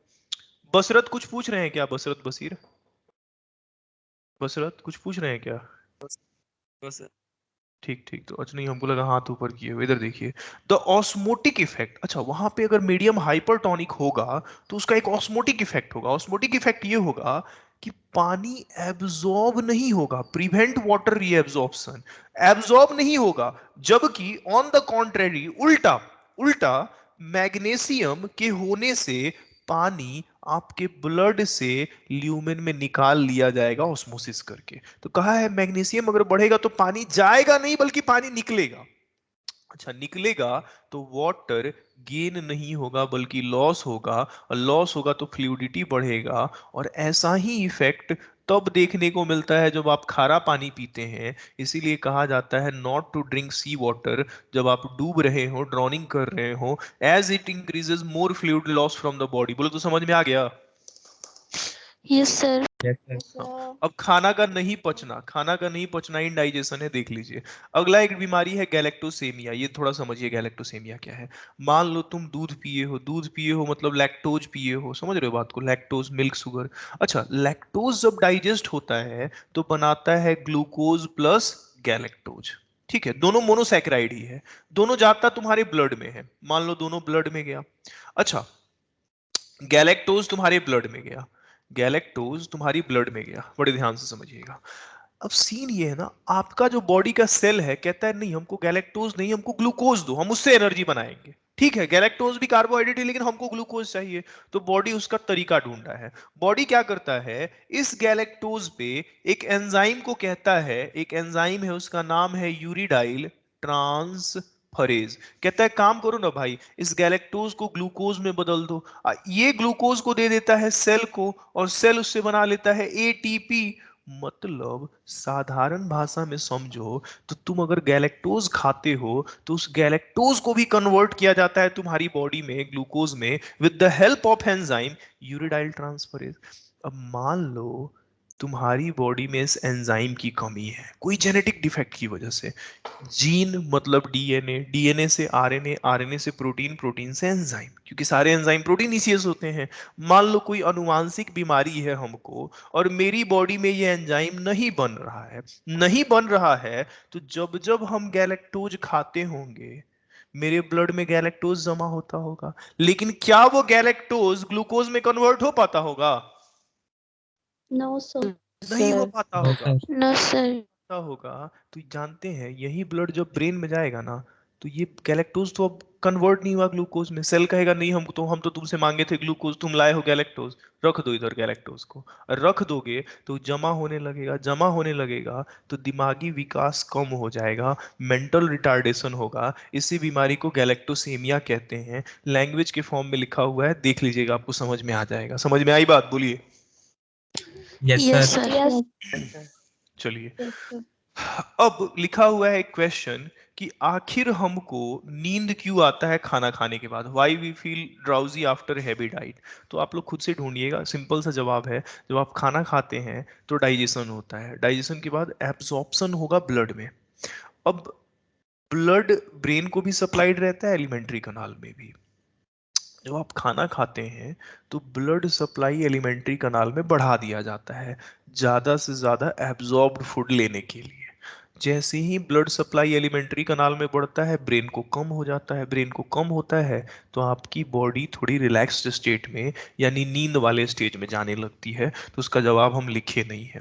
बसरत कुछ पूछ रहे हैं क्या? बसरत, बसीर, बसरत कुछ पूछ रहे हैं क्या? बस सर। ठीक ठीक, तो अच्छा नहीं, हमको लगा हाथ ऊपर किए हुए। इधर देखिए, द ऑस्मोटिक इफेक्ट। अच्छा, वहां पे अगर मीडियम हाइपरटोनिक होगा तो उसका एक ऑस्मोटिक इफेक्ट होगा। ऑस्मोटिक इफेक्ट ये होगा कि पानी एब्जॉर्ब नहीं होगा, प्रिवेंट वाटर रीएब्जॉर्प्शन, एब्जॉर्ब नहीं होगा। जबकि ऑन द कॉन्ट्रेरी, उल्टा उल्टा, मैग्नीशियम के होने से पानी आपके ब्लड से ल्यूमेन में निकाल लिया जाएगा ऑस्मोसिस करके। तो कहा है मैग्नीशियम अगर बढ़ेगा तो पानी जाएगा नहीं बल्कि पानी निकलेगा। अच्छा, निकलेगा तो वाटर गेन नहीं होगा बल्कि लॉस होगा, और लॉस होगा तो फ्लूइडिटी बढ़ेगा। और ऐसा ही इफेक्ट तब देखने को मिलता है जब आप खारा पानी पीते हैं। इसीलिए कहा जाता है not to drink sea water, जब आप डूब रहे हो, ड्रॉनिंग कर रहे हो, as it increases more fluid loss from the body. बोलो तो समझ में आ गया? Yes sir. Yes, sir. हाँ। अब खाना का नहीं पचना, खाना का नहीं पचना इंडाइजेशन है, देख लीजिए। अगला एक बीमारी है गैलेक्टोसेमिया। ये थोड़ा समझिए गैलेक्टोसेमिया क्या है। मान लो तुम दूध पिए हो, दूध पिए हो मतलब लैक्टोज पिए हो, समझ रहे हो बात को? Lactose, milk, sugar. अच्छा, लैक्टोज जब डाइजेस्ट होता है तो बनाता है ग्लूकोज प्लस गैलेक्टोज। ठीक है, दोनों मोनोसैकेराइड ही है, दोनों जाता तुम्हारे ब्लड में है। मान लो दोनों ब्लड में गया। अच्छा, गैलेक्टोज तुम्हारे ब्लड में गया, गैलेक्टोज तुम्हारी ब्लड में गया, बड़े ध्यान से समझिएगा। अब सीन ये है ना, आपका जो बॉडी का सेल है कहता है नहीं हमको गैलेक्टोज नहीं, हमको ग्लूकोज दो, हम उससे एनर्जी बनाएंगे। ठीक है, गैलेक्टोज भी कार्बोहाइड्रेट है लेकिन हमको ग्लूकोज चाहिए। तो बॉडी उसका तरीका ढूंढता है। बॉडी क्या करता है, इस गैलेक्टोज पे एक एंजाइम को कहता है, एक एंजाइम है उसका नाम है यूरिडाइल ट्रांसफरेज। कहता है काम करो ना भाई, इस गैलेक्टोज को ग्लूकोज में बदल दो। ये ग्लूकोज को दे देता है सेल को, और सेल उससे बना लेता है एटीपी। मतलब साधारण भाषा में समझो तो तुम अगर गैलेक्टोज खाते हो तो उस गैलेक्टोज को भी कन्वर्ट किया जाता है तुम्हारी बॉडी में ग्लूकोज में with the help of enzyme uridyl transferase. अब मान लो तुम्हारी बॉडी में इस एंजाइम की कमी है कोई जेनेटिक डिफेक्ट की वजह से। जीन मतलब डीएनए, डीएनए से आरएनए, आरएनए से प्रोटीन, प्रोटीन से एंजाइम, क्योंकि सारे एंजाइम प्रोटीनिशियस होते हैं। मान लो कोई अनुवांशिक बीमारी है हमको, और मेरी बॉडी में ये एंजाइम नहीं बन रहा है, नहीं बन रहा है, तो जब जब हम गैलेक्टोज खाते होंगे मेरे ब्लड में गैलेक्टोज जमा होता होगा। लेकिन क्या वो गैलेक्टोज ग्लूकोज में कन्वर्ट हो पाता होगा? No sir. नहीं हो सर पाता No, होगा। sir. No sir. होता होगा तो जानते हैं यही ब्लड जब ब्रेन में जाएगा ना, तो ये गैलेक्टोज तो अब कन्वर्ट नहीं हुआ ग्लूकोज में। सेल कहेगा नहीं, हम तो तुमसे मांगे थे ग्लूकोज, तुम लाए हो गैलेक्टोज, रख दो इधर गैलेक्टोज को। और रख दोगे तो जमा होने लगेगा, जमा होने लगेगा तो दिमागी विकास कम हो जाएगा, मेंटल रिटार्डेशन होगा। इसी बीमारी को गैलेक्टोसेमिया कहते हैं। लैंग्वेज के फॉर्म में लिखा हुआ है, देख लीजिएगा, आपको समझ में आ जाएगा। समझ में आई बात? बोलिए। Yes, yes sir. Sir. Yes चलिए, सर। अब लिखा हुआ है एक क्वेश्चन कि आखिर हमको नींद क्यों आता है खाना खाने के बाद? Why we feel drowsy after heavy diet? तो आप लोग खुद से ढूंढिएगा, सिंपल सा जवाब है। जब आप खाना खाते हैं तो डाइजेशन होता है, डाइजेशन के बाद एब्जॉर्प्शन होगा ब्लड में। अब ब्लड ब्रेन को भी सप्लाइड रहता है, एलिमेंट्री कनाल में भी। जब आप खाना खाते हैं तो ब्लड सप्लाई एलिमेंट्री कनाल में बढ़ा दिया जाता है ज्यादा से ज्यादा एब्जॉर्ब्ड फूड लेने के लिए। जैसे ही ब्लड सप्लाई एलिमेंट्री कनाल में बढ़ता है ब्रेन को कम हो जाता है, ब्रेन को कम होता है तो आपकी बॉडी थोड़ी रिलैक्स्ड स्टेट में यानी नींद वाले स्टेज में जाने लगती है। तो उसका जवाब हम लिखे नहीं है।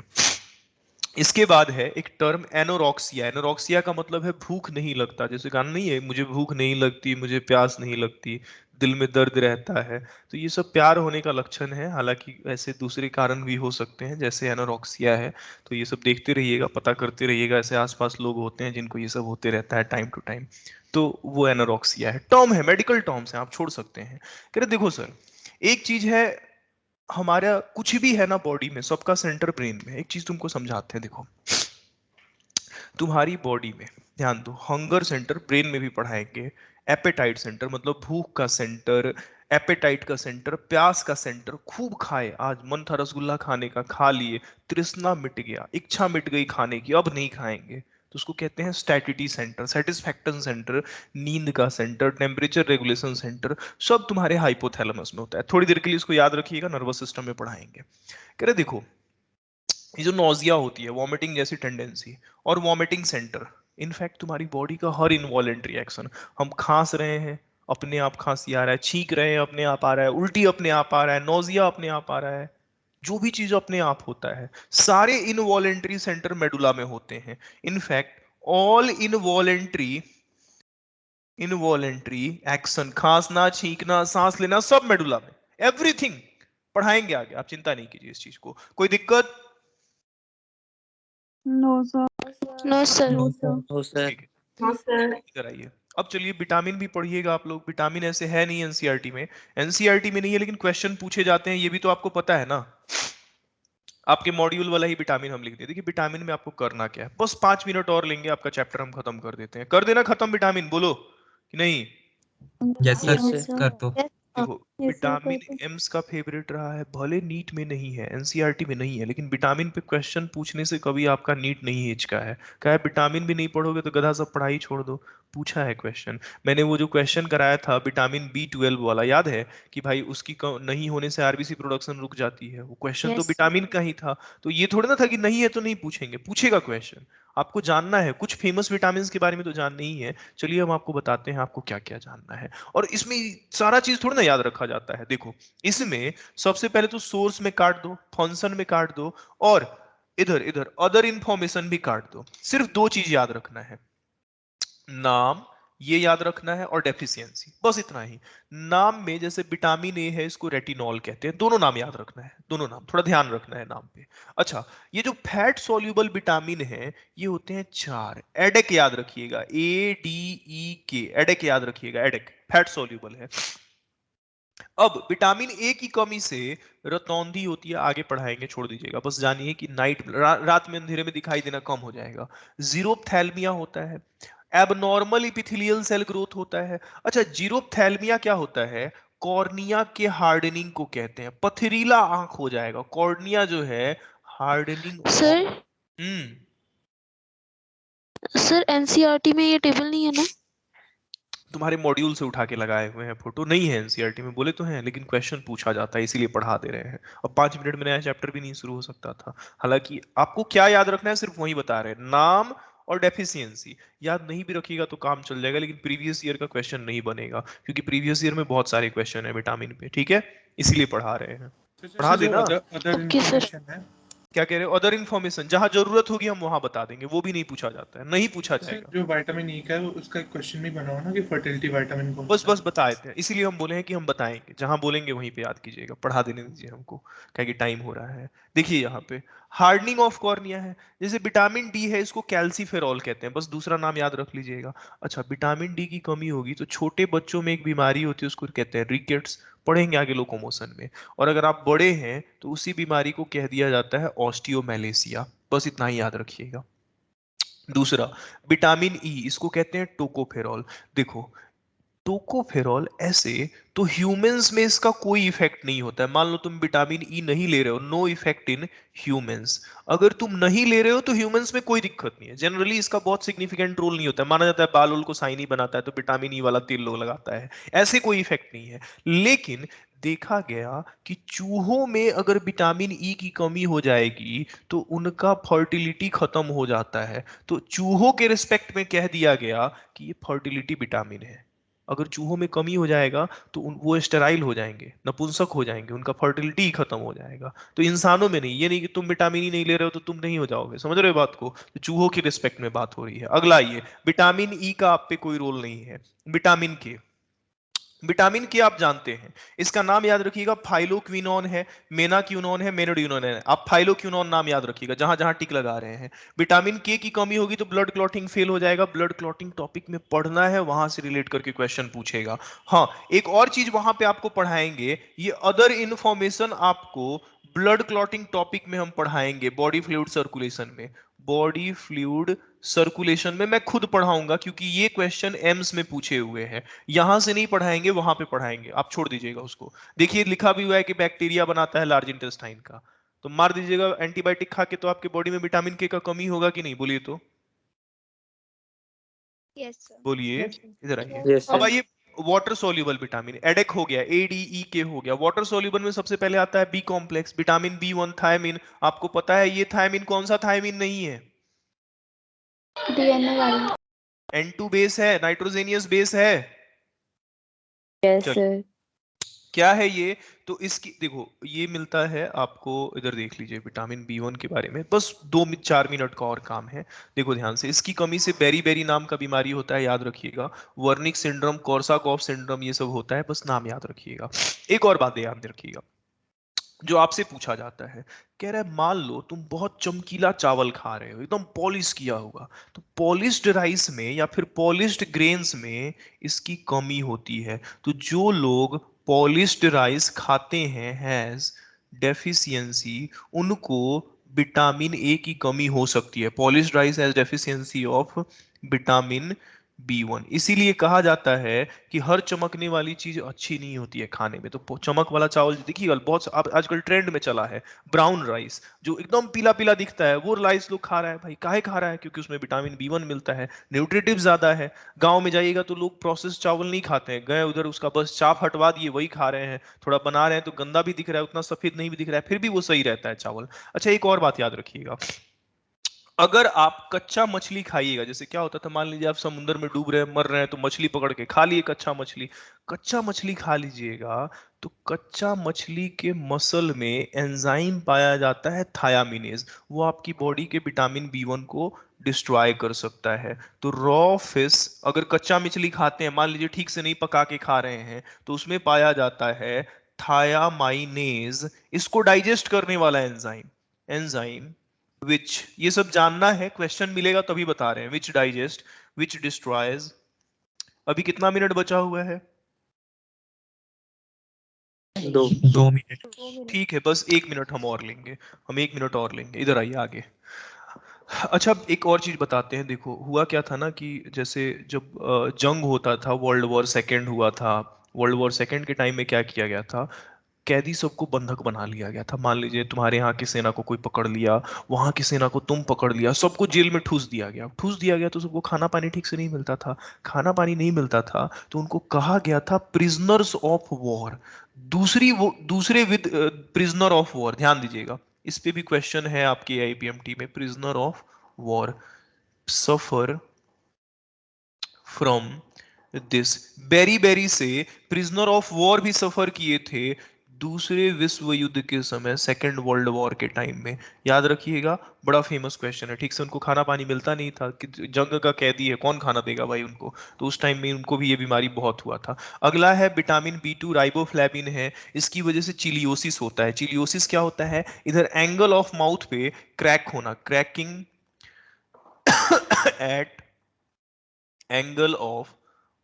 इसके बाद है एक टर्म एनोरॉक्सिया। एनोरॉक्सिया का मतलब है भूख नहीं लगता। जैसे गाना नहीं है, मुझे भूख नहीं लगती, मुझे प्यास नहीं लगती, दिल में दर्द रहता है। तो ये सब प्यार होने का लक्षण है, हालांकि ऐसे दूसरे कारण भी हो सकते हैं जैसे एनोरॉक्सिया है। तो ये सब देखते रहिएगा, पता करते रहिएगा, ऐसे आसपास लोग होते हैं जिनको ये सब होते रहता है टाइम टू टाइम। तो वो एनोरॉक्सिया है। टर्म है, मेडिकल टर्म्स हैं, आप छोड़ सकते हैं। कह रहे देखो सर, एक चीज है, हमारा कुछ भी है ना बॉडी में, सबका सेंटर ब्रेन में। एक चीज तुमको समझाते हैं, देखो। तुम्हारी बॉडी में, ध्यान दो, हंगर सेंटर ब्रेन में भी पढ़ाएंगे, एपेटाइट सेंटर मतलब भूख का सेंटर, एपेटाइट का सेंटर प्यास का सेंटर, खूब खाए, आज मन था रसगुल्ला खाने का, खा लिए, तृष्णा मिट गया, इच्छा मिट गई खाने की, अब नहीं खाएंगे, तो उसको कहते हैं स्टैटिटी सेंटर, सेटिस्फैक्टन सेंटर, नींद का सेंटर, टेम्परेचर रेगुलेशन सेंटर, सब तुम्हारे हाइपोथैलेमस में होता है। थोड़ी देर के लिए इसको याद रखिएगा, नर्वस सिस्टम में पढ़ाएंगे। कह रहे देखो, ये जो नोजिया होती है, वॉमिटिंग जैसी टेंडेंसी, और वॉमिटिंग सेंटर, इनफैक्ट तुम्हारी बॉडी का हर इनवॉलेंट्री एक्शन, हम खांस रहे हैं अपने आप खांसी आ रहा है, छींक रहे हैं अपने आप आ रहा है, उल्टी अपने आप आ रहा है, नोजिया अपने आप आ रहा है, जो भी चीज अपने आप होता है, सारे इनवॉलेंट्री सेंटर मेडुला में होते हैं। इनफैक्ट ऑल इनवॉलेंट्री एक्शन, खांसना, छींकना, सांस लेना, सब मेडुला में, एवरीथिंग पढ़ाएंगे आगे, आप चिंता नहीं कीजिए इस चीज को। कोई दिक्कत? No, sir. No, sir. No sir. No sir. ठीक है, इधर आइए। अब चलिए विटामिन भी पढ़िएगा आप लोग। विटामिन ऐसे है नहीं एनसीईआरटी में, एनसीईआरटी में नहीं है, लेकिन क्वेश्चन पूछे जाते हैं, ये भी तो आपको पता है ना। आपके मॉड्यूल वाला ही विटामिन हम लिख दिए। देखिए विटामिन में आपको करना क्या है, बस 5 मिनट और लेंगे, आपका चैप्टर हम खत्म कर देते हैं। कर देना खत्म विटामिन, बोलो कि नहीं? Yes Yes, sir, sir. कर दो। देखो Yes, sir, विटामिन कर दो। एम्स का फेवरेट रहा है, भले नीट में नहीं है, एनसीईआरटी में नहीं है, लेकिन विटामिन पे क्वेश्चन पूछने से कभी आपका नीट नहीं हिचका है। कहा है विटामिन भी नहीं पढ़ोगे तो गधा सब पढ़ाई छोड़ दो, पूछा है क्वेश्चन। मैंने वो जो क्वेश्चन कराया था विटामिन B12 वाला, याद है कि भाई उसकी नहीं होने से आरबीसी प्रोडक्शन रुक जाती है, वो क्वेश्चन तो Yes. विटामिन का ही था। तो ये थोड़ा ना था कि नहीं है तो नहीं पूछेंगे, पूछेगा क्वेश्चन, आपको जानना है, कुछ फेमस विटामिन के बारे में तो जानना ही है। चलिए हम आपको बताते हैं आपको क्या क्या जानना है, और इसमें सारा चीज थोड़ा ना याद रखा जाता है। देखो इसमें सबसे पहले तो सोर्स में काट दो, फंक्शन में काट दो, और इधर इधर अदर इंफॉर्मेशन भी काट दो। सिर्फ दो चीज याद रखना है, नाम ये याद रखना है और डेफिशिएंसी, बस इतना ही। नाम में जैसे विटामिन ए है, इसको रेटिनॉल कहते हैं, दोनों नाम याद रखना है, दोनों नाम थोड़ा ध्यान रखना है नाम पे। अच्छा, ये जो फैट सॉल्युबल विटामिन है ये होते हैं 4, एडेक याद रखिएगा, ADEK, एडेक याद रखिएगा, एडेक फैट सॉल्युबल है। अब विटामिन ए की कमी से रतौंधी होती है, आगे पढ़ाएंगे, छोड़ दीजिएगा, बस जानिए कि रात में अंधेरे में दिखाई देना कम हो जाएगा। जीरोप्थैल्मिया होता है, एबनॉर्मल इपिथेलियल सेल ग्रोथ होता है। अच्छा, जीरोप्थैल्मिया क्या होता है? कॉर्निया के हार्डनिंग को कहते हैं, पथरीला आंख हो जाएगा, कॉर्निया जो है हार्डनिंग। Sir, हम्म sir, NCERT में ये टेबल नहीं है ना? तुम्हारे मॉड्यूल से उठा के लगाए हुए हैं फोटो, नहीं है एनसीईआरटी में, बोले तो हैं, लेकिन क्वेश्चन पूछा जाता है इसीलिए पढ़ा दे रहे हैं। अब 5 मिनट में नया चैप्टर भी नहीं शुरू हो सकता था। हालांकि आपको क्या याद रखना है सिर्फ वही बता रहे हैं, नाम और डेफिशिएंसी। याद नहीं भी रखिएगा तो काम चल जाएगा, लेकिन प्रीवियस ईयर का क्वेश्चन नहीं बनेगा, क्योंकि प्रीवियस ईयर में बहुत सारे क्वेश्चन है विटामिन पे, ठीक है, इसीलिए पढ़ा रहे हैं। पढ़ा जो देना। Other Okay, sir. इंफॉर्मेशन है, क्या कह रहे हो? अदर इन्फॉर्मेशन जहां जरूरत होगी हम वहां बता देंगे, वो भी नहीं पूछा जाता है, नहीं पूछा जैसे जाएगा। जो विटामिन ई का है उसका एक क्वेश्चन भी बना हो ना कि फर्टिलिटी विटामिन कौन बस सा बस बता देते हैं, इसीलिए हम बोले हैं कि हम बताएंगे, जहां बोलेंगे वहीं पे याद कीजिएगा, पढ़ा देने दीजिए हमको, क्या कि टाइम हो रहा है। देखिए यहाँ पे हार्डनिंग ऑफ कॉर्निया है, जैसे विटामिन डी है, इसको कैल्सीफेरॉल कहते हैं, बस दूसरा नाम याद रख लीजिएगा। अच्छा, विटामिन डी की कमी होगी तो छोटे बच्चों में एक बीमारी होती है, उसको कहते हैं रिकेट्स, पढ़ेंगे आगे लोकोमोशन में। और अगर आप बड़े हैं तो उसी बीमारी को कह दिया जाता है ऑस्टियोमेलेसिया, बस इतना ही याद रखिएगा। दूसरा, विटामिन ई, इसको कहते हैं टोकोफेरॉल। देखो टोकोफेरॉल ऐसे तो ह्यूमंस में इसका कोई इफेक्ट नहीं होता है, मान लो तुम विटामिन ई नहीं ले रहे हो, नो इफेक्ट इन ह्यूमंस। अगर तुम नहीं ले रहे हो तो ह्यूमंस में कोई दिक्कत नहीं है, जनरली इसका बहुत सिग्निफिकेंट रोल नहीं होता है, माना जाता है बाल उल को शाइनी बनाता है तो विटामिन ई वाला तेल लोग लगाता है, ऐसे कोई इफेक्ट नहीं है। लेकिन देखा गया कि चूहों में अगर विटामिन ई की कमी हो जाएगी तो उनका फर्टिलिटी खत्म हो जाता है, तो चूहों के रिस्पेक्ट में कह दिया गया कि ये फर्टिलिटी विटामिन है। अगर चूहों में कमी हो जाएगा तो वो स्टेराइल हो जाएंगे, नपुंसक हो जाएंगे, उनका फर्टिलिटी ही खत्म हो जाएगा। तो इंसानों में नहीं, ये नहीं कि तुम विटामिन ई नहीं ले रहे हो तो तुम नहीं हो जाओगे, समझ रहे हो बात को? तो चूहों की रिस्पेक्ट में बात हो रही है। अगला, ये विटामिन ई का आप पे कोई रोल नहीं है। विटामिन के, विटामिन के आप जानते हैं, इसका नाम याद रखिएगा, फाइलोक्विनोन है, मेनाक्यूनोन है, मेनोडिनोन है, आप फाइलोक्विनोन नाम याद रखिएगा जहां जहां टिक लगा रहे हैं। विटामिन के की कमी होगी तो ब्लड क्लॉटिंग फेल हो जाएगा, ब्लड क्लॉटिंग टॉपिक में पढ़ना है, वहां से रिलेट करके क्वेश्चन पूछेगा। हाँ, एक और चीज वहां पे आपको पढ़ाएंगे, ये अदर इंफॉर्मेशन आपको ब्लड क्लॉटिंग टॉपिक में हम पढ़ाएंगे, बॉडी फ्लूइड सर्कुलेशन में। बॉडी फ्लूइड सर्कुलेशन में मैं खुद पढ़ाऊंगा, क्योंकि ये क्वेश्चन एम्स में पूछे हुए हैं, यहां से नहीं पढ़ाएंगे, वहां पे पढ़ाएंगे, आप छोड़ दीजिएगा उसको। देखिए लिखा भी हुआ है कि बैक्टीरिया बनाता है लार्ज इंटेस्टाइन का, तो मार दीजिएगा एंटीबायोटिक खा के, तो आपके बॉडी में विटामिन के का कमी होगा कि नहीं, बोलिए तो, यस सर। बोलिए। Yes, sir. इधर आइए। Yes, अब sir. आइए, वाटर सोल्यूबल विटामिन, एडेक हो गया, ADE हो गया। वाटर सोल्यूबल में सबसे पहले आता है B complex, vitamin B1 thiamine. आपको पता है ये थायमिन कौन सा थायमिन नहीं है? डीएनए वाला। N2 बेस है, नाइट्रोजेनियस बेस है। यस चलो सर। क्या है ये, तो इसकी देखो ये मिलता है आपको, इधर देख लीजिए विटामिन B1 के बारे में, बस 2-4 मिनट का और काम है। देखो ध्यान से, इसकी कमी से बेरी बेरी नाम का बीमारी होता है, याद रखिएगा। वर्निक सिंड्रोम, कोर्साकॉफ सिंड्रोम, ये सब होता है, बस नाम याद रखिएगा। एक और बात याद रखिएगा, जो आपसे पूछा जाता है, कह रहा है मान लो तुम बहुत चमकीला चावल खा रहे हो, एकदम पॉलिश किया हुआ, तो पॉलिश्ड राइस में या फिर पॉलिश्ड ग्रेन्स में इसकी कमी होती है। तो जो लोग पॉलिश्ड राइस खाते हैं हैज डेफिशिएंसी, उनको विटामिन ए की कमी हो सकती है। Polished rice has deficiency of vitamin B1। इसीलिए कहा जाता है कि हर चमकने वाली चीज अच्छी नहीं होती है खाने में। तो चमक वाला चावल देखिए, बहुत अब आजकल ट्रेंड में चला है ब्राउन राइस, जो एकदम पीला पीला दिखता है, वो राइस लोग खा रहा है। भाई काहे खा रहा है? क्योंकि उसमें विटामिन B1 मिलता है, न्यूट्रिटिव ज्यादा है। गांव में जाइएगा तो लोग प्रोसेस चावल नहीं खाते हैं, गए उधर उसका बस चाप हटवा दिए, वही खा रहे हैं। थोड़ा बना रहे हैं तो गंदा भी दिख रहा है, उतना सफेद नहीं भी दिख रहा है, फिर भी वो सही रहता है चावल। अच्छा एक और बात याद रखिएगा, अगर आप कच्चा मछली खाइएगा, जैसे क्या होता था, मान लीजिए आप समुद्र में डूब रहे हैं, मर रहे हैं, तो मछली पकड़ के खा लिए, कच्चा मछली खा लीजिएगा, तो कच्चा मछली के मसल में एंजाइम पाया जाता है थायामिनेज, वो आपकी बॉडी के विटामिन B1 को डिस्ट्रॉय कर सकता है। तो रॉ फिश अगर कच्चा मछली खाते हैं, मान लीजिए ठीक से नहीं पका के खा रहे हैं, तो उसमें पाया जाता है थायामाइनेज, इसको डाइजेस्ट करने वाला एंजाइम, एंजाइम विच, ये सब जानना है, क्वेश्चन मिलेगा तभी बता रहे हैं, विच डाइजेस्ट, विच डिस्ट्रॉयज। अभी कितना मिनट बचा हुआ है? 2 मिनट। ठीक है, बस 1 मिनट हम और लेंगे, हम 1 मिनट और लेंगे। इधर आइए आगे। अच्छा एक और चीज बताते हैं, देखो हुआ क्या था ना, कि जैसे जब जंग होता था, वर्ल्ड वॉर 2 हुआ था, वर्ल्ड वॉर 2 के टाइम में क्या किया गया था, कैदी सबको बंधक बना लिया गया था। मान लीजिए तुम्हारे यहाँ की सेना को कोई पकड़ लिया, वहां की सेना को तुम पकड़ लिया, सबको जेल में ठूस दिया गया। ठूस दिया गया तो सबको खाना पानी ठीक से नहीं मिलता था, खाना पानी नहीं मिलता था, तो उनको कहा गया था प्रिजनर्स ऑफ वॉर। दूसरे विद प्रिजनर ऑफ वॉर, ध्यान दीजिएगा, इस पे भी क्वेश्चन है आपके आईपीएमटी में। Prisoner of war suffer from this, beriberi से प्रिजनर ऑफ वॉर भी सफर किए थे दूसरे विश्व युद्ध के समय, सेकेंड वर्ल्ड वॉर के टाइम में। याद रखिएगा, बड़ा फेमस क्वेश्चन है। ठीक से उनको खाना पानी मिलता नहीं था, कि जंग का कैदी है, कौन खाना देगा भाई उनको, तो उस टाइम में उनको भी ये बीमारी बहुत हुआ था। अगला है विटामिन B2, राइबोफ्लेविन है, इसकी वजह से चिलियोसिस होता है। चिलियोसिस क्या होता है, इधर एंगल ऑफ माउथ पे क्रैक होना, cracking at angle of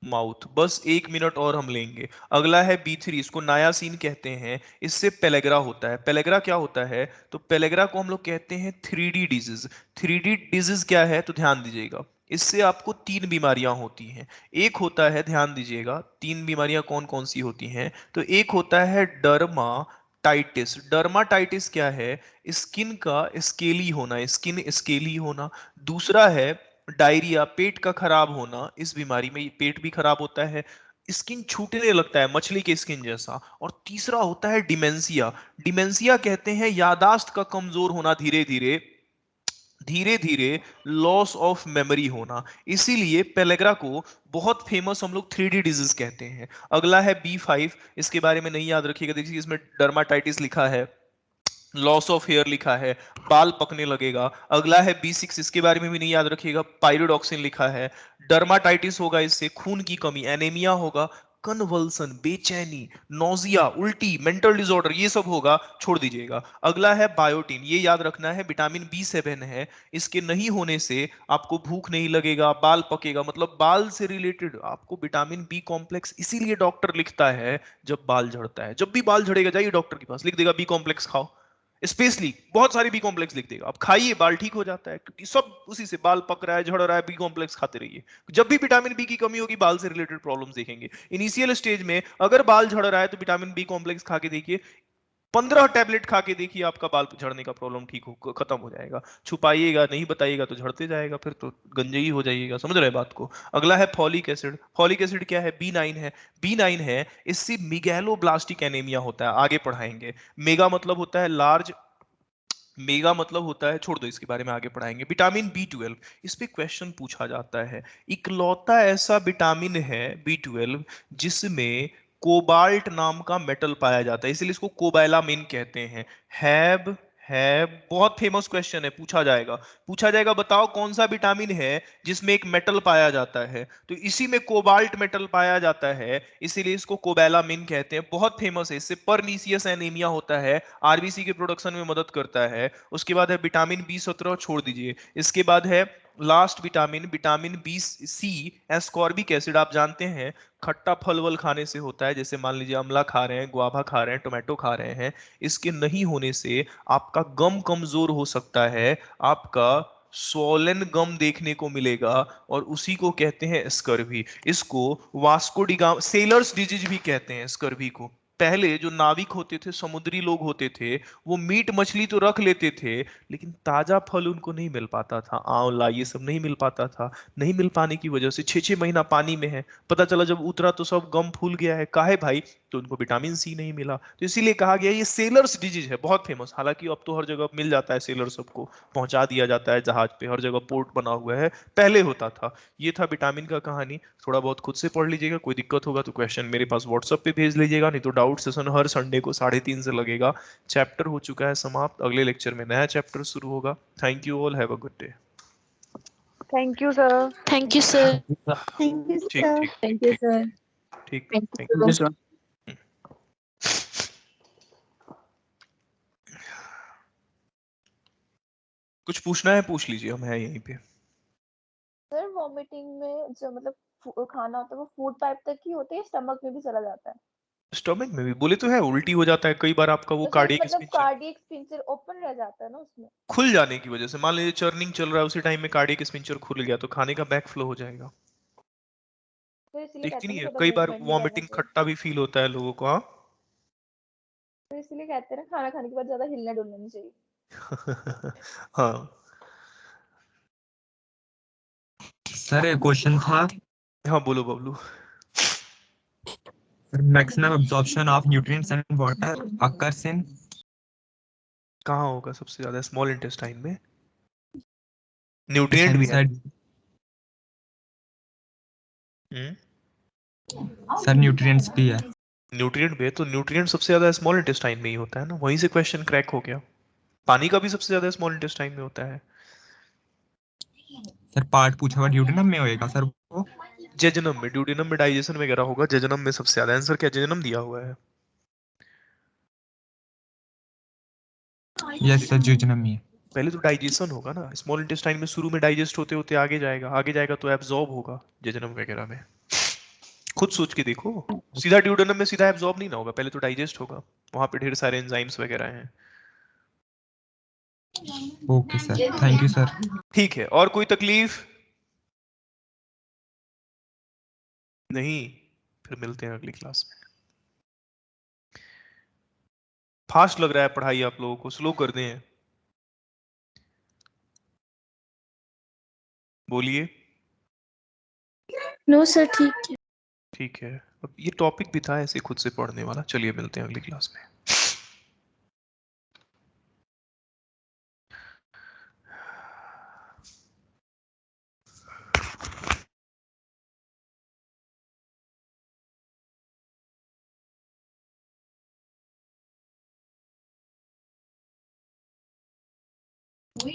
mouth. बस 1 मिनट और हम लेंगे। अगला है B3, इसको नायासिन कहते हैं, इससे पेलेग्रा होता है। पेलेग्रा क्या होता है, तो पेलेग्रा को हम लोग कहते हैं 3D डिजीज। 3D डिजीज क्या है, तो ध्यान दीजिएगा, इससे आपको 3 बीमारियां होती हैं। एक होता है, ध्यान दीजिएगा, 3 बीमारियां कौन कौन सी होती हैं, तो एक होता है डर्माटाइटिस। डर्माटाइटिस क्या है, स्किन का स्केली होना, स्किन स्केली होना। दूसरा है डायरिया, पेट का खराब होना, इस बीमारी में पेट भी खराब होता है, स्किन छूटने लगता है मछली के स्किन जैसा। और तीसरा होता है डिमेंशिया। डिमेंशिया कहते हैं यादाश्त का कमजोर होना, धीरे धीरे धीरे धीरे लॉस ऑफ मेमोरी होना। इसीलिए पेलेग्रा को बहुत फेमस हम लोग 3D डिजीज कहते हैं। अगला है B5, इसके बारे में नहीं याद रखिएगा, देखिए इसमें डर्माटाइटिस लिखा है, लॉस ऑफ हेयर लिखा है, बाल पकने लगेगा। अगला है B6, इसके बारे में भी नहीं याद रखिएगा, पायरोडॉक्सिन लिखा है, डर्माटाइटिस होगा, इससे खून की कमी, एनीमिया होगा, कन्वल्सन, बेचैनी, नोजिया, उल्टी, मेंटल डिसऑर्डर, ये सब होगा, छोड़ दीजिएगा। अगला है बायोटिन, ये याद रखना है, विटामिन B7 है, इसके नहीं होने से आपको भूख नहीं लगेगा, बाल पकेगा, मतलब बाल से रिलेटेड आपको विटामिन B कॉम्प्लेक्स इसीलिए डॉक्टर लिखता है जब बाल झड़ता है। जब भी बाल झड़ेगा जाइए डॉक्टर के पास, लिख देगा B कॉम्प्लेक्स खाओ। स्पेशली बहुत सारे बी कॉम्प्लेक्स लिख देगा, आप खाइए बाल ठीक हो जाता है, क्योंकि सब उसी से, बाल पक रहा है, झड़ रहा है, बी कॉम्प्लेक्स खाते रहिए। जब भी विटामिन बी की कमी होगी बाल से रिलेटेड प्रॉब्लम्स देखेंगे। इनिशियल स्टेज में अगर बाल झड़ रहा है तो विटामिन बी कॉम्प्लेक्स खा के देखिए, 15 टैबलेट खा के देखिए, आपका बाल झड़ने का प्रॉब्लम ठीक हो, खत्म हो जाएगा। छुपाइएगा नहीं, बताइएगा तो झड़ते जाएगा, फिर तो गंजई हो जाइएगा। समझ रहे बात को। अगला है फॉलिक एसिड। फॉलिक एसिड क्या है? B9 है। B9 है, इससे मिगैलोब्लास्टिक एनीमिया होता है, आगे पढ़ाएंगे। मेगा मतलब होता है लार्ज, मेगा मतलब होता है, छोड़ दो इसके बारे में आगे पढ़ाएंगे। विटामिन B12, इस पे क्वेश्चन पूछा जाता है। इकलौता ऐसा विटामिन है B12 जिसमें कोबाल्ट नाम का मेटल पाया जाता है, इसलिए इसको कोबालामिन कहते हैं। हैब है, बहुत फेमस क्वेश्चन है, पूछा जाएगा बताओ कौन सा विटामिन है जिसमें एक मेटल पाया जाता है, तो इसी में कोबाल्ट मेटल पाया जाता है, इसीलिए इसको कोबालामिन कहते हैं। बहुत फेमस है, इससे परनीसियस एनीमिया होता है, आरबीसी के प्रोडक्शन में मदद करता है। उसके बाद है विटामिन B17, छोड़ दीजिए। इसके बाद है last vitamin, vitamin B-C, ascorbic acid. आप जानते हैं खट्टा फल वल खाने से होता है, जैसे मान लीजिए अमला खा रहे हैं, गुआवा खा रहे हैं, टोमेटो खा रहे हैं, इसके नहीं होने से आपका गम कमजोर हो सकता है, आपका स्वोलन गम देखने को मिलेगा, और उसी को कहते हैं स्कर्वी। इसको Vasco D gamma, sellers disease भी कहते हैं स्कर्वी को। पहले जो नाविक होते थे, समुद्री लोग होते थे, वो मीट मछली तो रख लेते थे, लेकिन ताजा फल उनको नहीं मिल पाता था, आंवला ये सब नहीं मिल पाता था। नहीं मिल पाने की वजह से 6-6 महीना पानी में है, पता चला जब उतरा तो सब गम फूल गया है, काहे भाई? तो उनको विटामिन सी नहीं मिला, तो इसीलिए कहा गया ये सेलर्स डिजीज है, बहुत फेमस। हालांकि अब तो हर जगह मिल जाता है सेलर, सबको पहुंचा दिया जाता है जहाज पे, हर जगह पोर्ट बना हुआ है, पहले होता था। ये था विटामिन का कहानी, थोड़ा बहुत खुद से पढ़ लीजिएगा, कोई दिक्कत होगा तो क्वेश्चन मेरे पास व्हाट्सएप पे भेज लीजिएगा, नहीं तो डाउट सेशन हर संडे को 3:30 से लगेगा। चैप्टर हो चुका है समाप्त, अगले लेक्चर में नया चैप्टर शुरू होगा। Thank you all, have a good day. Thank you, sir. Thank you sir. Thank you, ठीक sir. ठीक Thank you, sir. ठीक, Thank थैंक you, sir. कुछ पूछना है पूछ लीजिए, हम हैं यहीं पे। सर वॉमिटिंग में जो मतलब खाना होता है वो फूड पाइप तक ही होता है, स्टमक में भी चला जाता है? स्टमक में भी बोले तो है, उल्टी हो जाता है कई बार आपका, वो तो सर कार्डियक मतलब स्पिंचर कार्डियक स्पिंचर ओपन रह जाता है ना उसमें? खुल जाने की वजह से, मान लीजिए चर्निंग चल रहा है उसी टाइम में कार्डियक स्पिंचर खुल गया तो खाने का बैक फ्लो हो जाएगा। तो इसलिए देखती कहते हैं नहीं ना है, ज्यादा कई बार मूवमेंट नहीं करना वॉमिटिंग चाहिए। खट्टा भी फील होता है लोगों को। हाँ तो इसलिए कहते हैं ना खाना खाने के बाद ज्यादा हिलना डुलना नहीं चाहिए। हाँ सर एक क्वेश्चन था, हाँ, बोलो Bablu. Maximum absorption of nutrients and water occurs in, कहाँ होगा सबसे ज्यादा? स्मॉल इंटेस्टाइन में। न्यूट्रिएंट भी है। सर न्यूट्रिएंट्स भी है। न्यूट्रिएंट भी है, तो न्यूट्रिएंट सबसे ज्यादा स्मॉल इंटेस्टाइन में ही होता है ना, वहीं से क्वेश्चन क्रैक हो गया। पानी का भी सबसे ज्यादा स्मॉल इंटेस्टाइन में होता है। सर पार्ट पूछा हुआ ड्यूडेनम में होएगा सर वो? जेजनम में, ड्यूडेनम में डाइजेशन वगैरह होगा, जेजनम में सबसे ज्यादा। आंसर क्या जेजनम दिया हुआ है? यस सर ड्यूडेनम में। पहले तो डाइजेशन होगा ना, स्मॉल इंटेस्टाइन में शुरू में डाइजेस्ट होते होते आगे जाएगा, आगे जाएगा तो एब्जॉर्ब होगा जेजनम वगैरह में। खुद सोच के देखो, सीधा ड्यूडेनम में सीधा एब्जॉर्ब नहीं ना होगा, पहले तो डाइजेस्ट होगा, वहां पे ढेर सारे एंजाइम्स वगैरह हैं। Okay sir, thank you sir. ठीक है, और कोई तकलीफ नहीं? फिर मिलते हैं अगली क्लास में। फास्ट लग रहा है पढ़ाई आप लोगों को, स्लो कर दें? बोलिए। नो सर ठीक है। ठीक है, अब ये टॉपिक भी था ऐसे खुद से पढ़ने वाला। चलिए मिलते हैं अगली क्लास में।